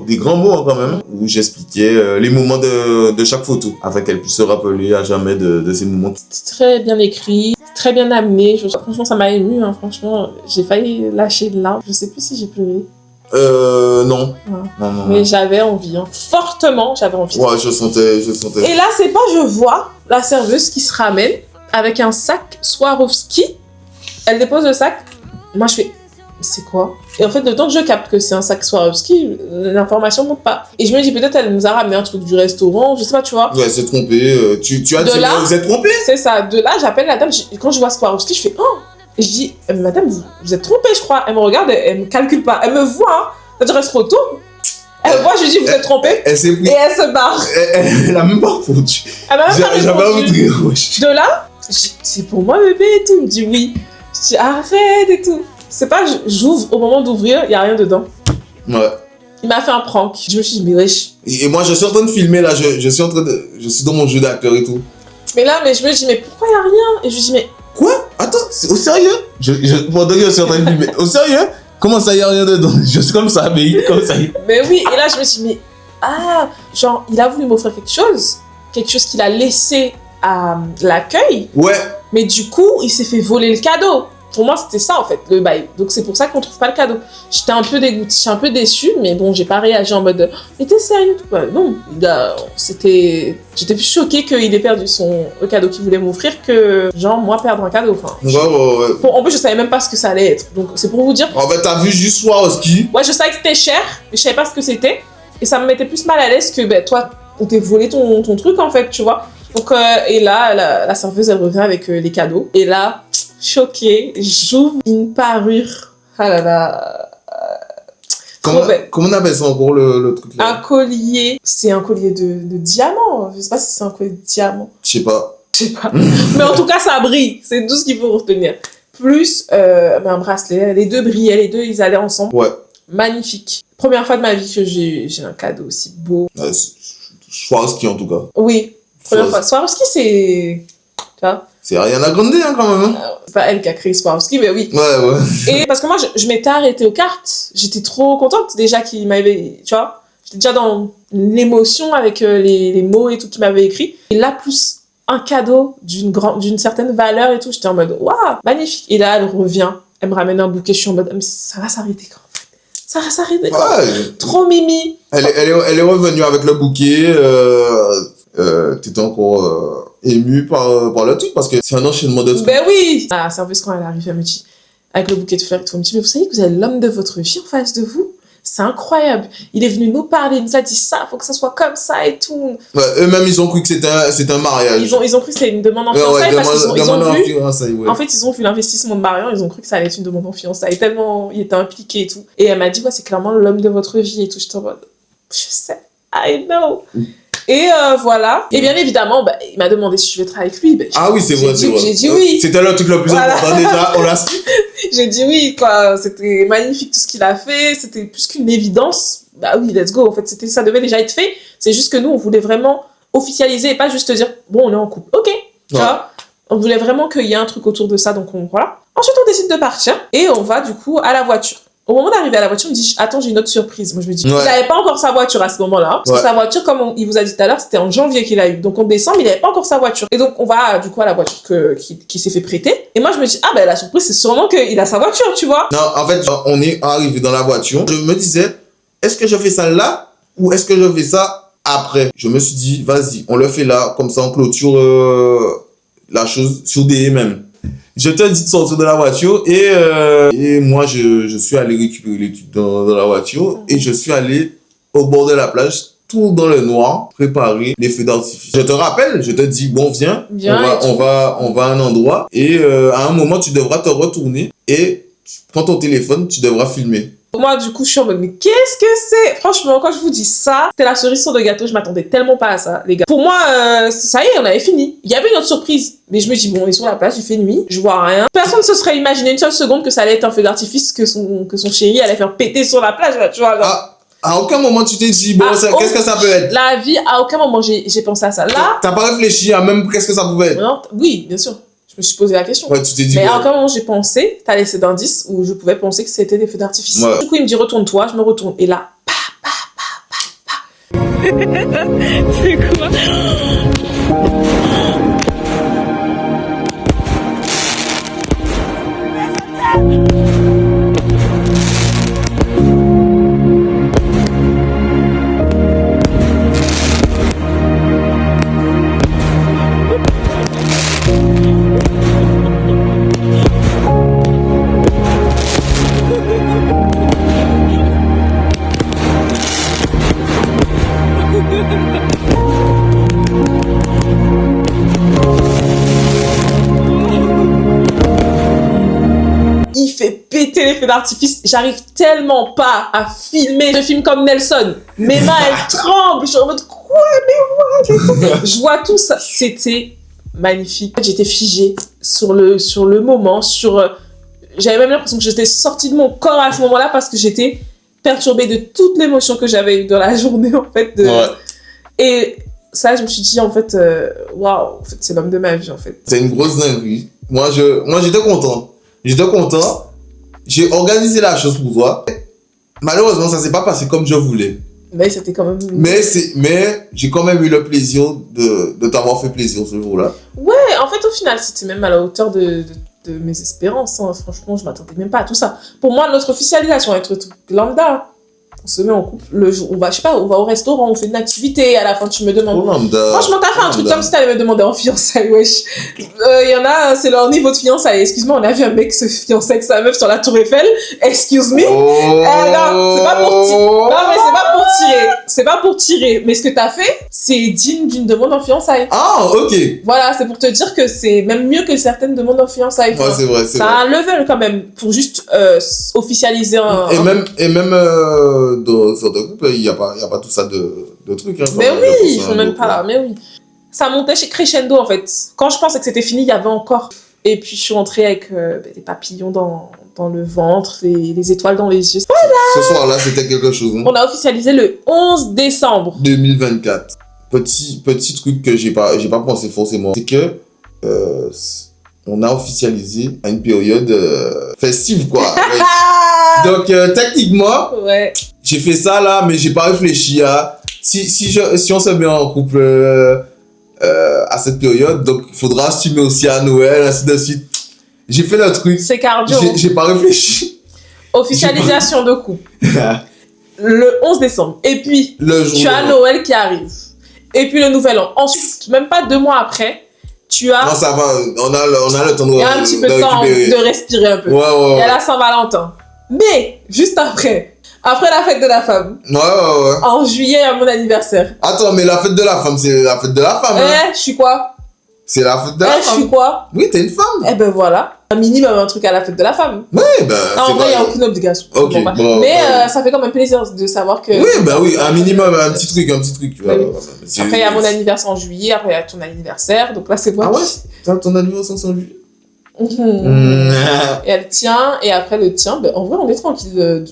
[SPEAKER 3] des grands mots quand même, où j'expliquais les moments de chaque photo, afin qu'elle puisse se rappeler à jamais de ces moments.
[SPEAKER 1] C'était très bien écrit, très bien amené. Franchement, ça m'a ému. Hein. Franchement, j'ai failli lâcher de larmes. Je sais plus si j'ai pleuré.
[SPEAKER 3] Non.
[SPEAKER 1] Ouais.
[SPEAKER 3] Non.
[SPEAKER 1] Mais j'avais envie. Hein. Fortement, j'avais envie.
[SPEAKER 3] Ouais, je sentais.
[SPEAKER 1] Et là, c'est pas je vois la serveuse qui se ramène avec un sac Swarovski. Elle dépose le sac. Moi, je fais... C'est quoi? Et en fait, le temps que je capte que c'est un sac Swarovski, l'information ne monte pas. Et je me dis, peut-être elle nous a ramené un truc du restaurant, je sais pas, tu vois.
[SPEAKER 3] Ouais, elle s'est trompée. Tu as dit, vous êtes trompée?
[SPEAKER 1] C'est ça. De là, j'appelle la dame. Quand je vois Swarovski, je fais, oh! Et je dis, madame, vous êtes trompée, je crois. Elle me regarde, elle me calcule pas. Elle me voit, hein. C'est-à-dire, elle se retourne. Elle voit, je lui dis, vous êtes trompée.
[SPEAKER 3] Elle s'est pris.
[SPEAKER 1] Et elle se barre.
[SPEAKER 3] Elle a même pas répondu.
[SPEAKER 1] Elle m'a même pas
[SPEAKER 3] J'avais envie
[SPEAKER 1] répondu.
[SPEAKER 3] de rire, wesh.
[SPEAKER 1] De là, c'est pour moi, bébé, et tout. Il me dit oui. Je dis, arrête et tout. C'est pas, j'ouvre au moment d'ouvrir, il y a rien dedans.
[SPEAKER 3] Ouais.
[SPEAKER 1] Il m'a fait un prank. Je me suis dit, mais wesh.
[SPEAKER 3] Et moi, je suis en train de filmer là, je suis dans mon jeu d'acteur et tout.
[SPEAKER 1] Mais là, je me dis, mais pourquoi il y a rien? Et je lui dis, mais
[SPEAKER 3] Quoi? Attends, c'est au sérieux? Pendant que je suis en train de filmer, au sérieux? Comment ça, y a rien dedans? Je suis comme ça, mais comme ça.
[SPEAKER 1] Mais oui, et là je me suis dit, mais genre, il a voulu m'offrir quelque chose qu'il a laissé à l'accueil,
[SPEAKER 3] Ouais.
[SPEAKER 1] mais du coup, il s'est fait voler le cadeau. Pour moi, c'était ça en fait, le bail. Donc c'est pour ça qu'on trouve pas le cadeau. J'étais un peu dégoûtée, j'étais un peu déçue, mais bon, j'ai pas réagi en mode, mais t'es sérieux? Tout quoi. Non, j'étais plus choquée qu'il ait perdu le cadeau qu'il voulait m'offrir que, genre, moi perdre un cadeau. Enfin,
[SPEAKER 3] Ouais.
[SPEAKER 1] en plus, je savais même pas ce que ça allait être. Donc c'est pour vous dire.
[SPEAKER 3] En fait, t'as vu juste Swarovski.
[SPEAKER 1] Ouais, je savais que c'était cher, mais je savais pas ce que c'était. Et ça me mettait plus mal à l'aise que, ben, toi, on t'ait volé ton truc, en fait, tu vois. Donc, et là, la serveuse, elle revient avec les cadeaux. Et là, choquée, j'ouvre une parure. Ah là là.
[SPEAKER 3] Comment on appelle ça encore le truc là?
[SPEAKER 1] Un collier. C'est un collier de diamant. Je sais pas si c'est un collier de diamant.
[SPEAKER 3] Je sais pas.
[SPEAKER 1] Mais en tout cas, ça brille. C'est tout ce qu'il faut retenir. Plus un bracelet. Les deux brillaient, les deux, ils allaient ensemble.
[SPEAKER 3] Ouais.
[SPEAKER 1] Magnifique. Première fois de ma vie que j'ai un cadeau aussi beau.
[SPEAKER 3] Swarovski en tout cas.
[SPEAKER 1] Oui, première fois. Swarovski, c'est... Tu vois?
[SPEAKER 3] C'est Ariana Grande hein, quand même. Hein.
[SPEAKER 1] C'est pas elle qui a créé Swarovski, mais oui.
[SPEAKER 3] Ouais.
[SPEAKER 1] Et parce que moi, je m'étais arrêtée aux cartes. J'étais trop contente déjà qu'il m'avait... Tu vois? J'étais déjà dans l'émotion avec les mots et tout qu'il m'avait écrit. Et là, plus un cadeau d'une certaine valeur et tout, j'étais en mode, waouh, magnifique. Et là, elle revient. Elle me ramène un bouquet. Je suis en mode, mais ça va s'arrêter quand? Ça va s'arrêter quand? Trop mimi. Elle
[SPEAKER 3] est revenue avec le bouquet. T'étais encore ému par le truc parce que c'est un enchaînement de trucs.
[SPEAKER 1] Ben oui. La serveuse, quand elle arrive, elle me dit, avec le bouquet de fleurs, elle me dit, mais vous savez que vous avez l'homme de votre vie en face de vous? C'est incroyable. Il est venu nous parler, il nous a dit ça, faut que ça soit comme ça et tout.
[SPEAKER 3] Ouais, eux-mêmes, ils ont cru que c'était un mariage.
[SPEAKER 1] Ils ont cru que c'était une demande en fiançailles parce qu'ils ont vu...
[SPEAKER 3] Ouais.
[SPEAKER 1] En fait, ils ont vu l'investissement de Marion, ils ont cru que ça allait être une demande en fiançailles, tellement il était impliqué et tout. Et elle m'a dit, ouais, c'est clairement l'homme de votre vie et tout. J'étais en mode, je sais, I know. Et voilà. Et bien évidemment, bah, il m'a demandé si je voulais travailler avec lui. Ben,
[SPEAKER 3] ah oui, c'est vrai.
[SPEAKER 1] J'ai dit oui.
[SPEAKER 3] C'était le truc le plus important déjà, on l'a su.
[SPEAKER 1] J'ai dit oui, quoi. C'était magnifique tout ce qu'il a fait. C'était plus qu'une évidence. Bah oui, let's go. En fait, ça devait déjà être fait. C'est juste que nous, on voulait vraiment officialiser et pas juste dire, bon, on est en couple. Ok. Tu vois, on voulait vraiment qu'il y ait un truc autour de ça. Donc, voilà. Ensuite, on décide de partir et on va du coup à la voiture. Au moment d'arriver à la voiture, il me dit, attends, j'ai une autre surprise. Moi, je me dis, il n'avait pas encore sa voiture à ce moment-là. Parce que sa voiture, comme il vous a dit tout à l'heure, c'était en janvier qu'il a eu. Donc, on descend, mais il n'avait pas encore sa voiture. Et donc, on va, du coup, à la voiture qui s'est fait prêter. Et moi, je me dis, ah, ben, la surprise, c'est sûrement qu'il a sa voiture, tu vois.
[SPEAKER 3] Non, en fait, on est arrivé dans la voiture. Je me disais, est-ce que je fais ça là ou est-ce que je fais ça après? Je me suis dit, vas-y, on le fait là. Comme ça, on clôture la chose sur des mêmes. Je te dis de sortir de la voiture et moi, je suis allé récupérer l'étude dans la voiture et je suis allé au bord de la plage tout dans le noir, préparer les feux d'artifice. Je te rappelle, je te dis, bon, viens, on va à un endroit et à un moment, tu devras te retourner et tu prends ton téléphone, tu devras filmer.
[SPEAKER 1] Moi, du coup, je suis en mode, mais qu'est-ce que c'est? Franchement, quand je vous dis ça, c'était la cerise sur le gâteau. Je m'attendais tellement pas à ça, les gars. Pour moi, ça y est, on avait fini. Il y avait une autre surprise. Mais je me dis, bon, on est sur la plage, il fait nuit, je vois rien. Personne ne se serait imaginé une seule seconde que ça allait être un feu d'artifice que son chéri allait faire péter sur la plage, là, tu vois.
[SPEAKER 3] À aucun moment, tu t'es dit, bon, qu'est-ce que ça peut être?
[SPEAKER 1] La vie, à aucun moment, j'ai pensé à ça. Là.
[SPEAKER 3] T'as pas réfléchi à même qu'est-ce que ça pouvait être?
[SPEAKER 1] Non, oui, bien sûr. Je me suis posé la question.
[SPEAKER 3] Ouais, tu t'es dit.
[SPEAKER 1] Mais à aucun moment j'ai pensé, t'as laissé d'indices où je pouvais penser que c'était des feux d'artifice.
[SPEAKER 3] Ouais.
[SPEAKER 1] Du coup, il me dit retourne-toi, je me retourne. Et là,
[SPEAKER 2] C'est quoi?
[SPEAKER 1] il fait péter les feux d'artifice. J'arrive tellement pas à filmer. Je filme comme Nelson. Mes mains, elles tremblent. Je suis en mode quoi, mais what? Je vois tout ça. C'était magnifique. J'étais figée sur le moment. J'avais même l'impression que j'étais sortie de mon corps à ce moment-là parce que j'étais perturbée de toute l'émotion que j'avais eue dans la journée, en fait.
[SPEAKER 3] Ouais.
[SPEAKER 1] Et ça, je me suis dit, en fait, waouh, en fait, c'est l'homme de ma vie, en fait.
[SPEAKER 3] C'est une grosse dinguerie. Moi, j'étais content. J'étais content. J'ai organisé la chose pour toi. Malheureusement, ça s'est pas passé comme je voulais.
[SPEAKER 1] Mais c'était quand même...
[SPEAKER 3] Mais j'ai quand même eu le plaisir de t'avoir fait plaisir ce jour-là.
[SPEAKER 1] Ouais, en fait, au final, c'était même à la hauteur de mes espérances. Hein. Franchement, je m'attendais même pas à tout ça. Pour moi, notre officialisation va être tout lambda. On se met en couple le jour, on va, je sais pas, on va au restaurant, on fait une activité, à la fin tu me demandes.
[SPEAKER 3] Oh, lambda.
[SPEAKER 1] Franchement, t'as fait un truc comme si t'allais me demander en fiançailles, wesh. Il y en a, c'est leur niveau de fiançailles. Excuse-moi, on a vu un mec se fiancer avec sa meuf sur la Tour Eiffel. Excuse me. Non, c'est pas pour tirer. Non, mais c'est pas pour tirer. C'est pas pour tirer. Mais ce que t'as fait, c'est digne d'une demande en fiançailles.
[SPEAKER 3] Ah, ok.
[SPEAKER 1] Voilà, c'est pour te dire que c'est même mieux que certaines demandes en fiançailles.
[SPEAKER 3] Ouais, c'est vrai, c'est
[SPEAKER 1] ça
[SPEAKER 3] vrai.
[SPEAKER 1] a un level quand même pour juste officialiser un.
[SPEAKER 3] Et même sur de couple, il y a pas tout ça de trucs. Hein,
[SPEAKER 1] mais oui, ils font même pas. Mais oui. Ça montait chez crescendo en fait. Quand je pensais que c'était fini, il y avait encore. Et puis je suis rentrée avec des papillons dans le ventre, les étoiles dans les yeux. Voilà.
[SPEAKER 3] Ce soir-là, c'était quelque chose. Hein.
[SPEAKER 1] On a officialisé le 11 décembre
[SPEAKER 3] 2024. Petit truc que j'ai pas pensé forcément, c'est que on a officialisé à une période festive, quoi. Ouais. Donc, techniquement,
[SPEAKER 1] ouais.
[SPEAKER 3] J'ai fait ça là, mais j'ai pas réfléchi à... Si on se met en couple à cette période, donc il faudra assumer aussi à Noël, ainsi de suite. J'ai fait le truc.
[SPEAKER 1] C'est cardio.
[SPEAKER 3] J'ai pas réfléchi.
[SPEAKER 1] Officialisation de couple. Le 11 décembre. Et puis, tu as Noël qui arrive. Et puis le Nouvel An. Ensuite, même pas 2 mois après, tu as...
[SPEAKER 3] Non, ça va. On a le temps de...
[SPEAKER 1] Il y a un petit peu de temps de respirer un peu.
[SPEAKER 3] Ouais.
[SPEAKER 1] Il y a la Saint-Valentin. Mais, juste après la fête de la femme.
[SPEAKER 3] Ouais.
[SPEAKER 1] En juillet, à mon anniversaire.
[SPEAKER 3] Attends, mais la fête de la femme, c'est la fête de la femme. Hein.
[SPEAKER 1] Je suis quoi?
[SPEAKER 3] C'est la fête de la femme.
[SPEAKER 1] Je suis quoi?
[SPEAKER 3] Oui, t'es une femme.
[SPEAKER 1] Eh ben voilà. Un minimum, un truc à la fête de la femme.
[SPEAKER 3] Oui, ben...
[SPEAKER 1] Non, en vrai, il n'y a aucune obligation.
[SPEAKER 3] Ok, bon,
[SPEAKER 1] mais ça fait quand même plaisir de savoir que...
[SPEAKER 3] Oui, ben oui, un minimum, un petit truc. Tu vois,
[SPEAKER 1] oui. Après, il y a mon anniversaire en juillet, après, il y a ton anniversaire. Donc là, c'est moi.
[SPEAKER 3] Ah ouais? T'as ton anniversaire en juillet?
[SPEAKER 1] Et elle tient, et après le tien, ben, en vrai, on est tranquille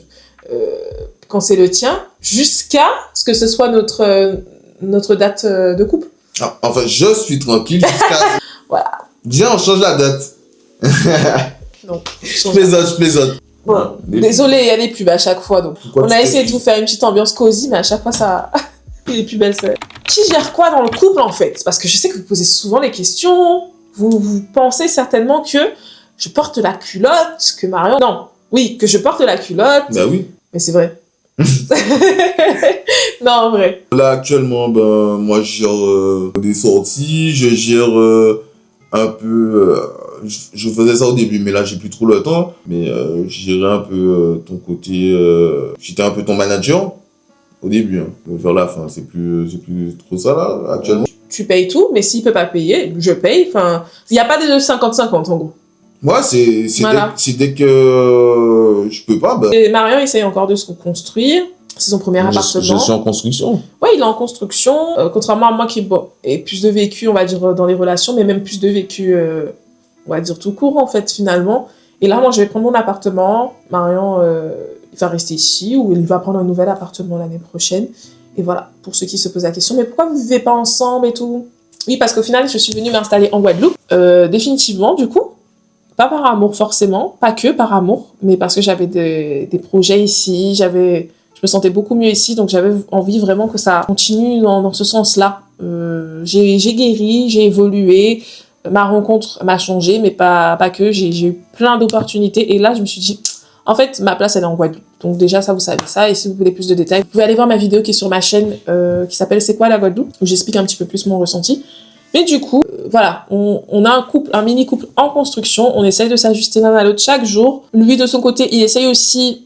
[SPEAKER 1] quand c'est le tien, jusqu'à ce que ce soit notre date de couple.
[SPEAKER 3] Ah, enfin, je suis tranquille jusqu'à...
[SPEAKER 1] Voilà.
[SPEAKER 3] Viens, on change la date.
[SPEAKER 1] Non.
[SPEAKER 3] Je plaisante.
[SPEAKER 1] Bon, désolé, il y a des pubs à chaque fois. Donc. On a essayé de vous faire une petite ambiance cosy, mais à chaque fois, ça... les plus belles, c'est... Qui gère quoi dans le couple, en fait? Parce que je sais que vous posez souvent les questions. Vous pensez certainement que je porte la culotte, que Marion... Non, oui, que je porte la culotte.
[SPEAKER 3] Bah oui.
[SPEAKER 1] Mais c'est vrai. Non, en vrai.
[SPEAKER 3] Là, actuellement, ben, moi, je gère des sorties, je gère un peu... je faisais ça au début, mais là, j'ai plus trop le temps. Mais je gérais un peu ton côté... j'étais un peu ton manager au début, hein. Vers la fin, c'est plus trop ça là, actuellement.
[SPEAKER 1] Tu payes tout, mais s'il peut pas payer, je paye. Enfin, il n'y a pas de 50-50 en gros.
[SPEAKER 3] Moi, c'est
[SPEAKER 1] Voilà.
[SPEAKER 3] dès que je peux pas, bah,
[SPEAKER 1] Et Marion essaye encore de se construire. C'est son premier appartement.
[SPEAKER 3] je suis en construction.
[SPEAKER 1] Ouais, il est en construction. Contrairement à moi qui ai plus de vécu, on va dire, dans les relations, mais même plus de vécu, on va dire, tout court, en fait, finalement. Et là, moi, je vais prendre mon appartement. Marion, il va rester ici ou il va prendre un nouvel appartement l'année prochaine. Et voilà, pour ceux qui se posent la question, mais pourquoi vous vivez pas ensemble et tout? Oui, parce qu'au final, je suis venue m'installer en Guadeloupe, définitivement, du coup. Pas par amour, forcément. Pas que par amour, mais parce que j'avais des projets ici, je me sentais beaucoup mieux ici, donc j'avais envie vraiment que ça continue dans ce sens-là. J'ai guéri, j'ai évolué, ma rencontre m'a changé, mais pas que, j'ai eu plein d'opportunités, et là je me suis dit, en fait, ma place elle est en Guadeloupe. Donc déjà ça, vous savez ça, et si vous voulez plus de détails, vous pouvez aller voir ma vidéo qui est sur ma chaîne, qui s'appelle C'est quoi la Guadeloupe, où j'explique un petit peu plus mon ressenti. Mais du coup, voilà, on a un mini-couple en construction, on essaye de s'ajuster l'un à l'autre chaque jour. Lui, de son côté, il essaye aussi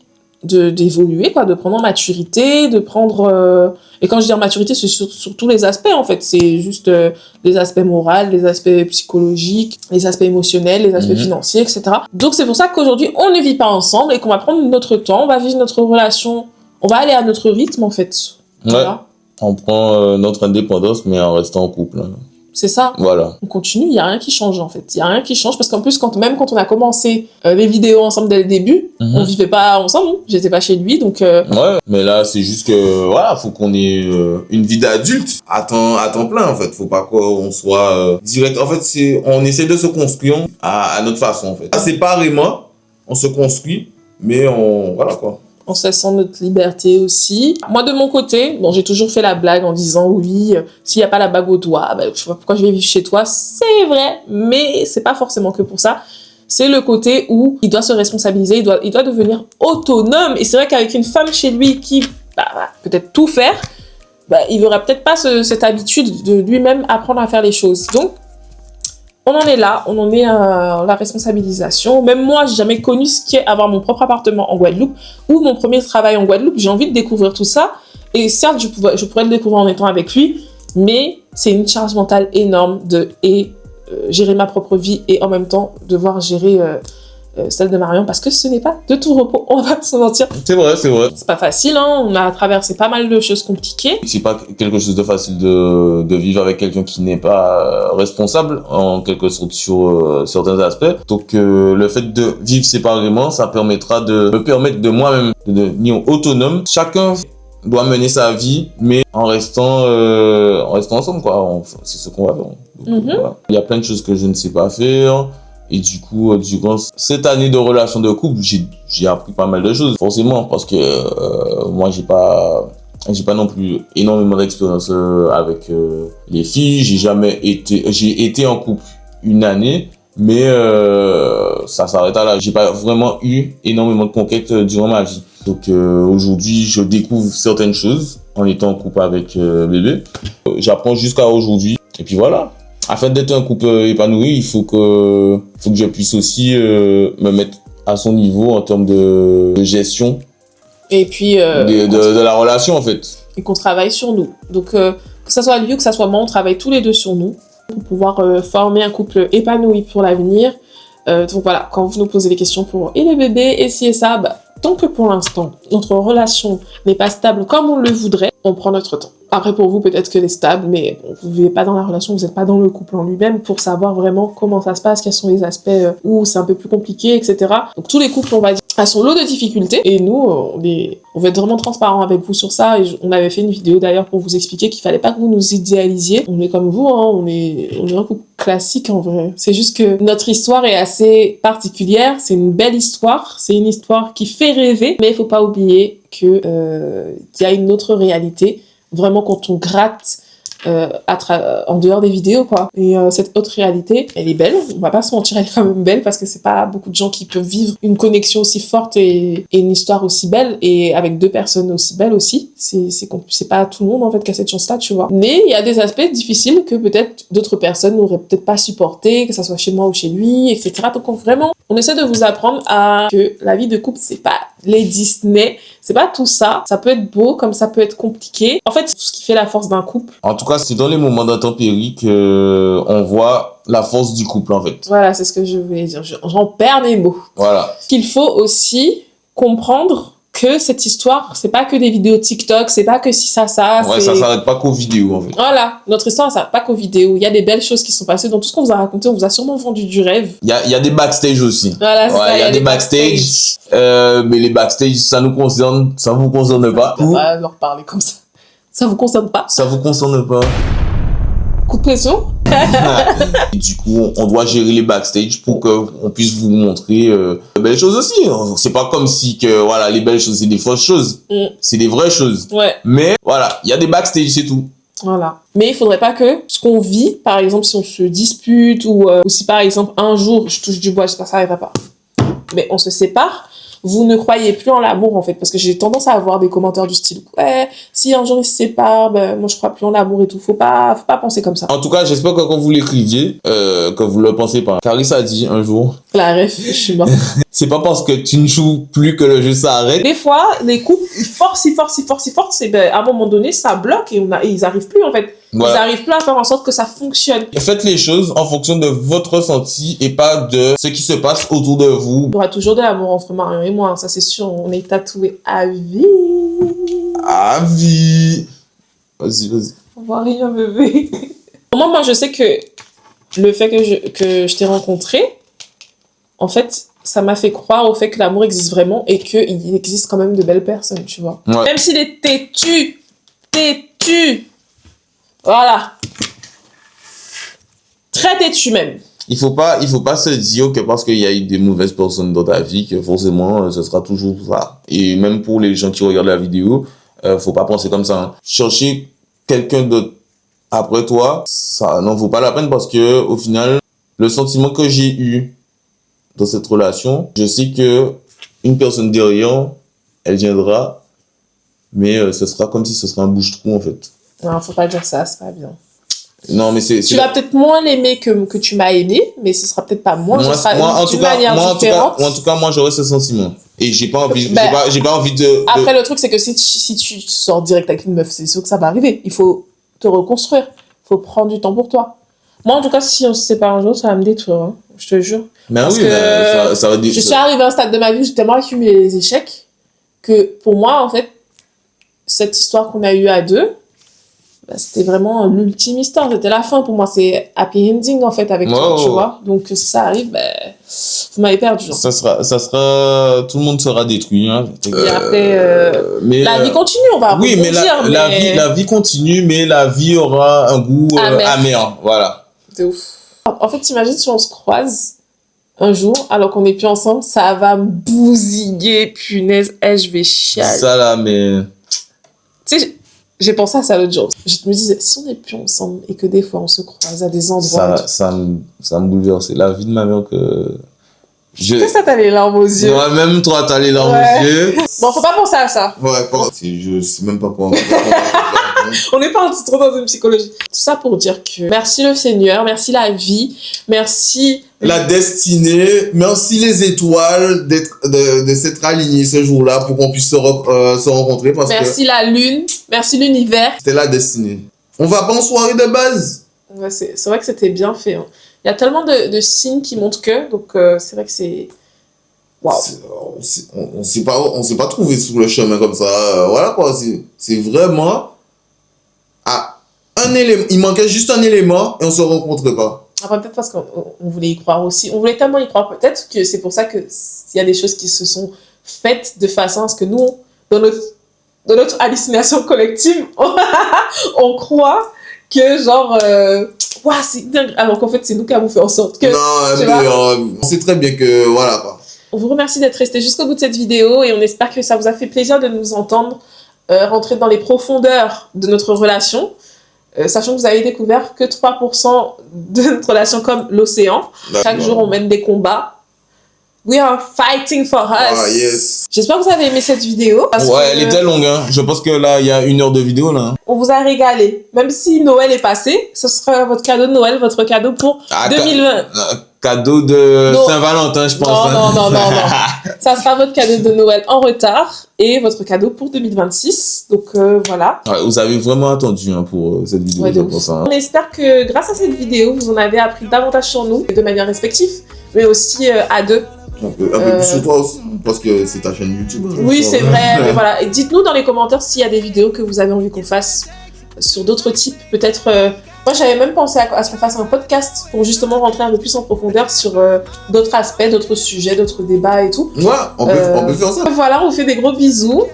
[SPEAKER 1] d'évoluer, quoi, de prendre en maturité, de prendre... Et quand je dis en maturité, c'est sur tous les aspects, en fait. C'est juste les aspects moraux, les aspects psychologiques, les aspects émotionnels, les aspects financiers, etc. Donc c'est pour ça qu'aujourd'hui, on ne vit pas ensemble et qu'on va prendre notre temps, on va vivre notre relation, on va aller à notre rythme, en fait. Voilà.
[SPEAKER 3] Ouais. On prend notre indépendance, mais en restant en couple. Hein.
[SPEAKER 1] C'est ça.
[SPEAKER 3] Voilà.
[SPEAKER 1] On continue, il n'y a rien qui change en fait. Il n'y a rien qui change parce qu'en plus, même quand on a commencé les vidéos ensemble dès le début, on vivait pas ensemble. J'étais pas chez lui donc.
[SPEAKER 3] Ouais, mais là, c'est juste que, voilà, faut qu'on ait une vie d'adulte à temps plein en fait. Faut pas qu'on soit direct. En fait, on essaie de se construire à notre façon en fait. Séparément, on se construit, mais voilà quoi.
[SPEAKER 1] On se laisse notre liberté aussi. Moi, de mon côté, bon, j'ai toujours fait la blague en disant oui, s'il n'y a pas la bague au doigt, ben, je sais pas pourquoi je vais vivre chez toi. C'est vrai, mais c'est pas forcément que pour ça. C'est le côté où il doit se responsabiliser, il doit devenir autonome. Et c'est vrai qu'avec une femme chez lui qui va peut-être tout faire, il n'aura peut-être pas cette habitude de lui-même apprendre à faire les choses. Donc, on en est là, on en est à la responsabilisation. Même moi, j'ai jamais connu ce qu'est avoir mon propre appartement en Guadeloupe ou mon premier travail en Guadeloupe. J'ai envie de découvrir tout ça. Et certes, je pourrais le découvrir en étant avec lui, mais c'est une charge mentale énorme de gérer ma propre vie et en même temps devoir gérer celle de Marion parce que ce n'est pas de tout repos, on va se mentir.
[SPEAKER 3] C'est vrai, c'est vrai.
[SPEAKER 1] C'est pas facile, hein. On a traversé pas mal de choses compliquées.
[SPEAKER 3] C'est pas quelque chose de facile de vivre avec quelqu'un qui n'est pas responsable en quelque sorte sur certains aspects. Donc le fait de vivre séparément, ça permettra de me permettre de moi-même de devenir autonome. Chacun doit mener sa vie, mais en restant ensemble, quoi. C'est ce qu'on va faire. Donc, voilà. Il y a plein de choses que je ne sais pas faire. Et du coup, durant cette année de relation de couple, j'ai appris pas mal de choses. Forcément, parce que moi, j'ai pas non plus énormément d'expérience avec les filles. J'ai été en couple une année, mais ça s'arrête là. J'ai pas vraiment eu énormément de conquêtes durant ma vie. Donc aujourd'hui, je découvre certaines choses en étant en couple avec bébé. J'apprends jusqu'à aujourd'hui. Et puis voilà. Afin d'être un couple épanoui, il faut que je puisse aussi me mettre à son niveau en termes de gestion
[SPEAKER 1] et puis
[SPEAKER 3] de la relation en fait.
[SPEAKER 1] Et qu'on travaille sur nous. Donc que ça soit lui ou que ça soit moi, on travaille tous les deux sur nous pour pouvoir former un couple épanoui pour l'avenir. Donc voilà, quand vous nous posez des questions pour et le bébé et ci et ça, tant que pour l'instant notre relation n'est pas stable comme on le voudrait, on prend notre temps. Après, pour vous, peut-être qu'elle est stable, mais bon, vous ne vivez pas dans la relation, vous n'êtes pas dans le couple en lui-même pour savoir vraiment comment ça se passe, quels sont les aspects où c'est un peu plus compliqué, etc. Donc, tous les couples, on va dire, à son lot de difficultés. Et nous, on va être vraiment transparent avec vous sur ça. Et on avait fait une vidéo d'ailleurs pour vous expliquer qu'il fallait pas que vous nous idéalisiez. On est comme vous, hein, on est un couple classique en vrai. C'est juste que notre histoire est assez particulière. C'est une belle histoire. C'est une histoire qui fait rêver. Mais il faut pas oublier qu'il y a une autre réalité. Vraiment quand on gratte en dehors des vidéos quoi. Et cette autre réalité, elle est belle, on va pas se mentir, elle est quand même belle parce que c'est pas beaucoup de gens qui peuvent vivre une connexion aussi forte et une histoire aussi belle et avec deux personnes aussi belles aussi. C'est pas tout le monde en fait qui a cette chance là, tu vois. Mais il y a des aspects difficiles que peut-être d'autres personnes n'auraient peut-être pas supporté, que ça soit chez moi ou chez lui, etc. Donc vraiment, on essaie de vous apprendre que la vie de couple c'est pas les Disney, c'est pas tout ça. Ça peut être beau comme ça peut être compliqué. En fait, c'est tout ce qui fait la force d'un couple.
[SPEAKER 3] En tout cas, c'est dans les moments d'intempéries qu'on voit la force du couple, en fait.
[SPEAKER 1] Voilà, c'est ce que je voulais dire. J'en perds mes mots.
[SPEAKER 3] Voilà.
[SPEAKER 1] Qu'il faut aussi comprendre que cette histoire, c'est pas que des vidéos TikTok, c'est pas que si ça.
[SPEAKER 3] Ouais, ça s'arrête pas qu'aux vidéos, en fait.
[SPEAKER 1] Voilà, notre histoire, ça s'arrête pas qu'aux vidéos. Il y a des belles choses qui sont passées. Dans tout ce qu'on vous a raconté, on vous a sûrement vendu du rêve.
[SPEAKER 3] Il y a des backstage aussi.
[SPEAKER 1] Voilà, c'est
[SPEAKER 3] Ouais,
[SPEAKER 1] ça,
[SPEAKER 3] il y a des backstage. Mais les backstage, ça nous concerne, ça vous concerne pas.
[SPEAKER 1] On va leur parler comme ça. Ça vous concerne pas?
[SPEAKER 3] Ça vous concerne pas.
[SPEAKER 1] Coup de pression?
[SPEAKER 3] Et du coup, on doit gérer les backstage pour qu'on puisse vous montrer de belles choses aussi. C'est pas comme si que, voilà, les belles choses, c'est des fausses choses. C'est des vraies choses.
[SPEAKER 1] Ouais.
[SPEAKER 3] Mais voilà, il y a des backstage, c'est tout.
[SPEAKER 1] Voilà. Mais il faudrait pas que ce qu'on vit, par exemple, si on se dispute ou si par exemple un jour, je touche du bois, j'espère que ça n'arrivera pas, mais on se sépare, vous ne croyez plus en l'amour en fait, parce que j'ai tendance à avoir des commentaires du style ouais, si un jour ils se séparent, ben, moi je crois plus en l'amour et tout, faut pas penser comme ça.
[SPEAKER 3] En tout cas, j'espère que quand vous l'écriviez, que vous le pensez pas. Carissa a dit un jour,
[SPEAKER 1] La ref, je suis morte.
[SPEAKER 3] c'est pas parce que tu ne joues plus que le jeu s'arrête.
[SPEAKER 1] Des fois, les couples, ils forcent, et ben, à un moment donné, ça bloque et ils arrivent plus en fait.
[SPEAKER 3] Voilà.
[SPEAKER 1] Ils arrivent plus à faire en sorte que ça fonctionne.
[SPEAKER 3] Faites les choses en fonction de votre ressenti et pas de ce qui se passe autour de vous.
[SPEAKER 1] Il y aura toujours de l'amour entre Marion et moi, ça c'est sûr, on est tatoués à vie.
[SPEAKER 3] À vie. Vas-y.
[SPEAKER 1] On voit rien, bébé. Moi, je sais que le fait que je t'ai rencontré, en fait, ça m'a fait croire au fait que l'amour existe vraiment et qu'il existe quand même de belles personnes, tu vois.
[SPEAKER 3] Ouais.
[SPEAKER 1] Même s'il est têtu. Voilà. Très têtu même.
[SPEAKER 3] Il faut pas se dire que parce qu'il y a eu des mauvaises personnes dans ta vie que forcément ce sera toujours ça. Et même pour les gens qui regardent la vidéo, faut pas penser comme ça. Hein. Chercher quelqu'un d'autre après toi, ça n'en vaut pas la peine parce que au final, le sentiment que j'ai eu dans cette relation, je sais que une personne derrière, elle viendra, mais ce sera comme si ce serait un bouche-trou en fait.
[SPEAKER 1] Non, faut pas dire ça, c'est pas bien.
[SPEAKER 3] Non, mais c'est.
[SPEAKER 1] Tu vas peut-être moins l'aimer que tu m'as aimé, mais ce sera peut-être pas moins.
[SPEAKER 3] Moi,
[SPEAKER 1] ce sera
[SPEAKER 3] en
[SPEAKER 1] d'une
[SPEAKER 3] tout cas,
[SPEAKER 1] manière différente.
[SPEAKER 3] en tout cas, moi, j'aurais ce sentiment. Et j'ai pas envie,
[SPEAKER 1] Ben,
[SPEAKER 3] j'ai pas envie de.
[SPEAKER 1] Après, le truc, c'est que si tu sors direct avec une meuf, c'est sûr que ça va arriver. Il faut te reconstruire. Il faut prendre du temps pour toi. Moi, en tout cas, si on se sépare un jour, ça va me détruire. Hein. Je te jure.
[SPEAKER 3] Mais
[SPEAKER 1] Parce
[SPEAKER 3] oui,
[SPEAKER 1] que
[SPEAKER 3] ça va dire.
[SPEAKER 1] je suis arrivée à un stade de ma vie où j'ai tellement accumulé les échecs que pour moi, en fait, cette histoire qu'on a eue à deux, bah, c'était vraiment l'ultime histoire. C'était la fin pour moi. C'est happy ending, en fait, avec toi, tu vois. Donc, si ça arrive, bah, vous m'avez perdu. Genre.
[SPEAKER 3] Ça sera, tout le monde sera détruit. Hein.
[SPEAKER 1] Et après,
[SPEAKER 3] mais,
[SPEAKER 1] la vie continue, on va
[SPEAKER 3] oui, mais
[SPEAKER 1] rebondir,
[SPEAKER 3] la vie continue, mais la vie aura un goût amer. Voilà.
[SPEAKER 1] C'est ouf. En fait, t'imagines si on se croise un jour, alors qu'on n'est plus ensemble, ça va me bousiller, punaise. Je vais chialer.
[SPEAKER 3] Ça là, mais.
[SPEAKER 1] Tu sais, j'ai pensé à ça l'autre jour. Je me disais, si on n'est plus ensemble et que des fois on se croise à des endroits.
[SPEAKER 3] Ça me bouleverse. La vie de ma mère que.
[SPEAKER 1] Qu'est-ce que ça t'a les larmes aux yeux?
[SPEAKER 3] Ouais, même toi, t'as les larmes aux yeux.
[SPEAKER 1] Bon, faut pas penser à ça.
[SPEAKER 3] Ouais, je sais même pas quoi.
[SPEAKER 1] On n'est pas trop dans une psychologie. Tout ça pour dire que merci le Seigneur, merci la vie, merci
[SPEAKER 3] la destinée, merci les étoiles de s'être alignées ce jour-là pour qu'on puisse se rencontrer.
[SPEAKER 1] Merci la lune, merci l'univers.
[SPEAKER 3] C'était la destinée. On va pas en soirée de base.
[SPEAKER 1] Ouais, c'est vrai que c'était bien fait. Hein. Il y a tellement de signes qui montrent que, donc c'est vrai que c'est... Waouh.
[SPEAKER 3] On s'est pas trouvé sur le chemin comme ça. Voilà quoi, c'est vraiment... un élément, il manquait juste un élément et on se rencontre pas.
[SPEAKER 1] Après, peut-être parce qu'on voulait y croire aussi. On voulait tellement y croire, peut-être que c'est pour ça qu'il y a des choses qui se sont faites de façon à ce que nous, dans notre hallucination collective, on croit que genre... Ouah, c'est dingue. Alors qu'en fait, c'est nous qui avons fait en sorte que...
[SPEAKER 3] Non, mais on sait très bien que... Voilà quoi.
[SPEAKER 1] On vous remercie d'être resté jusqu'au bout de cette vidéo et on espère que ça vous a fait plaisir de nous entendre rentrer dans les profondeurs de notre relation. Sachant que vous avez découvert que 3% de notre relation comme l'océan. Chaque jour, on mène des combats. We are fighting for us.
[SPEAKER 3] Ah, yes.
[SPEAKER 1] J'espère que vous avez aimé cette vidéo.
[SPEAKER 3] Elle était longue. Hein. Je pense que là, il y a 1 heure de vidéo. Là.
[SPEAKER 1] On vous a régalé. Même si Noël est passé, ce sera votre cadeau de Noël, votre cadeau pour 2020.
[SPEAKER 3] Cadeau de Saint-Valentin, je pense.
[SPEAKER 1] Non. Ça Ça sera votre cadeau de Noël en retard et votre cadeau pour 2026. Donc voilà.
[SPEAKER 3] Ouais, vous avez vraiment attendu hein, pour cette vidéo.
[SPEAKER 1] Ouais, de
[SPEAKER 3] pour
[SPEAKER 1] ouf.
[SPEAKER 3] ça, hein.
[SPEAKER 1] On espère que grâce à cette vidéo, vous en avez appris davantage sur nous, de manière respective, mais aussi à deux.
[SPEAKER 3] Un peu plus sur toi aussi, parce que c'est ta chaîne YouTube. hein,
[SPEAKER 1] Oui,
[SPEAKER 3] ça.
[SPEAKER 1] c'est vrai, mais voilà. Et dites-nous dans les commentaires s'il y a des vidéos que vous avez envie qu'on fasse sur d'autres types. Peut-être. Moi, j'avais même pensé à ce qu'on fasse un podcast pour justement rentrer un peu plus en profondeur sur d'autres aspects, d'autres sujets, d'autres débats et tout.
[SPEAKER 3] Ouais, on peut faire ça.
[SPEAKER 1] Voilà, on vous fait des gros bisous.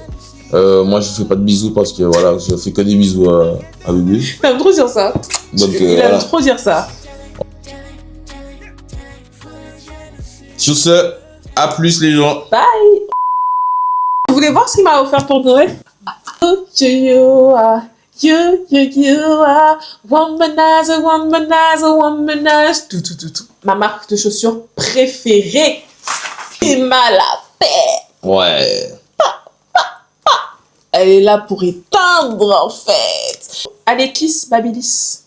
[SPEAKER 3] Moi, je fais pas de bisous parce que voilà, je fais que des bisous à bébé.
[SPEAKER 1] Il aime trop dire ça.
[SPEAKER 3] Donc,
[SPEAKER 1] Il aime
[SPEAKER 3] voilà.
[SPEAKER 1] trop dire ça.
[SPEAKER 3] Sur ce, à plus les gens.
[SPEAKER 1] Bye. Vous voulez voir ce qu'il m'a offert pour Noël? You are womanizer, womanizer, womanizer. Tout. Ma marque de chaussures préférée. Il m'a la paix.
[SPEAKER 3] Ouais.
[SPEAKER 1] Elle est là pour éteindre en fait. Allez, kiss, Babilis.